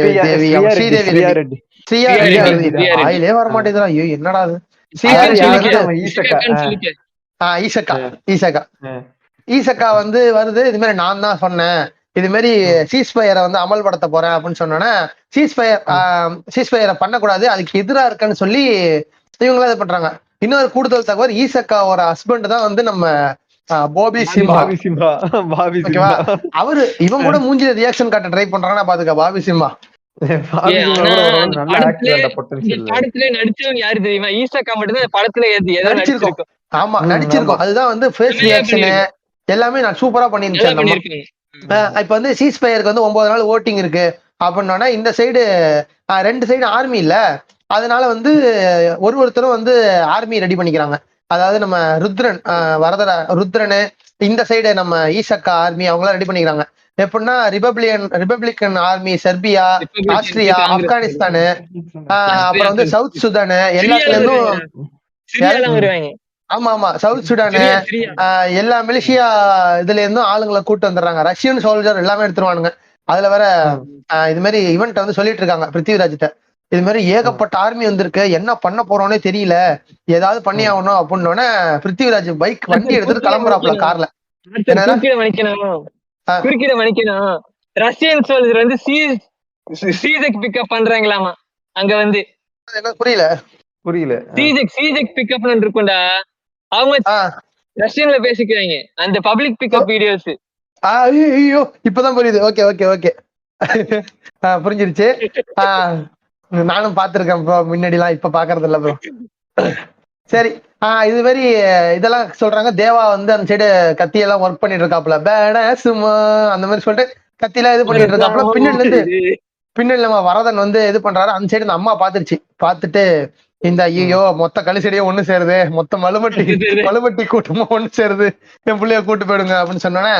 ஆயிலே வர மாட்டேங்குதா? ஐயோ என்னடா அது, ஈசக்கா வந்து வருது. இது மாதிரி நான் தான் சொன்னேன், இது மாதிரி சீஸ்பயரை வந்து அமல்படுத்த போறேன் அப்படின்னு சொன்னோன்னே, சீஸ்பயரை பண்ணக்கூடாது, அதுக்கு எதிரா இருக்குன்னு சொல்லி இவங்களா இது பண்றாங்க. இன்னொரு கூடுதல் தகவல், ஈசக்காவோட ஹஸ்பண்ட் தான் வந்து நம்ம பாபி சிம்ஹா. அவரு இவன் கூட மூஞ்சில ரியாக்ஷன் காட்ட ட்ரை பண்றாங்கன்னா பாத்துக்க பாபி சிம்ஹா. ஆமா நடிச்சிருக்கோம், அதுதான் வந்து ஃபேஸ் ரியாக்ஷன் எல்லாமே நான் சூப்பரா பண்ணிருந்தேன். இப்ப வந்து சீஸ்பயருக்கு வந்து 9 நாள் ஓட்டிங் இருக்கு அப்படின்னோடனே இந்த சைடு 2 சைடு ஆர்மி இல்ல, அதனால வந்து ஒருத்தரும் வந்து ஆர்மி ரெடி பண்ணிக்கிறாங்க. அதாவது நம்ம ருத்ரன் ருத்ரனு, இந்த சைடு நம்ம ஈசக்கா ஆர்மி அவங்களாம் ரெடி பண்ணிக்கிறாங்க. எப்படின்னா Republican army Serbia, Austria, Afghanistan, அப்புறம் வந்து சவுத் சுடானு, எல்லாத்துல இருந்தும் வருவாங்க. ஆமா ஆமா சவுத் சுடானு எல்லா மிலிஷியா இதுல இருந்தும் ஆளுங்களை கூட்டு வந்துடுறாங்க. ரஷ்யன் சோல்ஜர் எல்லாமே எடுத்துருவானுங்க. அதுல வேற இது மாதிரி ஈவெண்ட் வந்து சொல்லிட்டு இருக்காங்க பிருத்திவிராஜ்கிட்ட, இது மாதிரி ஏகப்பட்ட ஆர்மி வந்திருக்கு, என்ன பண்ண போறோம்னே தெரியல, ஏதாவது பண்ணி ஆகணும் அப்படின்னோடனே பிருத்திவிராஜ் பைக் வண்டி எடுத்துட்டு கிளம்புறாப்புல கார்ல. குறுக்கிட மணிக்கணும் ரஷ்யன் சோல்ஜர் வந்து சீஜெக் பிக்கப் பண்றாங்களாமா அங்க வந்து. என்ன புரியல சீஜெக் பிக்கப் இருக்கும்டா, அவங்க ரஷ்யன்ல பேசிக்குவாங்க அந்த பப்ளிக் பிக்கப் வீடியோஸ். ஐயோ இப்பதான் புரியுது. ஓகே ஓகே ஓகே புரிஞ்சிருச்சு. நானும் பாத்திருக்கேன் ப்ரோ முன்னாடி எல்லாம், இப்ப பாக்குறது இல்ல ப்ரோ. சரி இது மாதிரி இதெல்லாம் சொல்றாங்க. தேவா வந்து அந்த சைடு கத்தியெல்லாம் ஒர்க் பண்ணிட்டு இருக்காப்புல, பேடசுமா அந்த மாதிரி சொல்லிட்டு கத்தியெல்லாம் இது பண்ணிட்டு இருக்காப்புல. பின்னாடி நம்ம வரதன் வந்து இது பண்றாரு. அந்த சைடு இந்த அம்மா பாத்துருச்சு. பாத்துட்டு இந்த ஐயோ மொத்த களிச்செடியே ஒண்ணு சேருது, மொத்த மலுமட்டி கூட்டமா ஒண்ணு சேருது, என் பிள்ளைய கூட்டு போயிடுங்க அப்படின்னு சொன்னோன்னே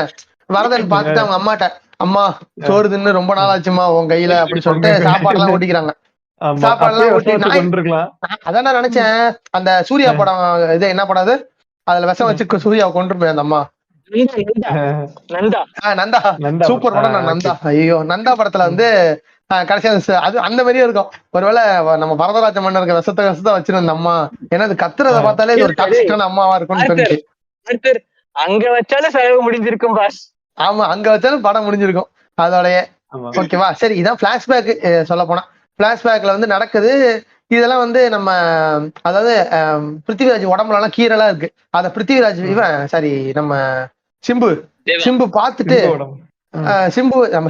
வரதன் பார்த்துட்டு அவங்க அம்மாட்ட, அம்மா சோறு தின்னு ரொம்ப நாள் ஆச்சுமா உன் கையில அப்படின்னு சொல்லிட்டு சாப்பாடு எல்லாம் ஓட்டிக்கிறாங்க. சாப்பாடு எல்லாம் ஓட்டி அதான் நான் நினைச்சேன் அந்த சூர்யா படம் இது என்ன படம் அது, அதுல விஷம் வச்சு சூர்யாவை கொண்டு போய் அந்த அம்மா நந்தா சூப்பர் படம். நந்தா ஐயோ நந்தா படத்துல வந்து கடைசியா அது அந்த மாதிரியே இருக்கும். ஒருவேளை நம்ம வரதராஜ மன்னருக்கு விஷத்தை வச்சிருந்த அம்மா, ஏன்னா அது கத்துறத பார்த்தாலே இது ஒரு டாக்ஸிக்கான அம்மாவா இருக்கும்னு தோணுச்சு. அங்க வச்சாலும் செலவு முடிஞ்சிருக்கும் பாஸ். ஆமா அங்க வச்சாலும் படம் முடிஞ்சிருக்கும் அதோடய. ஓகேவா, சரி இதான் பிளாஷ்பேக். சொல்ல போனா பிளாஷ்பேக்ல வந்து நடக்குது இதெல்லாம் வந்து நம்ம, அதாவது பிருத்திவிராஜ் உடம்புல எல்லாம் கீரலா இருக்கு. அத பிருத்திவிராஜ் இவன் சரி நம்ம சிம்பு பார்த்துட்டு,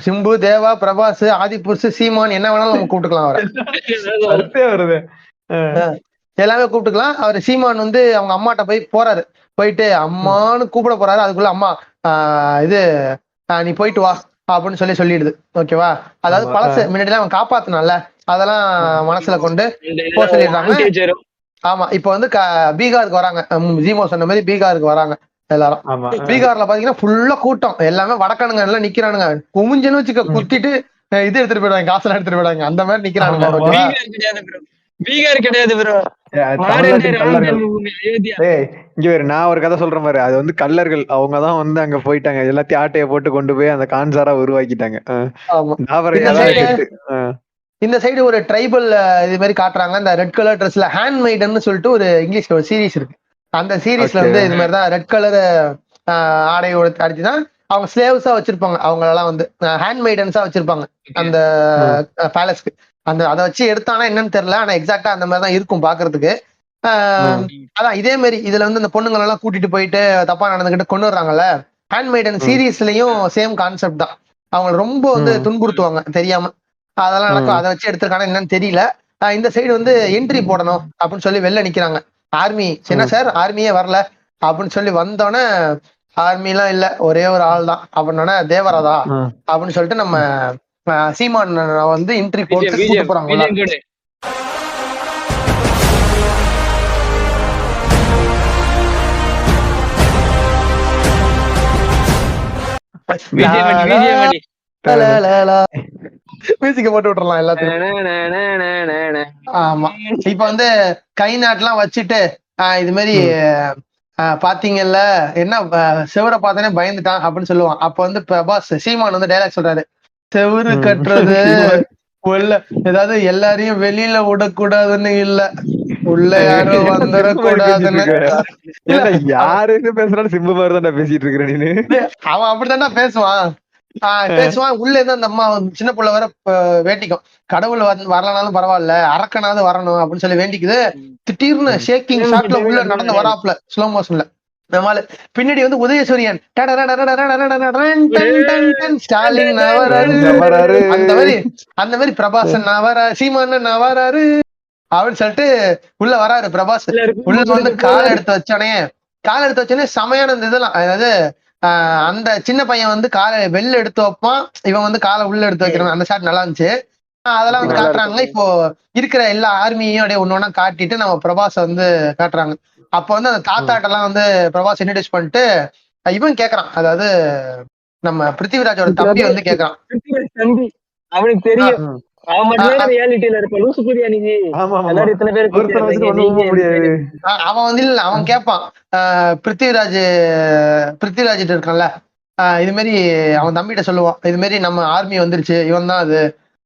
சிம்பு தேவா பிரபாஸ் ஆதிபுருஷ் சீமான் என்ன வேணாலும் நம்ம கூப்பிட்டுக்கலாம், அவரை எல்லாமே கூப்பிட்டுக்கலாம். அவர் சீமான் வந்து அவங்க அம்மாட்ட போறாரு, போயிட்டு அம்மான்னு கூப்பிட போறாரு. அதுக்குள்ள அம்மா இது நீ போயிட்டு வா அப்படின்னு சொல்லிடுது. ஓகேவா, அதாவது பழசு முன்னாடி அவன் காப்பாத்தினால அதெல்லாம் மனசுல கொண்டு போக சொல்லிடுறாங்க. ஆமா இப்ப வந்து பீகாருக்கு வராங்க. ஜீமோ சொன்ன மாதிரி பீகாருக்கு வராங்க எல்லாரும். பீகார்ல பாத்தீங்கன்னா ஃபுல்லா கூட்டம், எல்லாமே வடக்கணுங்க எல்லாம் நிக்கிறானுங்க. குமிஞ்சன்னு வச்சுக்க குத்திட்டு இது எடுத்துட்டு போயிடுவாங்க, காசெல்லாம் எடுத்துட்டு போயிடுவாங்க, அந்த மாதிரி நிக்கிறானுங்க. பீகார் கிடையாது ப்ரோ, இங்க வேற நான் ஒரு கதை சொல்ற மாதிரி, அது வந்து கல்லர்கள் அவங்கதான் வந்து அங்க போயிட்டாங்க, எல்லாத்தையும் ஆட்டையை போட்டு கொண்டு போய் அந்த கான்சாரா உருவாக்கிட்டாங்க. இந்த சைடு ஒரு ட்ரைபல் இது மாதிரி காட்டுறாங்க. இந்த ரெட் கலர் ட்ரெஸ்ல ஹேண்ட் மெய்டன் சொல்லிட்டு ஒரு இங்கிலீஷ்ல ஒரு சீரீஸ் இருக்கு. அந்த சீரீஸ்ல வந்து இது மாதிரிதான் ரெட் கலர் ஆடையோட அடிச்சுதான் அவங்க ஸ்லேவ்ஸா வச்சிருப்பாங்க. அவங்க எல்லாம் வந்து ஹேண்ட் மெய்டன்ஸா வச்சிருப்பாங்க அந்த பேலஸ்க்கு. அந்த அதை வச்சு எடுத்தானா என்னன்னு தெரியல, ஆனா எக்ஸாக்டா அந்த மாதிரிதான் இருக்கும் பாக்குறதுக்கு. அதான் இதே மாதிரி இதுல வந்து இந்த பொண்ணுங்களை எல்லாம் கூட்டிட்டு போயிட்டு தப்பா நடந்துகிட்டு கொண்டு வர்றாங்கல்ல. ஹேண்ட் மெய்டன் சீரீஸ்லயும் சேம் கான்செப்ட் தான். அவங்க ரொம்ப வந்து துன்புறுத்துவாங்க தெரியாம, அதெல்லாம் நடக்கும். அதை வச்சு எடுத்திருக்கானா என்னன்னு தெரியல. இந்த சைடு வந்து என்ட்ரி போடணும் அப்படின்னு சொல்லி வெளில நிக்கிறாங்க ஆர்மி. என்ன சார் ஆர்மியே வரல அப்படின்னு சொல்லி வந்தோடனே, ஆர்மி எல்லாம் இல்ல ஒரே ஒரு ஆள் தான் அப்படின்னோடனே தேவராதா அப்படின்னு சொல்லிட்டு நம்ம சீமான் வந்து என்ட்ரி போட்டு கூட்டு போறாங்க. மியூசிக்க போட்டு விட்டுறலாம் எல்லாத்தையும். ஆமா இப்ப வந்து கை நாட்டுலாம் வச்சுட்டு இது மாதிரி பாத்தீங்கல்ல என்ன செவரை பார்த்தனே பயந்துட்டான் அப்படின்னு சொல்லுவான். அப்ப வந்து பிரபாஸ் சீமான் வந்து டைலாக் சொல்றாரு, செவரு கட்டுறது உள்ள ஏதாவது எல்லாரையும் வெளியில விடக்கூடாதுன்னு இல்ல, உள்ள யாரும் வந்துடக்கூடாதுன்னு. யாருன்னு பேசுறாலும் சிம்பு மாதிரி தான் பேசிட்டு இருக்கிற நீ. அவன் அப்படித்தான்டா பேசுவான். உள்ள இருந்து அந்த அம்மா சின்ன பிள்ளை வர வேண்டிக்கும், கடவுள் வரலனாலும் பரவாயில்ல அரக்கனாவது வரணும் அப்படின்னு சொல்லி வேண்டிக்குது. திடீர்னு ஷேக்கிங் ஷாட்ல உள்ள நடந்து வராப்ல ஸ்லோ மோஷன்ல. நம்மால பின்னாடி வந்து உதயசூரியன் ஸ்டாலின் அந்த மாதிரி பிரபாசன் சீமான் நவராரு அப்படின்னு சொல்லிட்டு உள்ள வராரு பிரபாஸ். உள்ள வந்து கால் எடுத்து வச்சோடனே செமையான இந்த இதெல்லாம், அதாவது அந்த சின்ன பையன் வந்து காலை வெளில எடுத்து வைப்பான், இவன் வந்து காலை உள்ள எடுத்து வைக்கிறான். அந்த ஷாட் நல்லா இருந்துச்சு. அதெல்லாம் வந்து காட்டுறாங்க. இப்போ இருக்கிற எல்லா ஆர்மியையும் அப்படியே ஒண்ணு ஒண்ணா காட்டிட்டு நம்ம பிரபாஸ் வந்து காட்டுறாங்க. அப்ப வந்து அந்த தாத்தாட்டெல்லாம் வந்து பிரபாஸ் இன்ட்ரடியூஸ் பண்ணிட்டு இவன் கேக்குறான், அதாவது நம்ம பிருத்திவிராஜோட தம்பி வந்து கேக்குறான். தம்பி அவனுக்கு தெரியும் அவன் மட்டும் ரியாலிட்டியில இருக்க லூசு புரியா நீ. எல்லாரும் இத்தனை பேர் அவன் வந்து இல்ல, அவன் கேட்பான் பிருத்திவிராஜ் இருக்கான்ல, இது மாதிரி அவன் தம்பிகிட்ட சொல்லுவான், இது மாதிரி நம்ம ஆர்மி வந்துருச்சு, இவன் தான் அது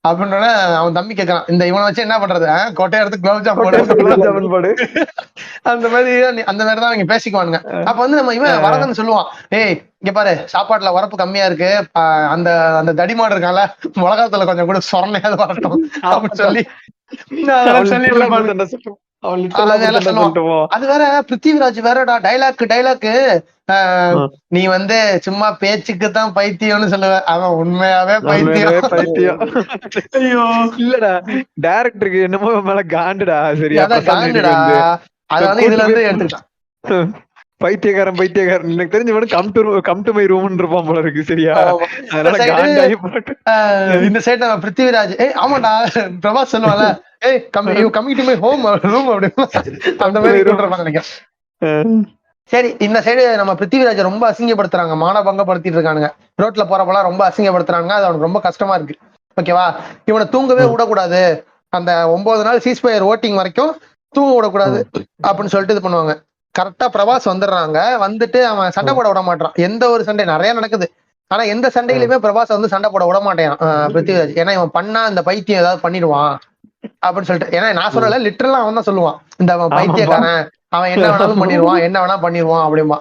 அப்படின்ற. அவன் தம்பி கேட்கறான், இந்த இவனை வச்சு என்ன பண்றது, கொட்டையை எடுத்து குலோப் ஜாமுன் போடு அந்த மாதிரிதான் அவங்க பேசிக்குவானுங்க. அப்ப வந்து நம்ம இவன் வரதன் சொல்லுவான், ஏய் இங்க பாரு சாப்பாட்டுல உரப்பு கம்மியா இருக்கு, அந்த அந்த தடிமாடு இருக்கான்ல மிளகாத்துல கொஞ்சம் கூட சொரணையாவது வரட்டும் அப்படின்னு சொல்லி அது வேற. பிருத்திவிராஜ் வேறடா டைலாக் நீ வந்து சும்மா பேச்சுக்கு தான் பைத்தியம்னு சொல்லுவ, அவன் உண்மையாவே பைத்தியம். ஐயோ இல்லடா, டைரக்டருக்கு என்னமோ மேல காண்டுடா. சரியா காண்டுடா, அத வந்து இதுல இருந்து எடுத்துக்கிட்டான். பைத்தியக்காரன் எனக்கு தெரிஞ்ச கம் டு மை ரூம் இருப்பான் போல இருக்கு. சரியா, இந்த சைடு நம்ம பிருத்திவிராஜ் ஆமாடா பிரபாஸ் சொல்லுவாங்கல்ல, ஏய் coming to my home room அப்படின்னு அந்த மாதிரி நினைக்கிறேன். சரி, இந்த சைடு நம்ம பிருத்திவிராஜ் ரொம்ப அசிங்கப்படுத்துறாங்க, மானபங்கப்படுத்திட்டு இருக்கானுங்க. ரோட்ல போறப்பெல்லாம் ரொம்ப அசிங்கப்படுத்துறாங்க. அது அவனுக்கு ரொம்ப கஷ்டமா இருக்கு. ஓகேவா, இவனை தூங்கவே விடக்கூடாது, அந்த 9 நாள் சீஸ்ஃபயர் ஓட்டிங் வரைக்கும் தூங்க விடக்கூடாது அப்படின்னு சொல்லிட்டு இது பண்ணுவாங்க. கரெக்டா பிரபாஸ் வந்துடுறாங்க. வந்துட்டு அவன் சண்டை போட விட மாட்டான். எந்த ஒரு சண்டை நிறைய நடக்குது, ஆனா எந்த சண்டையிலுமே பிரபாஸ் வந்து சண்டை போட விட மாட்டேன் பிருத்திவிராஜ். ஏன்னா இவன் பண்ணா இந்த பைத்தியம் ஏதாவது பண்ணிடுவான் அப்படின்னு சொல்லிட்டு. ஏன்னா நான் சொல்லல, லிட்டரலா அவன் தான் சொல்லுவான், இந்த அவன் பைத்தியக்காரன், அவன் என்ன வேணாலும் பண்ணிடுவான், என்ன வேணா பண்ணிடுவான் அப்படிமா.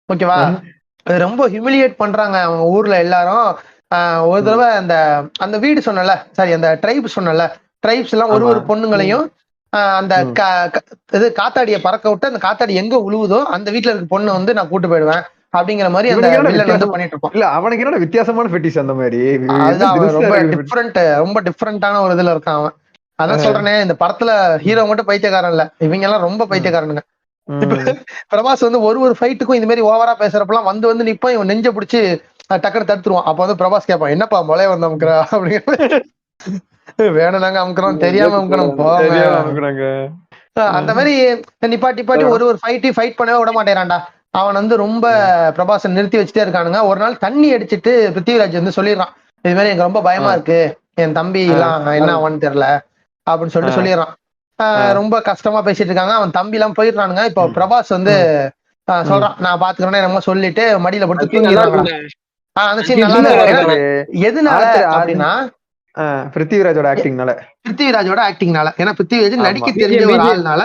ஓகேவா, அது ரொம்ப ஹியூமிலியேட் பண்றாங்க அவங்க ஊர்ல எல்லாரும். ஒரு தடவை அந்த வீடு சொன்னல, சாரி அந்த ட்ரைப் சொன்னல, ட்ரைப்ஸ் எல்லாம் ஒரு பொண்ணுங்களையும் அந்த இது காத்தாடிய பறக்க விட்டு அந்த காத்தாடி எங்க உழுவுதோ அந்த வீட்டுல இருக்க பொண்ணு வந்து நான் கூட்டு போயிடுவேன் அப்படிங்கிற மாதிரி அந்த வில்லன் வந்து பண்ணிட்டு இருப்பான். இல்ல அவனுக்கு என்ன வித்தியாசமான ஃபெட்டிஷ் அந்த மாதிரி. ரொம்ப டிஃபரெண்டான ஒரு இதுல இருக்கான் அவன். அதான் சொல்றேனே, இந்த படத்துல ஹீரோ மட்டும் பைத்தியக்காரன் இல்ல, இவங்க எல்லாம் ரொம்ப பைத்தியக்காரனுங்க. பிரபாஸ் வந்து ஒரு ஃபைட்டுக்கும் இந்த மாதிரி ஓவரா பேசுறப்பெல்லாம் வந்து நிப்பான், இவன் நெஞ்ச பிடிச்சி டக்குனு தடுத்துருவான். அப்ப வந்து பிரபாஸ் கேட்பான், என்னப்பா மொளைய வந்து அமுக்குறா அப்படிங்கிற. வேணும் நாங்க அமுக்குறோம், தெரியாம அமுக்கணும் போங்க. அந்த மாதிரி நிப்பாட்டி ஒரு ஃபைட் பண்ணவே விட மாட்டேறான்டா. அவன் வந்து ரொம்ப பிரபாஸை நிறுத்தி வச்சுட்டே இருக்கானுங்க. ஒரு நாள் தண்ணி அடிச்சிட்டு பிருத்திவிராஜ் வந்து சொல்லிடுறான், இது மாதிரி எனக்கு ரொம்ப பயமா இருக்கு, என் தம்பி எல்லாம் என்ன ஆவான்னு தெரியல அப்படின்னு சொல்லிட்டு சொல்லிடுறான். ரொம்ப கஷ்டமா பேசிட்டு இருக்காங்க. அவன் தம்பி எல்லாம் போயிடுறானுங்க. இப்போ பிரபாஸ் வந்து சொல்றான், நான் பாத்துக்கிறேன்னு என்னமோ சொல்லிட்டு மடியில போட்டு தூங்கிடுறாங்க. அந்த சீன் நல்லா எதுனால அப்படின்னா பிருத்திவிராஜோட ஆக்டிங்னால. ஏன்னா பிருத்திவிராஜ் நடிக்க தெரிஞ்ச ஒரு ஆள்னால.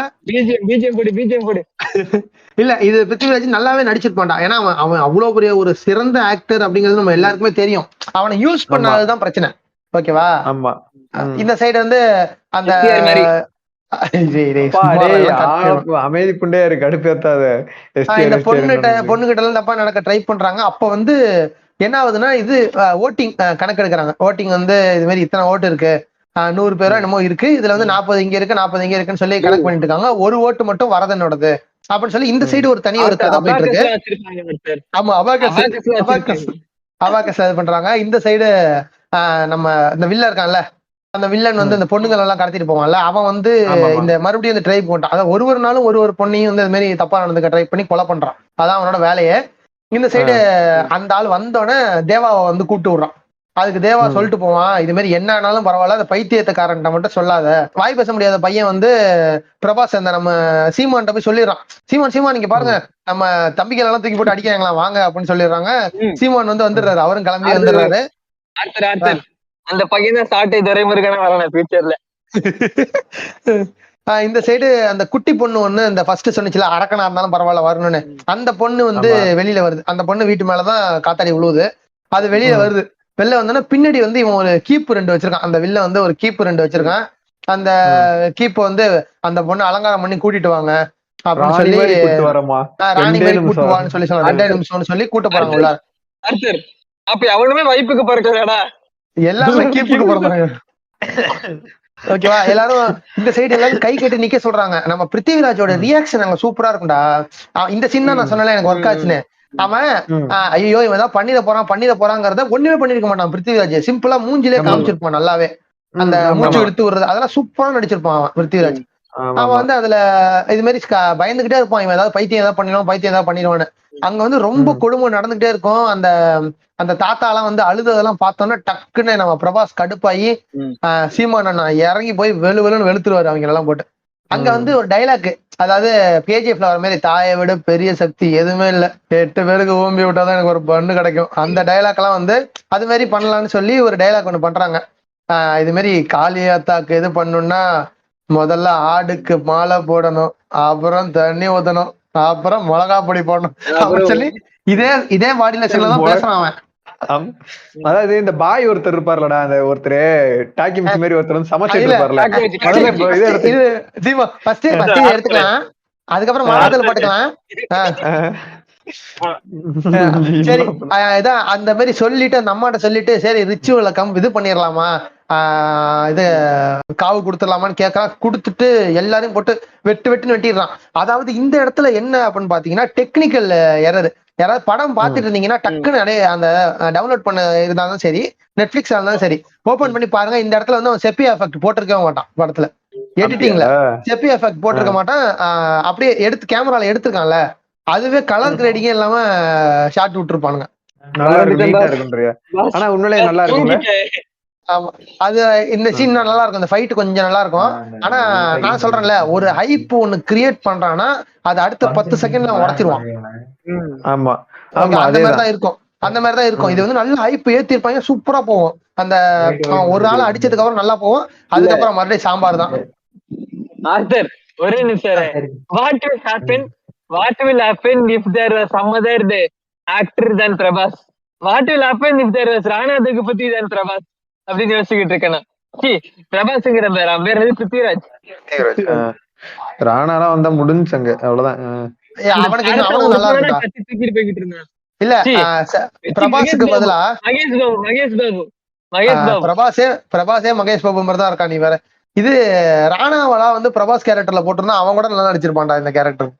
இல்ல, இது பிருத்திவிராஜ் நல்லாவே நடிச்சிருப்பான்டா. ஏன்னா அவன் அவ்வளவு பெரிய ஒரு சிறந்த ஆக்டர் அப்படிங்கிறது நம்ம எல்லாருக்குமே தெரியும். அவனை யூஸ் பண்ணாததுதான் பிரச்சனை. ஓகேவா, இந்த சைடு வந்து அந்த அமைதி புண்டே இருக்கு, அடுப்பேத்தாத. இந்த பொண்ணுகிட்ட எல்லாம் தப்பா நடக்க ட்ரை பண்றாங்க. அப்ப வந்து என்ன ஆகுதுன்னா, இது ஓட்டிங் கணக்கு எடுக்கிறாங்க. ஓட்டிங் வந்து இது மாதிரி இத்தனை ஓட்டு இருக்கு, 100 பேரோ என்னமோ இருக்கு, இதுல வந்து 40 இங்க இருக்கு 40 இங்க இருக்குன்னு சொல்லி கணக்கு பண்ணிட்டு இருக்காங்க. ஒரு ஓட்டு மட்டும் வரதனோடது அப்படின்னு சொல்லி இந்த சைடு ஒரு தனி ஒரு கதை போயிட்டு இருக்கு. ஆமா, அபாகஸ் இது பண்றாங்க. இந்த சைடு நம்ம இந்த வில்லன் இருக்கான்ல, அந்த வில்லன் வந்து இந்த பொண்ணுங்கள் எல்லாம் கடத்திட்டு போவான்ல, அவன் வந்து இந்த மறுபடியும் இந்த ட்ரை போட்டான். அதான் ஒரு நாளும் ஒரு பொண்ணையும் வந்து இது மாதிரி தப்பா நடந்துக்க ட்ரை பண்ணி கொலை பண்றான். அதான் அவனோட வேலையே. இந்த சைடு அந்த ஆள் வந்தோடனே தேவாவை வந்து கூப்பிட்டு விடுறான். அதுக்கு தேவா சொல்லிட்டு போவான், இது மாதிரி என்ன ஆனாலும் பரவாயில்ல, அந்த பைத்தியத்துக்காரன்ட்ட மட்டும் சொல்லாத. வாய் பேச முடியாத பையன் வந்து பிரபாஸ் அந்த நம்ம சீமான்ட்ட போய் சொல்லிடுறான், சீமான் நீங்க பாருங்க நம்ம தம்பிகள் எல்லாம் தூக்கி போட்டு அடிக்கிறாங்களா வாங்க அப்படின்னு சொல்லிடுறாங்க. சீமான் வந்து வந்துடுறாரு, அவரும் கிளம்பி வந்துடுறாரு. அந்த பையன் தான் சாட்டை துரைமுருகனா வரணும் ஃபியூச்சர்ல. இந்த சைடு அந்த குட்டி பொண்ணு ஒண்ணு இந்த ஃபர்ஸ்ட் சொன்னிச்சுல, அரக்கனா இருந்தாலும் பரவாயில்ல வரணும்னு, அந்த பொண்ணு வந்து வெளியில வருது. அந்த பொண்ணு வீட்டு மேலதான் காத்தாடி விழுவுது, அது வெளியில வருது. வெளில வந்தோன்னா பின்னாடி வந்து இவன் ஒரு கீப்பு 2 வச்சிருக்கான். அந்த வில்ல வந்து ஒரு கீப்பு 2 வச்சிருக்கான். அந்த கீப்பு வந்து அந்த பொண்ணு அலங்காரம் பண்ணி கூட்டிட்டு வாங்க அப்படின்னு சொல்லி, ராணி மாதிரி கூட்டு வான்னு சொல்லி 2 நிமிஷம்னு சொல்லி கூட்ட போறாங்க உள்ளார. அப்ப அவனுமே வைப்புக்கு பிறக்கலடா, எல்லாமே கீப்புக்கு பிறந்தாங்க. ஓகேவா, எல்லாரும் இந்த சைடு எல்லாரும் கை கட்டி நிக்க சொல்றாங்க. நம்ம பிருத்திவிராஜோட ரியாக்ஷன் அங்க சூப்பரா இருக்கும்டா. இந்த சீன் தான் நான் சொன்னல எனக்கு ஒர்க் ஆச்சுன்னு. அவன் ஐயோ இவன் ஏதாவது பண்ணிட போறாங்கிறத ஒண்ணுமே பண்ணிருக்க மாட்டான் பிருத்திவிராஜ். சிம்பிளா மூஞ்சிலே காமிச்சிருப்பான் நல்லாவே. அந்த மூச்சு எடுத்து விடுறது அதெல்லாம் சூப்பரா நடிச்சிருப்பான் அவன் பிருத்திவிராஜ். அவன் வந்து அதுல இது மாதிரி பயந்துகிட்டே இருப்பான், இவன் ஏதாவது பைத்தியம் ஏதாவது பண்ணிடுவான்னு. அங்க வந்து ரொம்ப கொடுமை நடந்துகிட்டே இருக்கும். அந்த அந்த தாத்தா எல்லாம் வந்து அழுததெல்லாம் பார்த்தோன்னா டக்குன்னு நம்ம பிரபாஸ் கடுப்பாயி சீமான் அண்ணா இறங்கி போய் வெளுன்னு வெளுத்துருவாரு அவங்க எல்லாம் போட்டு. அங்க வந்து ஒரு டைலாக், அதாவது கேஜிஎஃப்ல வர மாதிரி தாயை விட பெரிய சக்தி எதுவுமே இல்ல, 8 பேருக்கு ஊம்பி விட்டாதான் எனக்கு ஒரு பண்ணு கிடைக்கும். அந்த டைலாக் எல்லாம் வந்து அது மாதிரி பண்ணலாம்னு சொல்லி ஒரு டைலாக் ஒண்ணு பண்றாங்க. இது மாதிரி காளியாத்தாக்கு இது பண்ணுன்னா முதல்ல ஆடுக்கு மாலை போடணும், அப்புறம் தண்ணி ஊத்தணும், அப்புறம் மிளகா பொடி போடணும் அப்படின்னு சொல்லி இதே பாடி லட்சன்ல தான் பேசுறான் அவன். அதாவது இந்த பாய் ஒருத்தர் இருப்பார்லடா, அந்த ஒருத்தர் டாக்கி மிஸ் மாதிரி ஒருத்தர் வந்து சமைச்சிட்டு இருப்பார்ல, எடுத்துக்கலாம் அதுக்கப்புறம் மகாதல் போட்டுக்கலாம். சரி இதான் அந்த மாதிரி சொல்லிட்டு அந்த அம்மாட்ட சொல்லிட்டு சரி ரிச்சுவல இது பண்ணிடலாமா, இது காவு கொடுத்துடலாமான்னு கேட்கறான். கொடுத்துட்டு எல்லாரையும் போட்டு வெட்டுன்னு வெட்டிடுறான். அதாவது இந்த இடத்துல என்ன அப்படின்னு பாத்தீங்கன்னா டெக்னிக்கல் எரர். யாராவது படம் பாத்துட்டு இருந்தீங்கன்னா டக்குன்னு நிறைய அந்த டவுன்லோட் பண்ண இருந்தாலும் சரி, நெட்ஃபிளிக்ஸ் இருந்தாலும் சரி, ஓபன் பண்ணி பாருங்க. இந்த இடத்துல வந்து அவன் செப்பி எஃபெக்ட் போட்டிருக்கவே மாட்டான் படத்துல. எடிட்டிங்ல செப்பி எஃபெக்ட் போட்டிருக்க மாட்டான். அப்படியே எடுத்து கேமரால எடுத்திருக்கான்ல, அதுவே கலர் கிரேடிங்கே இல்லாம ஷாட் விட்டுருப்பானுங்க. ஆனா உண்மையிலே நல்லா இருக்கும்ல. ஆமா அது இந்த சீன் நல்லா இருக்கும், இந்த ஃபைட் கொஞ்சம் நல்லா இருக்கும். ஆனா நான் சொல்றேன்ல, ஒரு ஹைப் ஒண்ணு கிரியேட் பண்றான்னா அது அடுத்த 10 செகண்ட்ல உடைச்சிருவான். ஆமா அந்த மாதிரிதான் இருக்கும். இது வந்து நல்ல ஹைப் ஏத்திருப்பாங்க, சூப்பரா போகும். அந்த ஒரு நாள் அடிச்சதுக்கு அப்புறம் நல்லா போகும். அதுக்கப்புறம் மறுபடியும் சாம்பார் தான். ஆர்தர் ஒரே நிமிஷம், what will happen if there was some other actor than Prabhas? What will happen if there was Rana Daggubati than Prabhas? அப்படின்னு யோசிச்சுக்கிட்டு இருக்கேன். பிரபாஸ்ங்கிற பேர் பிருத்திவிராஜ். ராணாலாம் வந்தா முடிஞ்சாங்க அவ்வளவுதான். அவனுக்கு நல்லா இருக்கா இல்ல, பிரபாஸுக்கு பதிலா பிரபாஸே மகேஷ் பாபு மாதிரி தான் இருக்கா. நீ வேற இது ராணாவலா வந்து பிரபாஸ் கேரக்டர்ல போட்டிருந்தா அவன் கூட நல்லா நடிச்சிருப்பான்டா இந்த கேரக்டர்.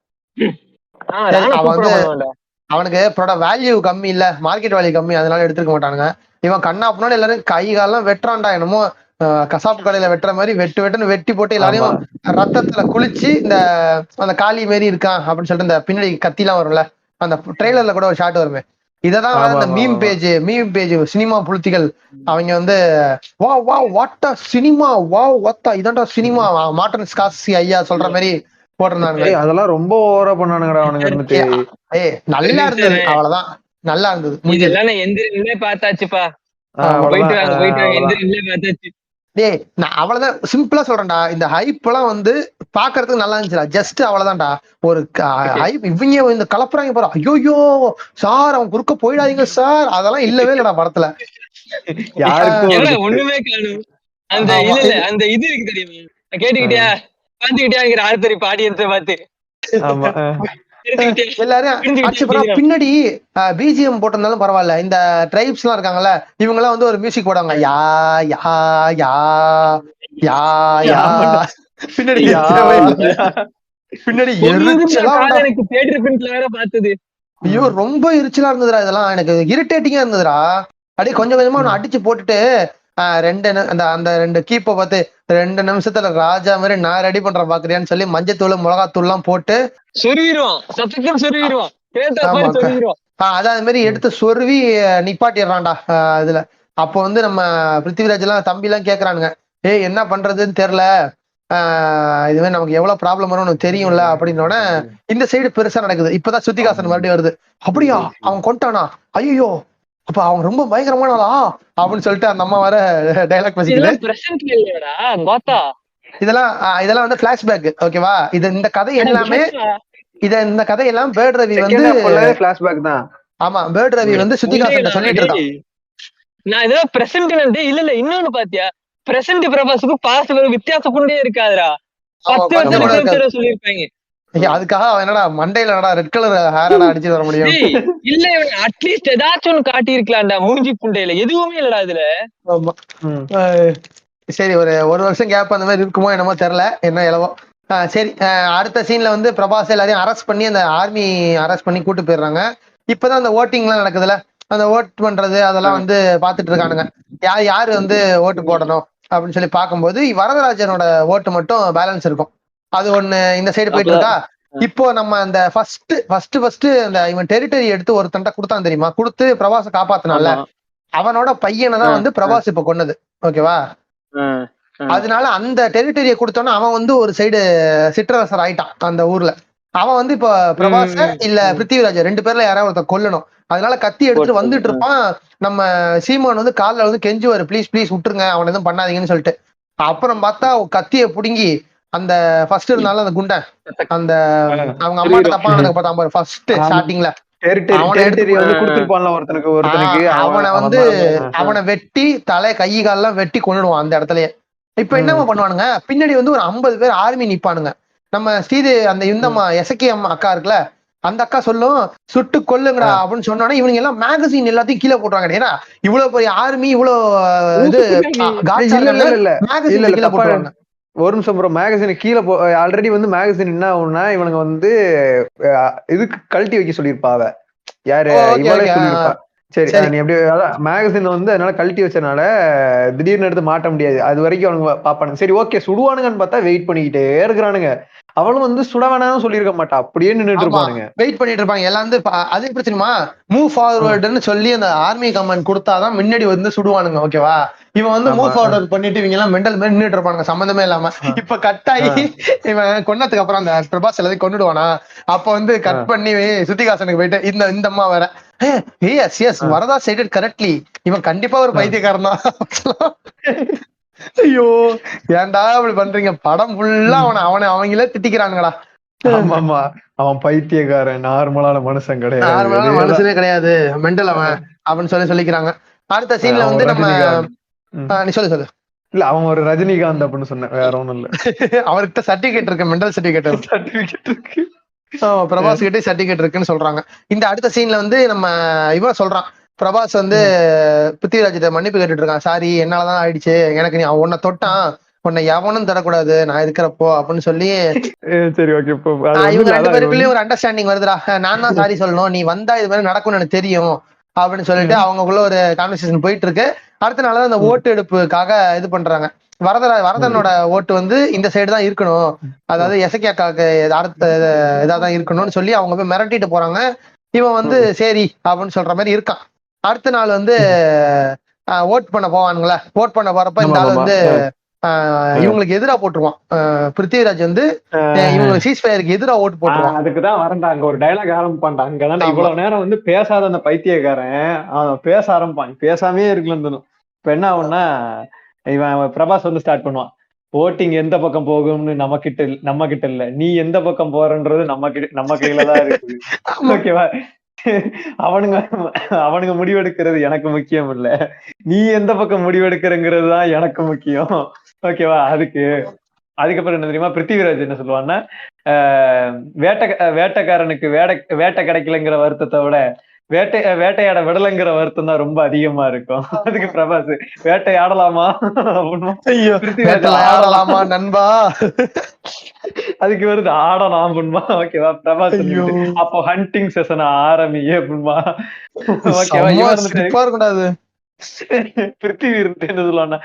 அவனுக்கு வேல்யூ கம்மி இல்ல, மார்க்கெட் வேல்யூ கம்மி, அதனால எடுத்துக்க மாட்டானுங்க. இவன் கண்ணா அப்படின்னா எல்லாரும் கை காலம் வெட்டுறான்டா, என்னமோ கசாப்பு கடையில வெட்டுற மாதிரி வெட்டுன்னு வெட்டி போட்டு எல்லாரையும் ரத்தத்துல குளிச்சு இந்த அந்த காளி மாரி இருக்கான் அப்படின்னு சொல்லிட்டு இந்த பின்னாடி கத்திலாம் வரும்ல, அந்த ட்ரெய்லர்ல கூட ஒரு ஷாட் வருமே. இததான் அந்த மீம் பேஜ் சினிமா புளுத்திகள் அவங்க வந்து வாட்டா சினிமா வாத்தா இதான்டா சினிமா மார்டன் ஸ்கார்சி ஐயா சொல்ற மாதிரி போட்டிருந்தாங்க. அதெல்லாம் ரொம்ப ஓவரா பண்ணானுங்கடா அவனுங்க இருந்துட்டு. நல்லா இருந்தது, அவ்வளவுதான் நல்லா இருந்தது. எந்திரிலே பார்த்தாச்சுப்பா, டேய் நான் அவ்வளவுதான் சிம்பிளா சொல்றேன்டா. இந்த ஹைப் எல்லாம் வந்து பாக்குறதுக்கு நல்லா இருந்துச்சுடா, ஜஸ்ட் அவ்வளவுதான்டா. ஒரு ஹைப் இவங்க இந்த கலப்புறாங்க பாரு, ஐயோ சார் அவன் குறுக்க போயிடாதீங்க சார், அதெல்லாம் இல்லவே இல்லடா படத்துல. ஒண்ணுமே காணும். அந்த இல்ல அந்த இது இருக்கு தெரியுமா, கேட்டுக்கிட்டியா பாத்துக்கிட்டியாங்கிற ஆர்த்தரி ஆடியன்ஸை பார்த்து எல்லாரும் பின்னாடி பிஜிஎம் போட்டிருந்தாலும் பரவாயில்ல. இந்த ட்ரைப்ஸ் எல்லாம் இருக்காங்கல்ல, இவங்க எல்லாம் வந்து ஒரு மியூசிக் போடுவாங்க, யா யா யா யா யா பின்னாடி பின்னாடி ஐயோ ரொம்ப எரிச்சலா இருந்ததுடா. இதெல்லாம் எனக்கு இரிட்டேட்டிங்கா இருந்ததுடா. அப்படியே கொஞ்சம் கொஞ்சமா அடிச்சு போட்டுட்டு அந்த 2 கீப்பை பார்த்து 2 நிமிஷத்துல ராஜா மாதிரி நான் ரெடி பண்ற பாக்குறியான்னு சொல்லி மஞ்சத்தூள் மிளகாத்தூள் எல்லாம் போட்டு அதாவது மாதிரி எடுத்து சொருவி நிப்பாட்டிடுறான்டா இதுல. அப்போ வந்து நம்ம பிருத்திவிராஜ் எல்லாம் தம்பி எல்லாம் கேக்குறானுங்க, ஏய் என்ன பண்றதுன்னு தெரியல, இதுவே நமக்கு எவ்வளவு ப்ராப்ளம் வரும் உனக்கு தெரியும்ல அப்படின்னோட இந்த சைடு பெருசா நடக்குது. இப்பதான் சுத்திகாசன் மறுபடியும் வருது. அப்படியா அவன் கொண்டானா, ஐயோ அப்ப அவங்க ரொம்ப பயங்கரமானதா அப்படின்னு சொல்லிட்டு அந்த அம்மா வர டைலாக் பேசிக்கிட்டு இதெல்லாம் வந்து பிளாஷ்பேக். ஓகேவா, இந்த கதை எல்லாமே இந்த கதையெல்லாம் பேர்ட் ரவி வந்து பிளாஷ்பேக் தான். ஆமா பேர்ட் ரவி வந்து சுத்திகாசன் சொல்லிட்டு இருக்கான். நான் ஏதோ பிரசன்ட் இல்ல இன்னொன்னு பாத்தியா, பிரசன்ட் பிரபாஸுக்கு பாஸ்ட் வித்தியாசம் கொண்டே இருக்காதுடா. 10 வருஷம் சொல்லிருப்பாங்க. அதுக்காக அவன் என்னடா மண்டையில என்னடா ரெட் கலர் ஹேரடா அடிச்சு வர முடியும்? இல்ல அட்லீஸ்ட் ஏதாச்சும் ஒண்ணு காட்டி இருக்கலாம்டா, மூஞ்சி புண்டையில எதுவுமே இல்லடா இதுல. சரி ஒரு வருஷம் கேப் அந்த மாதிரி இருக்குமோ என்னமோ தெரியல, என்ன எளவோ. சரி அடுத்த சீன்ல வந்து பிரபாஸ் எல்லாரையும் அரெஸ்ட் பண்ணி அந்த ஆர்மி அரெஸ்ட் பண்ணி கூட்டு போயிடுறாங்க. இப்பதான் அந்த ஓட்டிங் எல்லாம் நடக்குதுல்ல, அந்த ஓட் பண்றது அதெல்லாம் வந்து பாத்துட்டு இருக்கானுங்க. யாரு வந்து ஓட்டு போடணும் அப்படின்னு சொல்லி பார்க்கும்போது வரதராஜனோட ஓட்டு மட்டும் பேலன்ஸ் இருக்கும். அது ஒண்ணு இந்த சைடு போயிட்டு இருக்கா. இப்போ நம்ம அந்த ஃபர்ஸ்ட் அந்த இவன் டெரிட்டரி எடுத்து ஒருத்தன்ட்ட கொடுத்தான் தெரியுமா, கொடுத்து பிரபாஸ காப்பாத்தினால அவனோட பையனை தான் வந்து பிரபாஸ் இப்ப கொன்னது. ஓகேவா? அதனால அந்த டெரிட்டரியை கொடுத்தோன்னா அவன் வந்து ஒரு சைடு சிற்றரசர் ஆயிட்டான் அந்த ஊர்ல. அவன் வந்து இப்ப பிரபாஸ இல்ல பிருத்திவிராஜ் 2 பேர்ல யாராவது ஒருத்தர் கொல்லணும். அதனால கத்தி எடுத்துட்டு வந்துட்டு இருப்பான். நம்ம சீமான் வந்து காலில் வந்து கெஞ்சுவாரு, ப்ளீஸ் ப்ளீஸ் விட்டுருங்க, அவனை எதுவும் பண்ணாதீங்கன்னு சொல்லிட்டு. அப்புறம் பார்த்தா கத்தியை புடுங்கி அந்த ஃபர்ஸ்ட் இருந்தாலும் அந்த குண்டன் அந்த அவங்க அம்மா தப்பானதுக்கு பார்த்தா பாரு ஃபர்ஸ்ட் ஸ்டார்டிங்ல அவனை வந்து அவனை வெட்டி தலை கை காலெல்லாம் வெட்டி கொண்டுடுவான் அந்த இடத்துலயே. இப்ப என்னமா பண்ணுவானுங்க, பின்னாடி வந்து ஒரு 50 பேர் ஆர்மி நிப்பானுங்க. நம்ம ஸ்ரீது அந்த இந்தம்மா எசக்கி அம்மா அக்கா இருக்குல்ல, அந்த அக்கா சொல்லும் சுட்டு கொல்லுங்கடா அப்படின்னு சொன்னோன்னா இவனுங்க எல்லாம் மேகசின் எல்லாத்தையும் கீழே போட்டுருவாங்க. ஏன்னா இவ்வளவு பெரிய ஆர்மி இவ்வளவு இது மேகசின் கீழே போட்டுருவாங்க. ஒரு நிமிஷம் ப்ரோ, மேகசின் கீழே ஆல்ரெடி வந்து மேகசின் என்ன ஆகும்னா இவனுங்க வந்து இதுக்கு கழட்டி வைக்க சொல்லியிருப்பாவ. யாரு இவளே சொல்லியிருப்பா. சரி, நீ எப்படி அதான் மேகசின் வந்து அதனால கழட்டி வச்சனால திடீர்னு எடுத்து மாட்ட முடியாது. அது வரைக்கும் அவனுங்க பாப்பானுங்க. சரி ஓகே, சுடுவானுங்கன்னு பார்த்தா வெயிட் பண்ணிக்கிட்டே இருக்கிறானுங்க. அவளும் வந்து சுட வேணாம்னு சொல்லியிருக்க மாட்டா, அப்படியே நின்றுட்டு இருப்பானுங்க, வெயிட் பண்ணிட்டு இருப்பாங்க எல்லாம் வந்து. அது பிரச்சனைமா மூவ் ஃபார்வர்டுன்னு சொல்லி அந்த ஆர்மி கமாண்ட் கொடுத்தாதான் முன்னாடி வந்து சுடுவானுங்க. ஓகேவா? இவன் வந்து மூவ் ஃபார்வர்ட் பண்ணிட்டு இவங்க எல்லாம் மெண்டல் மாதிரி நின்றுட்டு இருப்பாங்க சம்பந்தமே இல்லாம. இப்ப கட் ஆகி இவன் கொன்னதுக்கு அப்புறம் அந்த பிரபாஸ் எல்லாத்தையும் கொண்டுடுவானா, அப்ப வந்து கட் பண்ணி சுத்திகாசனுக்கு போயிட்டு இந்த அம்மா வேற வரதா சைடட் கரெக்ட்லி, இவன் கண்டிப்பா ஒரு பைத்தியக்காரன் தான். ஐயோ ஏன்டா இப்படி பண்றீங்க, படம் ஃபுல்லா அவங்களே திட்டிக்கிறானுங்கடா. ஆமா, அவன் பைத்தியக்காரன், நார்மலான மனுஷன் கிடையாது, நார்மலான மனுஷனே கிடையாது, மெண்டல் அவன் அப்படின்னு சொல்லிக்கிறாங்க. அடுத்த சீன்ல வந்து நம்ம நீ சொல்லு இல்ல அவன் ஒரு ரஜினிகாந்த் அப்படின்னு சொன்ன, வேற ஒண்ணும் இல்ல. அவர்கிட்ட சர்டிபிகேட் இருக்கு, மெண்டல் சர்டிபிகேட் இருக்கு. பிரபாஸ் கிட்டே சர்டிபிகேட் இருக்குன்னு சொல்றாங்க. இந்த அடுத்த சீன்ல வந்து நம்ம இவன் சொல்றான், பிரபாஸ் வந்து பிருத்திவிராஜ்கிட்ட மன்னிப்பு கேட்டுட்டு இருக்கான். சாரி என்னாலதான் ஆயிடுச்சு, எனக்கு நீ உன்னை தொட்டான், உன்னை எவனும் தரக்கூடாது நான் இருக்கிறப்போ அப்படின்னு சொல்லி. சரி ஓகே, இவங்க 2 பேருக்குள்ளயும் ஒரு அண்டர்ஸ்டாண்டிங் வருதுடா. நான் தான் சாரி சொல்லணும், நீ வந்தா இது மாதிரி நடக்கும்னு எனக்கு தெரியும் அப்படின்னு சொல்லிட்டு அவங்களுக்குள்ள ஒரு கான்வர்சேஷன் போயிட்டு இருக்கு. அடுத்த நாள் அந்த ஓட்டு எடுப்புக்காக இது பண்றாங்க. வரதனோட ஓட்டு வந்து இந்த சைடு தான் இருக்கணும், அதாவது எசக்கியாக்காக்கு அடுத்த இதாதான் இருக்கணும்னு சொல்லி அவங்க போய் மிரட்டிட்டு போறாங்க. இவன் வந்து சரி அப்படின்னு சொல்ற மாதிரி இருக்கான். அடுத்த நாள் வந்து ஓட் பண்ண போவானுங்களா, ஓட் பண்ண போறப்ப இந்த ஆள் வந்து இவங்களுக்கு எதிரா போட்டுருவான். பிருத்திவிராஜ் வந்து இவங்களுக்கு சீஸ்ஃபயருக்கு எதிரா ஓட்டு போட்டுருவான். அதுக்குதான் வரண்டா அங்க ஒரு டைலாக் ஆரம்பிப்பான்டா. அங்கதான் இவ்வளவு நேரம் வந்து பேசாத அந்த பைத்தியக்காரன் அவன் பேச ஆரம்பிப்பான், பேசாமே இருக்கலன்னு. இப்ப என்ன ஆகும்னா இவன் பிரபாஸ் வந்து ஸ்டார்ட் பண்ணுவான், ஓட்டிங் எந்த பக்கம் போகும்னு நம்ம கிட்ட இல்ல, நீ எந்த பக்கம் போறன்றது நம்ம கையில தான் இருக்குது. ஓகேவா? அவனுங்க முடிவெடுக்கிறது எனக்கு முக்கியம் இல்ல, நீ எந்த பக்கம் முடிவெடுக்கிறங்கிறது தான் எனக்கு முக்கியம். ஓகேவா? அதுக்கப்புறம் என்ன தெரியுமா, பிருத்திவிராஜ் என்ன சொல்லுவான்னா, வேட்டைக்காரனுக்கு வேட்டை கிடைக்கலங்கிற வருத்தத்தை விட வேட்டையாட விடலைங்கிற வருத்தம் தான் ரொம்ப அதிகமா இருக்கும். அதுக்கு பிரபாஸ் வேட்டையாடலாமா ஆடலாமா நண்பா, அதுக்கு வருது ஆடலாம் புண்மா. ஓகேவா? பிரபாஸ் அப்போ ஹண்டிங் செஷன் ஆரம்பியே புண்மா. ஓகேவா? பிருத்திவி இருந்து என்ன சொல்லுவான்னா,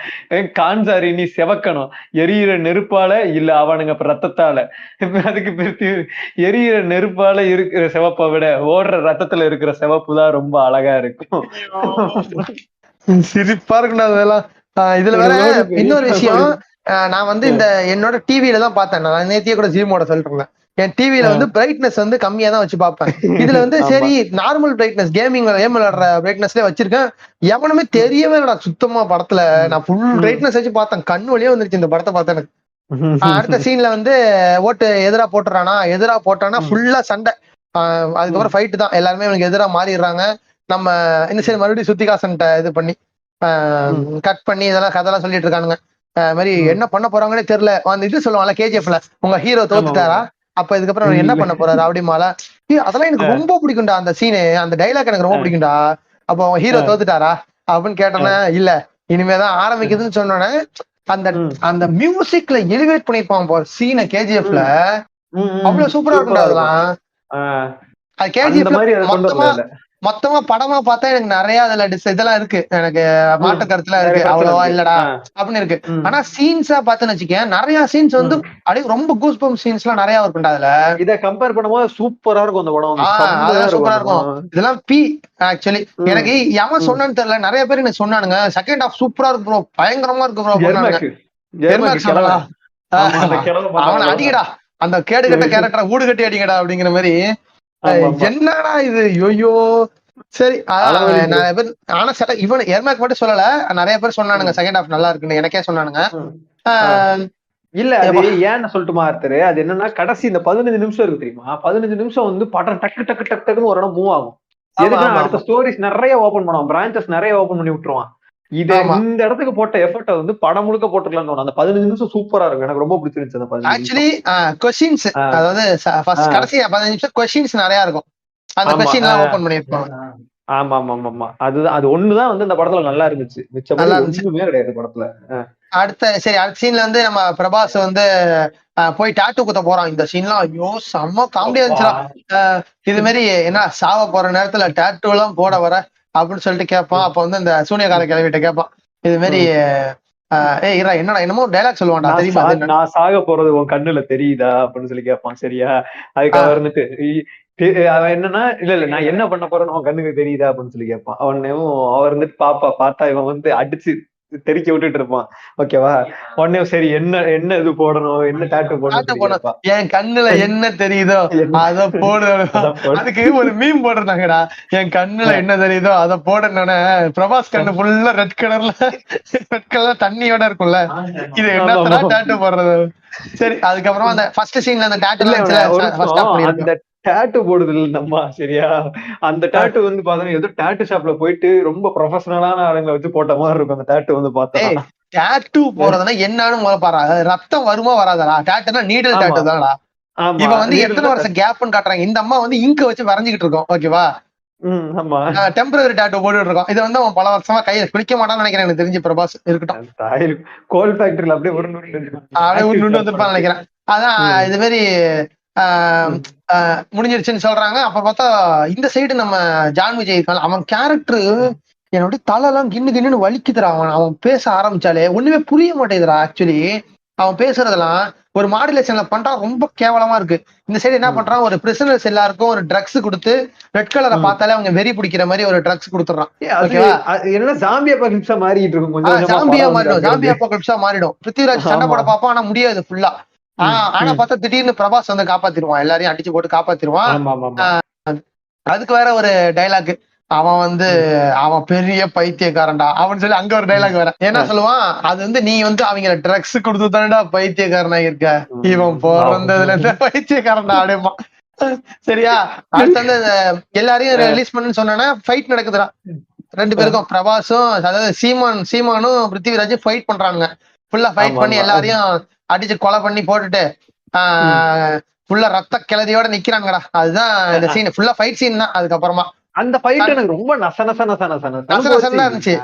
கான்சாரி நீ செவக்கணும், எரியிற நெருப்பால இல்ல அவனுங்க ரத்தத்தால. அதுக்கு பிருத்திவி எரியிற நெருப்பால இருக்கிற செவப்பை விட ஓடுற ரத்தத்துல இருக்கிற செவப்பு தான் ரொம்ப அழகா இருக்கும். சிரிப்பா இருக்கணும் அதெல்லாம். இதுல வேற இன்னொரு விஷயம், நான் வந்து இந்த என்னோட டிவில தான் பார்த்தேன். நான் நேத்தியே கூட ஜிமோட சொல்லிட்டு இருந்தேன், என் டிவில வந்து பிரைட்னஸ் வந்து கம்மியா தான் வச்சு பார்ப்பேன். இதுல வந்து சரி நார்மல் பிரைட்னஸ் கேமிங் கேம் விளையாடுற பிரைட்னஸ்ல வச்சிருக்கேன். எவனுமே தெரியவே இல்லடா சுத்தமா படத்துல. நான் ஃபுல் பிரைட்னஸ் வச்சு பார்த்தேன், கண்ணு வழியே வந்துருச்சு இந்த படத்தை பார்த்தேன் எனக்கு. அடுத்த சீன்ல வந்து ஓட்டு எதிரா போட்டானா ஃபுல்லா சண்டை. அதுக்கப்புறம் ஃபைட்டு தான், எல்லாருமே இவனுக்கு எதிரா மாறிடுறாங்க. நம்ம இந்த சைடு மறுபடியும் சுத்திகாசன்ட்ட இது பண்ணி கட் பண்ணி இதெல்லாம் கதெல்லாம் சொல்லிட்டு இருக்கானுங்க. மாதிரி என்ன பண்ண போறாங்கன்னே தெரியல. அந்த இது சொல்லுவாங்கல்ல கேஜிஎஃப்ல, உங்க ஹீரோ தோத்துட்டாரா, அப்ப இதுக்கப்புறம் என்ன பண்ண போறாரு அப்படிமால. அதெல்லாம் எனக்கு ரொம்ப பிடிக்கும்டா அந்த சீனு, அந்த டைலாக் எனக்கு ரொம்ப பிடிக்கும்டா. அப்போ அவங்க ஹீரோ தோத்துட்டாரா அப்படின்னு கேட்டோன்னே இல்ல இனிமேதான் ஆரம்பிக்குதுன்னு சொன்னோன்னே அந்த அந்த மியூசிக்ல எலிவேட் பண்ணிருப்பான் சீனை கேஜிஎஃப்ல, அவ்வளவு சூப்பரா இருக்கும்டா அதெல்லாம். அது அந்த கேஜிஎஃப்ல மாதிரி அதை கொண்டு மொத்தமா வரல. மொத்தமா படமா பார்த்தா எனக்கு நிறைய அதுல இதெல்லாம் இருக்கு, எனக்கு மாற்று கருத்துலாம் நிறைய இருக்கு, பிரச்சனை அவ்வளவா இருக்கு. இல்லடா அப்படின்னு இருக்கு. ம். ஆனா சீன்ஸா பாத்துன்னு வச்சுக்கேன், நிறைய சீன்ஸ் வந்து அப்படியே ரொம்ப கூஸ் பம்ப் சீன்ஸ் எல்லாம் நிறைய இருக்கும்டா அதுல. இத கம்பேர் பண்ணும்போது சூப்பரா இருக்கும் அந்த படம். செம்மையா அதெல்லாம் சூப்பரா இருக்கும் அந்த இருக்கும். படம். இதெல்லாம் ஆக்சுவலி எனக்கு எவன் சொன்னான்னு தெரியல, நிறைய பேர் எனக்கு சொன்னானுங்க செகண்ட் ஹாஃப் சூப்பரா இருக்கு ப்ரோ, பயங்கரமா இருக்கு ப்ரோ பண்ணாங்க. ஜெர்மாக்கு கிழமை. ஆமா, அந்த கிழமை அவனை பண்ணாங்க. அடிக்கடா, அந்த கேடுகட்ட கேரக்டரை ஊடு கட்டி அடிங்கடா அப்படிங்கிற மாதிரி. ஆமா, ஆமா. என்னடா இது, ஐயோ. சரி, அளவலி bro. நிறைய பேர், ஆனா இவன் ஏர்மேக் மட்டும் சொல்லல, நிறைய பேர் சொன்னானுங்க செகண்ட் ஹாஃப் நல்லா இருக்குன்னு, எனக்கே சொன்னானுங்க. இல்ல அது ஏன்னு சொல்லட்டுமா ஆர்த்தர், அது என்னன்னா கடைசி இந்த 15 நிமிஷம் இருக்கு தெரியுமா, 15 நிமிஷம் வந்து படம் டக்கு டக்கு டக்கு டக்குன்னு ஒரு இடம் மூவ் ஆகும். எதுக்குன்னா அடுத்த ஸ்டோரிஸ் நிறைய ஓபன் பண்ணுவான், பிரான்ச்சஸ் நிறைய ஓபன் பண்ணி விட்டுருவான். இத இந்த இடத்துக்கு போட்ட எஃபர்ட்டை வந்து படம் முழுக்க போட்டுக்கலாம்னு தோணும். அந்த 15 நிமிஷம் சூப்பரா இருக்கும், எனக்கு ரொம்ப பிடிச்சிருந்துச்சு அந்த 15 ஆக்சுவலி क्वेश्चंस, அதாவது ஃபர்ஸ்ட் கடைசி 15 நிமிஷம் क्वेश्चंस நிறைய இருக்கும், அந்த क्वेश्चन எல்லாம் ஓபன் பண்ணிருப்பாங்க. ஆமா ஆமா ஆமா, அதுதான், அது ஒண்ணுதான் வந்து இந்த படத்துல நல்லா இருந்துச்சு, மிச்சம் ஒண்ணுமே கிடையாது படத்துல. அடுத்த சீன்ல வந்து நம்ம பிரபாஸ் வந்து போய் டாட்டூ குத்த போறான். இந்த சீன்லாம் ஐயோ செம்ம காமெடியா இருந்துச்சுடா. இது மாதிரி என்ன சாவ போற நேரத்துல டாட்டூ எல்லாம் போட வர அப்படின்னு சொல்லிட்டு கேட்பான். அப்ப வந்து இந்த சூனியகார கிளவிட்ட கேட்பான், இது மாதிரி என்னடா என்னமோ டைலாக் சொல்லுவான்டா தெரியுமா, நான் சாக போறது உன் கண்ணுல தெரியுதா அப்படின்னு சொல்லி கேட்பான். சரியா, அதுக்கு அவர் வந்துட்டு அவன் என்னன்னா, இல்ல நான் என்ன பண்ண போறேன்னு உன் கண்ணுக்கு தெரியுதா அப்படின்னு சொல்லி கேட்பான். அவனையும் அவர் வந்துட்டு பார்த்தா இவன் வந்து அடிச்சு தெரிக்க விட்டுட்டு இருப்பான். ஓகேவா, உடனே சரி என்ன இது போடணும், என்ன டாட்டூ போடணும், என் கண்ணுல என்ன தெரியுதோ அத போடணும். அதுக்கு ஒரு மீம் போட்டிருந்தாங்கடா, என் கண்ணுல என்ன தெரியுதோ அத போடணும்னு. பிரபாஸ் கண்ணு ஃபுல்லா ரெட் கலர்ல தண்ணியோட இருக்கும்ல, இது என்னத்தடா டாட்டூ போடுறது. சரி, அதுக்கப்புறம் அந்த ஃபர்ஸ்ட் சீன்ல அந்த டாட்டூ டாட்டூ போடுது இல்ல சரியா, அந்த டாட்டூ வந்து பாத்தீங்கன்னா ஏதோ டாட்டூ ஷாப்ல போயிட்டு ரொம்ப ப்ரொஃபஷனலான ஆளுங்களை வச்சு போட்ட மாதிரி இருக்கும் அந்த டாட்டூ வந்து பார்த்தா. டாட்டூ போறதுன்னா என்னன்னு பாரு, ரத்தம் வருமா வராதா, டாட்டூனா நீடல் டாட்டூ தானடா. இவன் வந்து எத்தனை வருஷம் கேப்னு காட்டுறாங்க, இந்த அம்மா வந்து இங்க வச்சு வரைஞ்சிக்கிட்டு இருக்கோம். ஓகேவா, டெம்பரரி டாட்டூ போட்டுட்டு இருக்கோம். இது வந்து அவன் பல வருஷமா கையில குளிக்க மாட்டான்னு நினைக்கிறேன், எனக்கு தெரிஞ்சு பிரபாஸ் இருக்கட்டும், கோல் ஃபேக்டரியில அப்படியே உருண்டு வந்திருப்பான்னு நினைக்கிறேன். அதான் இது மாதிரி முடிஞ்சிருச்சுன்னு சொல்றாங்க. அப்ப பார்த்தா இந்த சைடு நம்ம ஜான் விஜய், அவன் கேரக்டர் என்னோட தலை எல்லாம் கின்னு வலிக்குதுடா. அவன் பேச ஆரம்பிச்சாலே ஒண்ணுமே புரிய மாட்டேங்குதுடா. ஆக்சுவலி அவன் பேசுறதெல்லாம் ஒரு மாடுலேஷன்ல பண்றான், ரொம்ப கேவலமா இருக்கு. இந்த சைடு என்ன பண்றான், ஒரு பிரிசனர்ஸ் எல்லாருக்கும் ஒரு ட்ரக்ஸ் கொடுத்து ரெட் கலரை பார்த்தாலே அவங்க வெறி பிடிக்கிற மாதிரி ஒரு ட்ரக்ஸ் கொடுத்துறான். என்ன ஜாம்பி அபாகலிப்ஸா மாறிட்டு இருக்கும், ஜாம்பி அபாகலிப்ஸா மாறிடும். பிருத்திவிராஜ் சண்டை போட பாப்பான், ஆனா முடியாது ஃபுல்லா. ஆனா பார்த்தா திடீர்னு பிரபாஸ் வந்து காப்பாத்திருவான், எல்லாரையும் அடிச்சு போட்டு காப்பாத்திருவான். அதுக்கு வேற ஒரு டைலாக், அவன் பெரிய பைத்தியக்காரன்டா அவன் சொல்லி அங்க ஒரு டைலாக் வேற என்ன சொல்லுவான், அது வந்து நீ வந்து அவங்க ட்ரக்ஸ் கொடுத்துதானடா பைத்தியக்காரனா இருக்க, இவன் பிறந்ததுல இருந்து பைத்தியக்காரன்டா அப்படிமா. சரியா, அடுத்து வந்து எல்லாரையும் ரிலீஸ் பண்ணுன்னு சொன்னா ஃபைட் நடக்குதுடா ரெண்டு பேருக்கும். பிரபாஸும் அதாவது சீமானும் பிருத்திவிராஜும் ஃபைட் பண்றானுங்க. ஃபுல்லா ஃபைட் பண்ணி எல்லாரையும் அடிச்சு கொலை பண்ணி போட்டுட்டு ஃபுல்லா ரத்த கிளதியோட நிக்கிறாங்கடா. அதுதான் இந்த சீன், ஃபுல்லா ஃபைட் சீன் தான். அதுக்கப்புறமா அந்த ஃபைட் எனக்கு ரொம்ப நசநசன்னு இருந்துச்சு.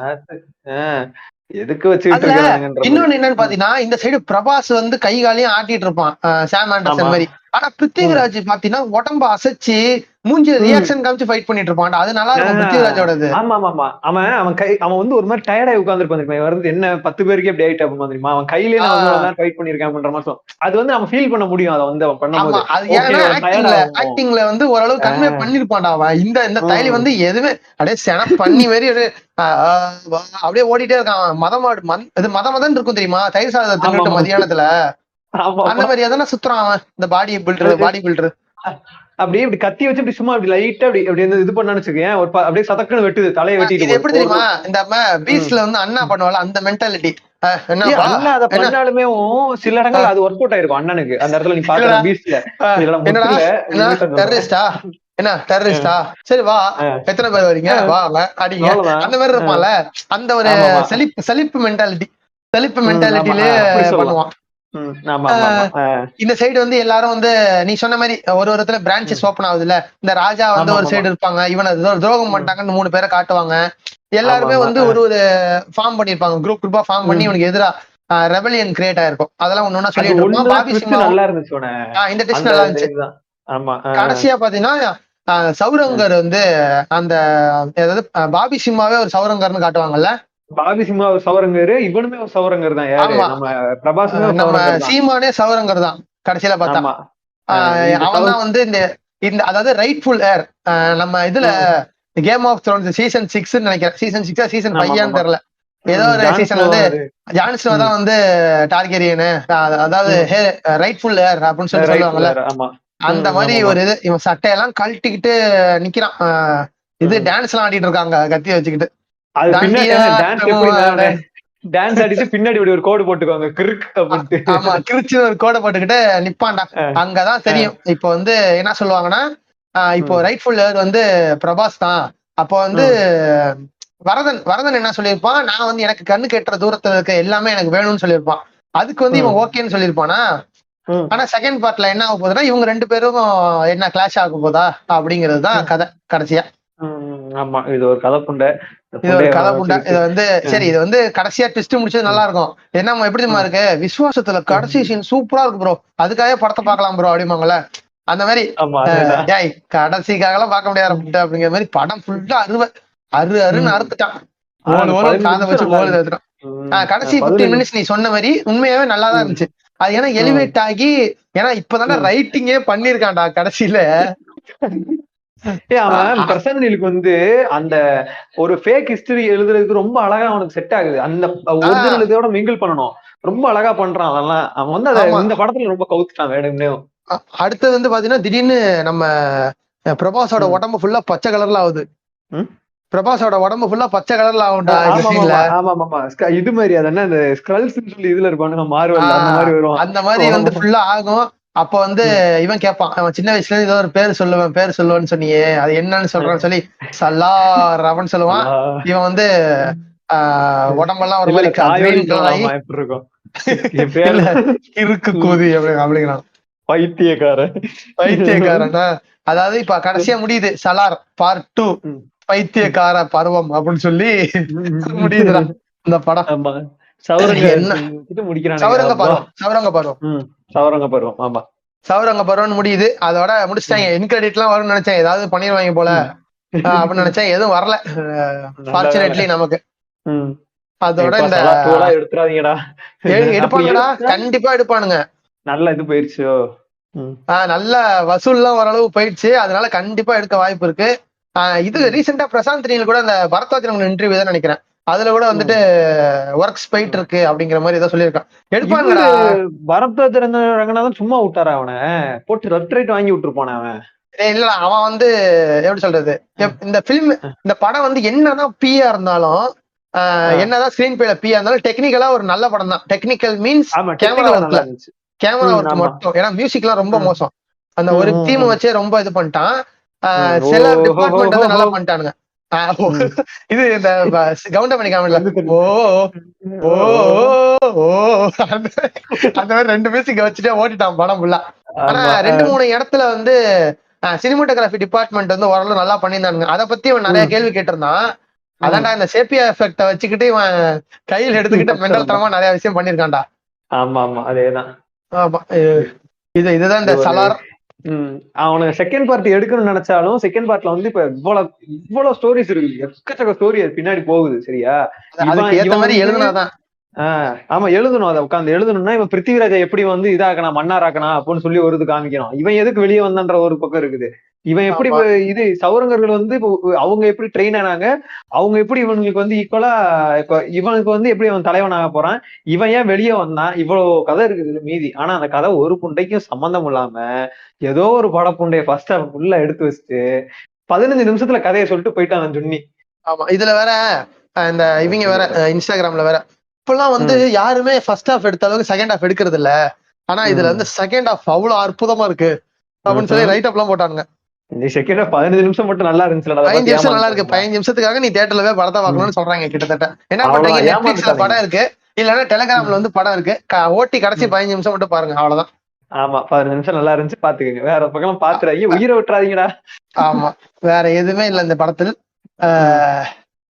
எதுக்கு வச்சு இன்னொன்னு என்னன்னு பாத்தீங்கன்னா, இந்த சைடு பிரபாஸ் வந்து கை காலையும் ஆட்டிட்டு இருப்பான் சாம் ஆண்டர்சன் மாதிரி. ஆனா பிருத்திவிராஜ் பாத்தீங்கன்னா உடம்ப அசைச்சு மூஞ்சி ரியாக்ஷன் காமிச்சு ஃபைட் பண்ணிட்டு இருப்பான். அது நல்லா இருக்கும் பிருத்திவிராஜோடது. ஆமா ஆமா, அவன் வந்து ஒரு மாதிரி டயர்டாகி உட்கார்ந்துருப்பான். வந்து என்ன 10 பேருக்கே எப்படி ஆயிட்டா தெரியுமா, அவன் கையிலேயே நான் ஃபைட் பண்ணிருக்கேன் அப்படின்ற மாதிரி அது வந்து அவன் ஃபீல் பண்ண முடியும். அதை வந்து அவன் பண்ணும்போது ஆக்டிங்ல வந்து ஓரளவு கன்வே பண்ணிருப்பான்டா அவன். இந்த தைலி வந்து எதுவுமே அப்படியே சென பண்ணி மாதிரி அப்படியே ஓடிட்டே இருக்கான். மதம் இருக்கும் தெரியுமா, தயிர் சாதத்தை மதியானத்துல அந்த மாதிரி எதனா சுத்துறான் அவன். இந்த பாடி பில்டர் அப்படியே இப்படி கத்தி வச்சு இப்படி சும்மா அப்படி லைட்டா அப்படி இது பண்ணான்னு வச்சுக்கேன், அப்படியே சதக்குன்னு வெட்டுது, தலையை வெட்டிட்டு. எப்படி தெரியுமா, இந்த பீச்ல வந்து அண்ணா பண்ணுவாள் அந்த மென்டாலிட்டி. அண்ணா அதை பண்ணாலுமே சில இடங்கள் அது ஒர்க் அவுட் ஆயிருக்கும் அண்ணனுக்கு. அந்த இடத்துல நீ பாக்குற பீச்ல டெரரிஸ்டா என்ன டெரரிஸ்டா, சரி வா எத்தனை பேர் வரீங்க வாங்க அடிங்க, அந்த மாதிரி இருப்பான்ல. அந்த ஒரு செழிப்பு மென்டாலிட்டிலே பண்ணுவான். இந்த சைடு வந்து எல்லாரும் வந்து நீ சொன்ன மாதிரி ஒரு இடத்துல பிரான்ச்சஸ் ஓபன் ஆகுதுல்ல. இந்த ராஜா வந்து ஒரு சைடு இருப்பாங்க, இவனை துரோகம் பண்ணிட்டாங்கன்னு 3 பேரை காட்டுவாங்க. எல்லாருமே வந்து ஒரு ஃபார்ம் பண்ணிருப்பாங்க, குரூப்பா ஃபார்ம் பண்ணி இவனுக்கு எதிரா ரெபலியன் கிரியேட் ஆயிருக்கும். அதெல்லாம் ஒண்ணு சொல்லிட்டு இருப்போம். பாபி சிம்மா நல்லா இருந்துச்சு, இந்த டிஷ் நல்லா இருந்துச்சு. கடைசியா பாத்தீங்கன்னா சௌரங்கர் வந்து அந்த ஏதாவது பாபி சிம்மாவே ஒரு சௌரங்கர்னு காட்டுவாங்கல்ல. பாபி சிம்மா ஒரு சௌரங்கர், இவனுமே ஒரு சௌரங்கர் தான். யாரு? நம்ம பிரபாஸ். நம்ம சீமானே சௌரங்கர் தான் கடைசியில பார்த்தா. அவன் தான் வந்து இந்த அதாவது ரைட்ஃபுல் ஏர் நம்ம இதுல கேம் ஆஃப் த்ரோன்ஸ் சீசன் 6 நினைக்கிறேன், சீசன் 6 சீசன் 5 தெரியல, ஏதோ ஒரு சீசன் வந்து ஜான்ஸ்னோ தான் வந்து டார்கெரியனு, அதாவது ரைட்ஃபுல் ஏர் அப்படின்னு சொல்லி சொல்லுவாங்கல்ல. அந்த மாதிரி ஒரு இது இவன் சட்டையெல்லாம் கழட்டிக்கிட்டு நிக்கிறான். இது டான்ஸ் எல்லாம் ஆடிட்டு இருக்காங்க கத்தி வச்சுக்கிட்டு. டான்ஸ் ஆடிட்டு பின்னாடி ஒரு கோடு போட்டுக்கோங்க கிறுக்கு அப்படின்ட்டு. ஆமா, கிழிச்சு ஒரு கோடை போட்டுக்கிட்டு நிப்பான்டா. அங்கதான் தெரியும் இப்ப வந்து என்ன சொல்லுவாங்கன்னா, இப்போ ரைட்ஃபுல் ஏர் வந்து பிரபாஸ் தான். அப்போ வந்து வரதன் என்ன சொல்லியிருப்பான், நான் வந்து எனக்கு கண்ணு கெட்டுற தூரத்துல இருக்க எல்லாமே எனக்கு வேணும்னு சொல்லியிருப்பான். அதுக்கு வந்து இவன் ஓகேன்னு சொல்லியிருப்பானா. ஆனா செகண்ட் பார்ட்ல என்ன ஆக போகுதுன்னா, இவங்க 2 பேரும் என்ன கிளாஷ் ஆக போதா அப்படிங்கிறது தான் கதை கடைசியா. ஆமா, இது ஒரு கதை புண்டை. இது வந்து சரி, இது வந்து கடைசியா ட்விஸ்ட் முடிச்சது நல்லா இருக்கும். என்ன எப்படி தெரியுமா இருக்கு, விசுவாசத்துல கடைசி சீன் சூப்பரா இருக்கு ப்ரோ, அதுக்காக படத்தை பார்க்கலாம் ப்ரோ அப்படிமாங்கல்ல. அந்த மாதிரி கடைசிக்காக எல்லாம் பார்க்க முடியாது அப்படிங்கிற மாதிரி படம் ஃபுல்லா அருன்னு அறுத்துட்டான். கடைசி 15 மினிட்ஸ் நீ சொன்ன மாதிரி உண்மையாவே நல்லாதான் இருந்துச்சு. அது ஏன்னா எலிவேட் ஆகி, ஏன்னா இப்பதானே ரைட்டிங்கே பண்ணிருக்கான்டா கடைசியில. அவன் பிரசன்னிலுக்கு வந்து அந்த ஒரு ஃபேக் ஹிஸ்டரி எழுதுறதுக்கு ரொம்ப அழகா அவனுக்கு செட் ஆகுது. அந்த ஒரிஜினல் இதோட மிங்கிள் பண்ணணும், ரொம்ப அழகா பண்றான். அதெல்லாம் அவன் வந்து அதை இந்த படத்துல ரொம்ப கவுத்துட்டான் வேணும்னே. அடுத்தது வந்து பாத்தீங்கன்னா திடீர்னு நம்ம பிரபாஸோட உடம்பு ஃபுல்லா பச்சை கலர்ல ஆகுது. பிரபாஸோட உடம்பு ஃபுல்லா பச்சை கலர்ல ஆகும்டா. இது மாதிரி அதென்ன இந்த ஸ்க்ரல்ஸ் சொல்லி இதுல இருப்பானுங்க, மார்வெல் அந்த மாதிரி வரும். அந்த மாதிரி வந்து ஃபுல்லா ஆகும். அப்ப வந்து இவன் கேட்பான், அவன் சின்ன வயசுல இருந்து ஏதோ ஒரு பேர் சொல்லுவேன்னு சொன்னியே, அது என்னன்னு சொல்றான்னு சொல்லி சல்லார் அவன் சொல்லுவான். இவன் வந்து உடம்பெல்லாம் ஒரு மாதிரி இருக்கு கூதி அப்படிங்கிறான். பைத்தியக்காரன். அதாவது இப்ப கடைசியா முடியுது சலார் பார்ட் 2 பைத்தியக்கார பருவம் அப்படின்னு சொல்லி முடியுதுடா இந்த படம். சௌரங்க பருவம் முடியுது. அதோட முடிச்சிட்டாங்க. இன்கிரெடிட் எல்லாம் வரும்னு நினைச்சேன், ஏதாவது பண்ணிடுவாங்க போல அப்படின்னு நினைச்சேன். எதுவும் வரல ஃபார்ச்சுனேட்லி நமக்கு. அதோட இந்த எடுப்பானுங்கடா, கண்டிப்பா எடுப்பானுங்க. நல்ல இது போயிருச்சு, நல்ல வசூல் எல்லாம் ஓரளவு போயிடுச்சு. அதனால கண்டிப்பா எடுக்க வாய்ப்பு இருக்கு. இது ரீசெண்டா பிரசாந்த் நீல் கூட அந்த பரத்வாஜன் இன்டர்வியூ தான் நினைக்கிறேன், அதுல கூட வந்துட்டு ஒர்க்ஸ் போயிட்டு இருக்கு அப்படிங்கிற மாதிரி ஏதோ சொல்லியிருக்கான். எடுப்பாங்க. பரத்வாஜ் ரங்கநாதன் சும்மா விட்டாரா அவனை போட்டு ரெட் வாங்கி விட்டுருப்பானே அவன். இல்ல அவன் வந்து எப்படி சொல்றது, இந்த பிலிம் இந்த படம் வந்து என்னதான் பியா இருந்தாலும், என்னதான் ஸ்கிரீன் பிளேல பியா இருந்தாலும் டெக்னிக்கலா ஒரு நல்ல படம் தான். டெக்னிக்கல் மீன்ஸ் கேமரா ஒர்க் மட்டும். ஏன்னா மியூசிக் எல்லாம் ரொம்ப மோசம். அந்த ஒரு தீம் வச்சே ரொம்ப இது பண்ணிட்டான். சில டிபார்ட்மெண்ட் வந்து நல்லா பண்ணிட்டானுங்க. இது இந்த கவுண்டமணி காமெடில ஓ ஓ ஓ அந்த மாதிரி 2 மியூசிக் வச்சுட்டே ஓட்டிட்டான் படம் ஃபுல்லா. ஆனா 2-3 இடத்துல வந்து சினிமாட்டோகிராஃபி டிபார்ட்மெண்ட் வந்து ஓரளவு நல்லா பண்ணியிருந்தானுங்க. அதை பத்தி இவன் நிறைய கேள்வி கேட்டிருந்தான். அதான்டா இந்த சேப்பியா எஃபெக்ட வச்சுக்கிட்டு இவன் கையில் எடுத்துக்கிட்டு மெண்டல் தனமா நிறைய விஷயம் பண்ணிருக்கான்டா. ஆமா ஆமா அதேதான். ஆமா இதுதான் இந்த சலார். அவனுக்கு செகண்ட் பார்ட் எடுக்கணும்னு நினைச்சாலும் செகண்ட் பார்ட்ல வந்து இப்ப இவ்வளவு ஸ்டோரிஸ் இருக்கு, எக்கச்சக்க ஸ்டோரி அது பின்னாடி போகுது. சரியா, எழுதுனாதான். ஆமா எழுதணும், அதை உட்காந்து எழுதணும்னா இவன் பிருத்திவிராஜா எப்படி வந்து இதாக்கணும் மன்னாராக்கணும் அப்படின்னு சொல்லி ஒரு இது காமிக்கணும். இவன் எதுக்கு வெளியே வந்தான்ற ஒரு பக்கம் இருக்குது. இவன் எப்படி இது சௌரங்கர்கள் வந்து அவங்க எப்படி ட்ரெயின் ஆனாங்க, அவங்க எப்படி இவனுக்கு வந்து ஈக்குவலா இவனுக்கு வந்து எப்படி அவன் தலைவனாக போறான், இவன் ஏன் வெளியே வந்தான், இவ்வளவு கதை இருக்குது மீதி. ஆனா அந்த கதை ஒரு புண்டைக்கும் சம்பந்தம் இல்லாம ஏதோ ஒரு பட புண்டைய ஃபர்ஸ்ட் ஹாஃப் ஃபுல்லா எடுத்து வச்சுட்டு 15 நிமிஷத்துல கதையை சொல்லிட்டு போயிட்டான் சொன்னி. ஆமா, இதுல வேற இந்த இவங்க வேற இன்ஸ்டாகிராம்ல வேற இப்பெல்லாம் வந்து யாருமே ஃபர்ஸ்ட் ஹாஃப் எடுத்த அளவுக்கு செகண்ட் ஹாஃப் எடுக்கிறது இல்ல. ஆனா இதுல வந்து செகண்ட் ஹாஃப் அவ்வளவு அற்புதமா இருக்கு அப்படின்னு சொல்லி ரைட் அப் எல்லாம் போட்டானுங்க. நீ செகண்ட் 15 நிமிஷம் மட்டும் நல்லா இருந்துச்சு. 15 நிமிஷம் நல்லா இருக்கு. 15 நிமிஷத்துக்காக நீ தியேட்டர்ல போய் படத்தை பார்க்கணும்னு சொல்றாங்க. கிட்டத்தட்ட என்ன பண்றீங்க, நெட்ஃபிளிக்ஸ்ல படம் இருக்கு, இல்லன்னா டெலிகிராம்ல வந்து படம் இருக்கு, ஓட்டி கடைசி 15 நிமிஷம் மட்டும் பாருங்க, அவ்வளவுதான். ஆமா, 15 நிமிஷம் நல்லா இருந்துச்சு, பாத்துக்கங்க. வேற பக்கம் பாத்துறாங்க, உயிரை விட்டுறாதீங்கடா. ஆமா, வேற எதுவுமே இல்ல இந்த படத்தில்.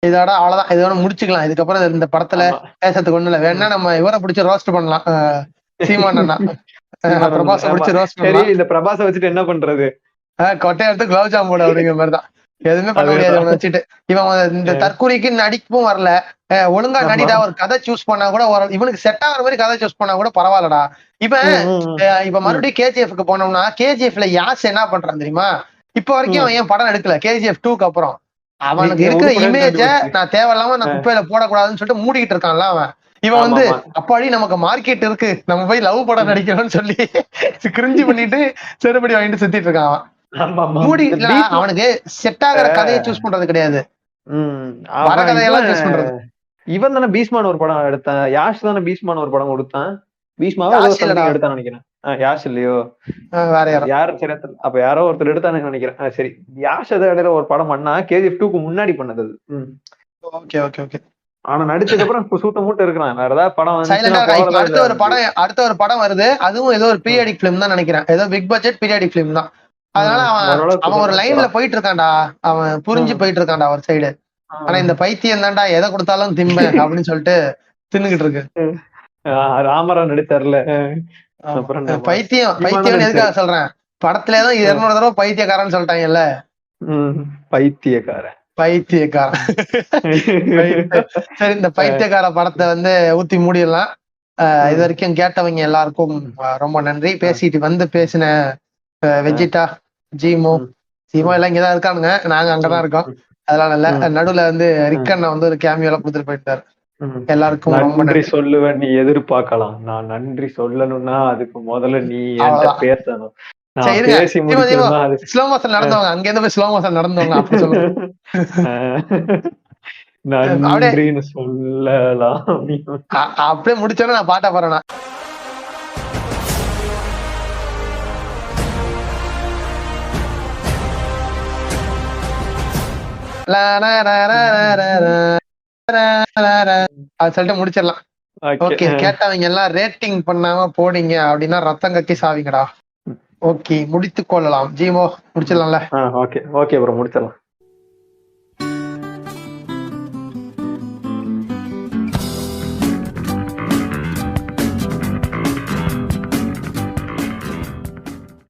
இதோட அவ்வளவுதான், இதோட முடிச்சுக்கலாம். இதுக்கப்புறம் இந்த படத்துல பேசறதுக்கு ஒண்ணு இல்ல. வேணா நம்ம இவரை பிடிச்சி ரோஸ்ட் பண்ணலாம், சீமான் அண்ணா. பிரபாஸ பிடிச்சி ரோஸ்ட் பண்ணலாம். இந்த பிரபாஸ வச்சுட்டு என்ன பண்றது? கொட்டையை எடுத்து குலோப் ஜாம் போடு அப்படிங்கிற மாதிரிதான். எதுவுமே பண்ண முடியாது இவனை வச்சுட்டு. இவன் இந்த தற்கூரிக்கு நடிப்பும் வரல, ஒழுங்கா நடிடா, ஒரு கதை சூஸ் பண்ணா கூட இவனுக்கு செட் ஆகிற மாதிரி கதை சூஸ் பண்ணா கூட பரவாயில்லடா. இப்ப மறுபடியும் கேஜிஎஃப்க்கு போனோம்னா, கேஜிஎஃப்ல யாஸ் என்ன பண்றான் தெரியுமா? இப்ப வரைக்கும் அவன் ஏன் படம் எடுக்கல கேஜிஎஃப் 2க்கு அப்புறம்? அவனுக்கு இருக்கிற இமேஜ நான் தேவையில்லாம நான் குப்பையில போடக்கூடாதுன்னு சொல்லிட்டு மூடிக்கிட்டு இருக்கான்ல அவன். இவன் வந்து அப்பாடி நமக்கு மார்க்கெட் இருக்கு, நம்ம போய் லவ் படம் நடிக்கணும்னு சொல்லி கிரிஞ்சு பண்ணிட்டு செருப்படி வாங்கிட்டு சுத்திட்டு இருக்கான் அவன். மூடி அவனுக்கு செட் ஆகிற கதையை சூஸ் பண்றது கிடையாது, வர கதையெல்லாம் சூஸ் பண்றது. இவன் தானே பீஸ்மான் ஒரு படம் எடுத்தான், யாஷ் தானே பீஸ்மான் ஒரு படம் கொடுத்தான். பீஸ்மாவை எடுத்தான்னு நினைக்கிறேன். யாஷ் இல்லையோ, வேற யாரு சரி, அப்ப யாரோ ஒருத்தர் எடுத்தானு நினைக்கிறேன். சரி, யாஷ் எதை இடையில ஒரு படம் பண்ணா கேஜிஎஃப் 2க்கு முன்னாடி பண்ணது. Okay okay okay. ஆனா நடிச்சதுக்கு அப்புறம் சூத்த மூட்டை இருக்கிறான். வேற ஏதாவது படம் அடுத்த ஒரு படம் வருது, அதுவும் ஏதோ ஒரு பீரியாடிக் பிலிம் தான் நினைக்கிறேன், ஏதோ பிக் பட்ஜெட் பீரியாடிக் பிலிம் தான். அதனால அவன் ஒரு லைன்ல போயிட்டு இருக்கான்டா, அவன் புரிஞ்சு போயிட்டு இருக்கான்டா ஒரு சைடு. ஆனா இந்த பைத்தியம் தான்டா எதை கொடுத்தாலும் திம்ப அப்படின்னு சொல்லிட்டு தின்னுகிட்டு இருக்கு. ராமராவ் நடித்தார்ல, பைத்தியம் எதுக்காக சொல்றேன், படத்துலதான் 200 தடவை பைத்தியக்காரன்னு சொல்லிட்டாங்கல்ல. பைத்தியக்காரன். சரி, இந்த பைத்தியக்கார படத்தை வந்து ஊத்தி மூடிடலாம். இது வரைக்கும் கேட்டவங்க எல்லாருக்கும் ரொம்ப நன்றி. பேசிட்டு பேசின வெஜிடா, ஜீமோ எல்லாம் இங்கதான் இருக்கானுங்க, நாங்க அங்கதான் இருக்கோம். அதெல்லாம் இல்ல, நடுவுல வந்து ரிக்கண்ணா வந்து ஒரு கேமியோல கொடுத்துட்டு போயிட்டாரு. எல்லாருக்கும் ரொம்ப நன்றி சொல்லுவேன். நீ எதிர்பார்க்கலாம், நான் நன்றி சொல்லணும்னா அதுக்கு முதல்ல நீ என்கிட்ட பேசணும். ஸ்லோ மோஷன் நடந்தவங்க அங்க இருந்து போய் ஸ்லோ மோஷன் நடந்தவங்க அப்படி சொல்லுவாங்க. நன்றின்னு சொல்லலாம். அப்படியே முடிச்சோன்னா நான் பாட்ட போறேன். அது சொல்லிட்டு முடிச்சிடலாம். ஓகே, கேட்டவங்க எல்லாம் ரேட்டிங் பண்ணாம போனீங்க அப்படின்னா ரத்தம் கக்கி சாவிங்கடா. ஓகே, முடித்துக் கொள்ளலாம். ஜீமோ முடிச்சிடலாம்ல? ஓகே ப்ரோ, முடிச்சிடலாம்.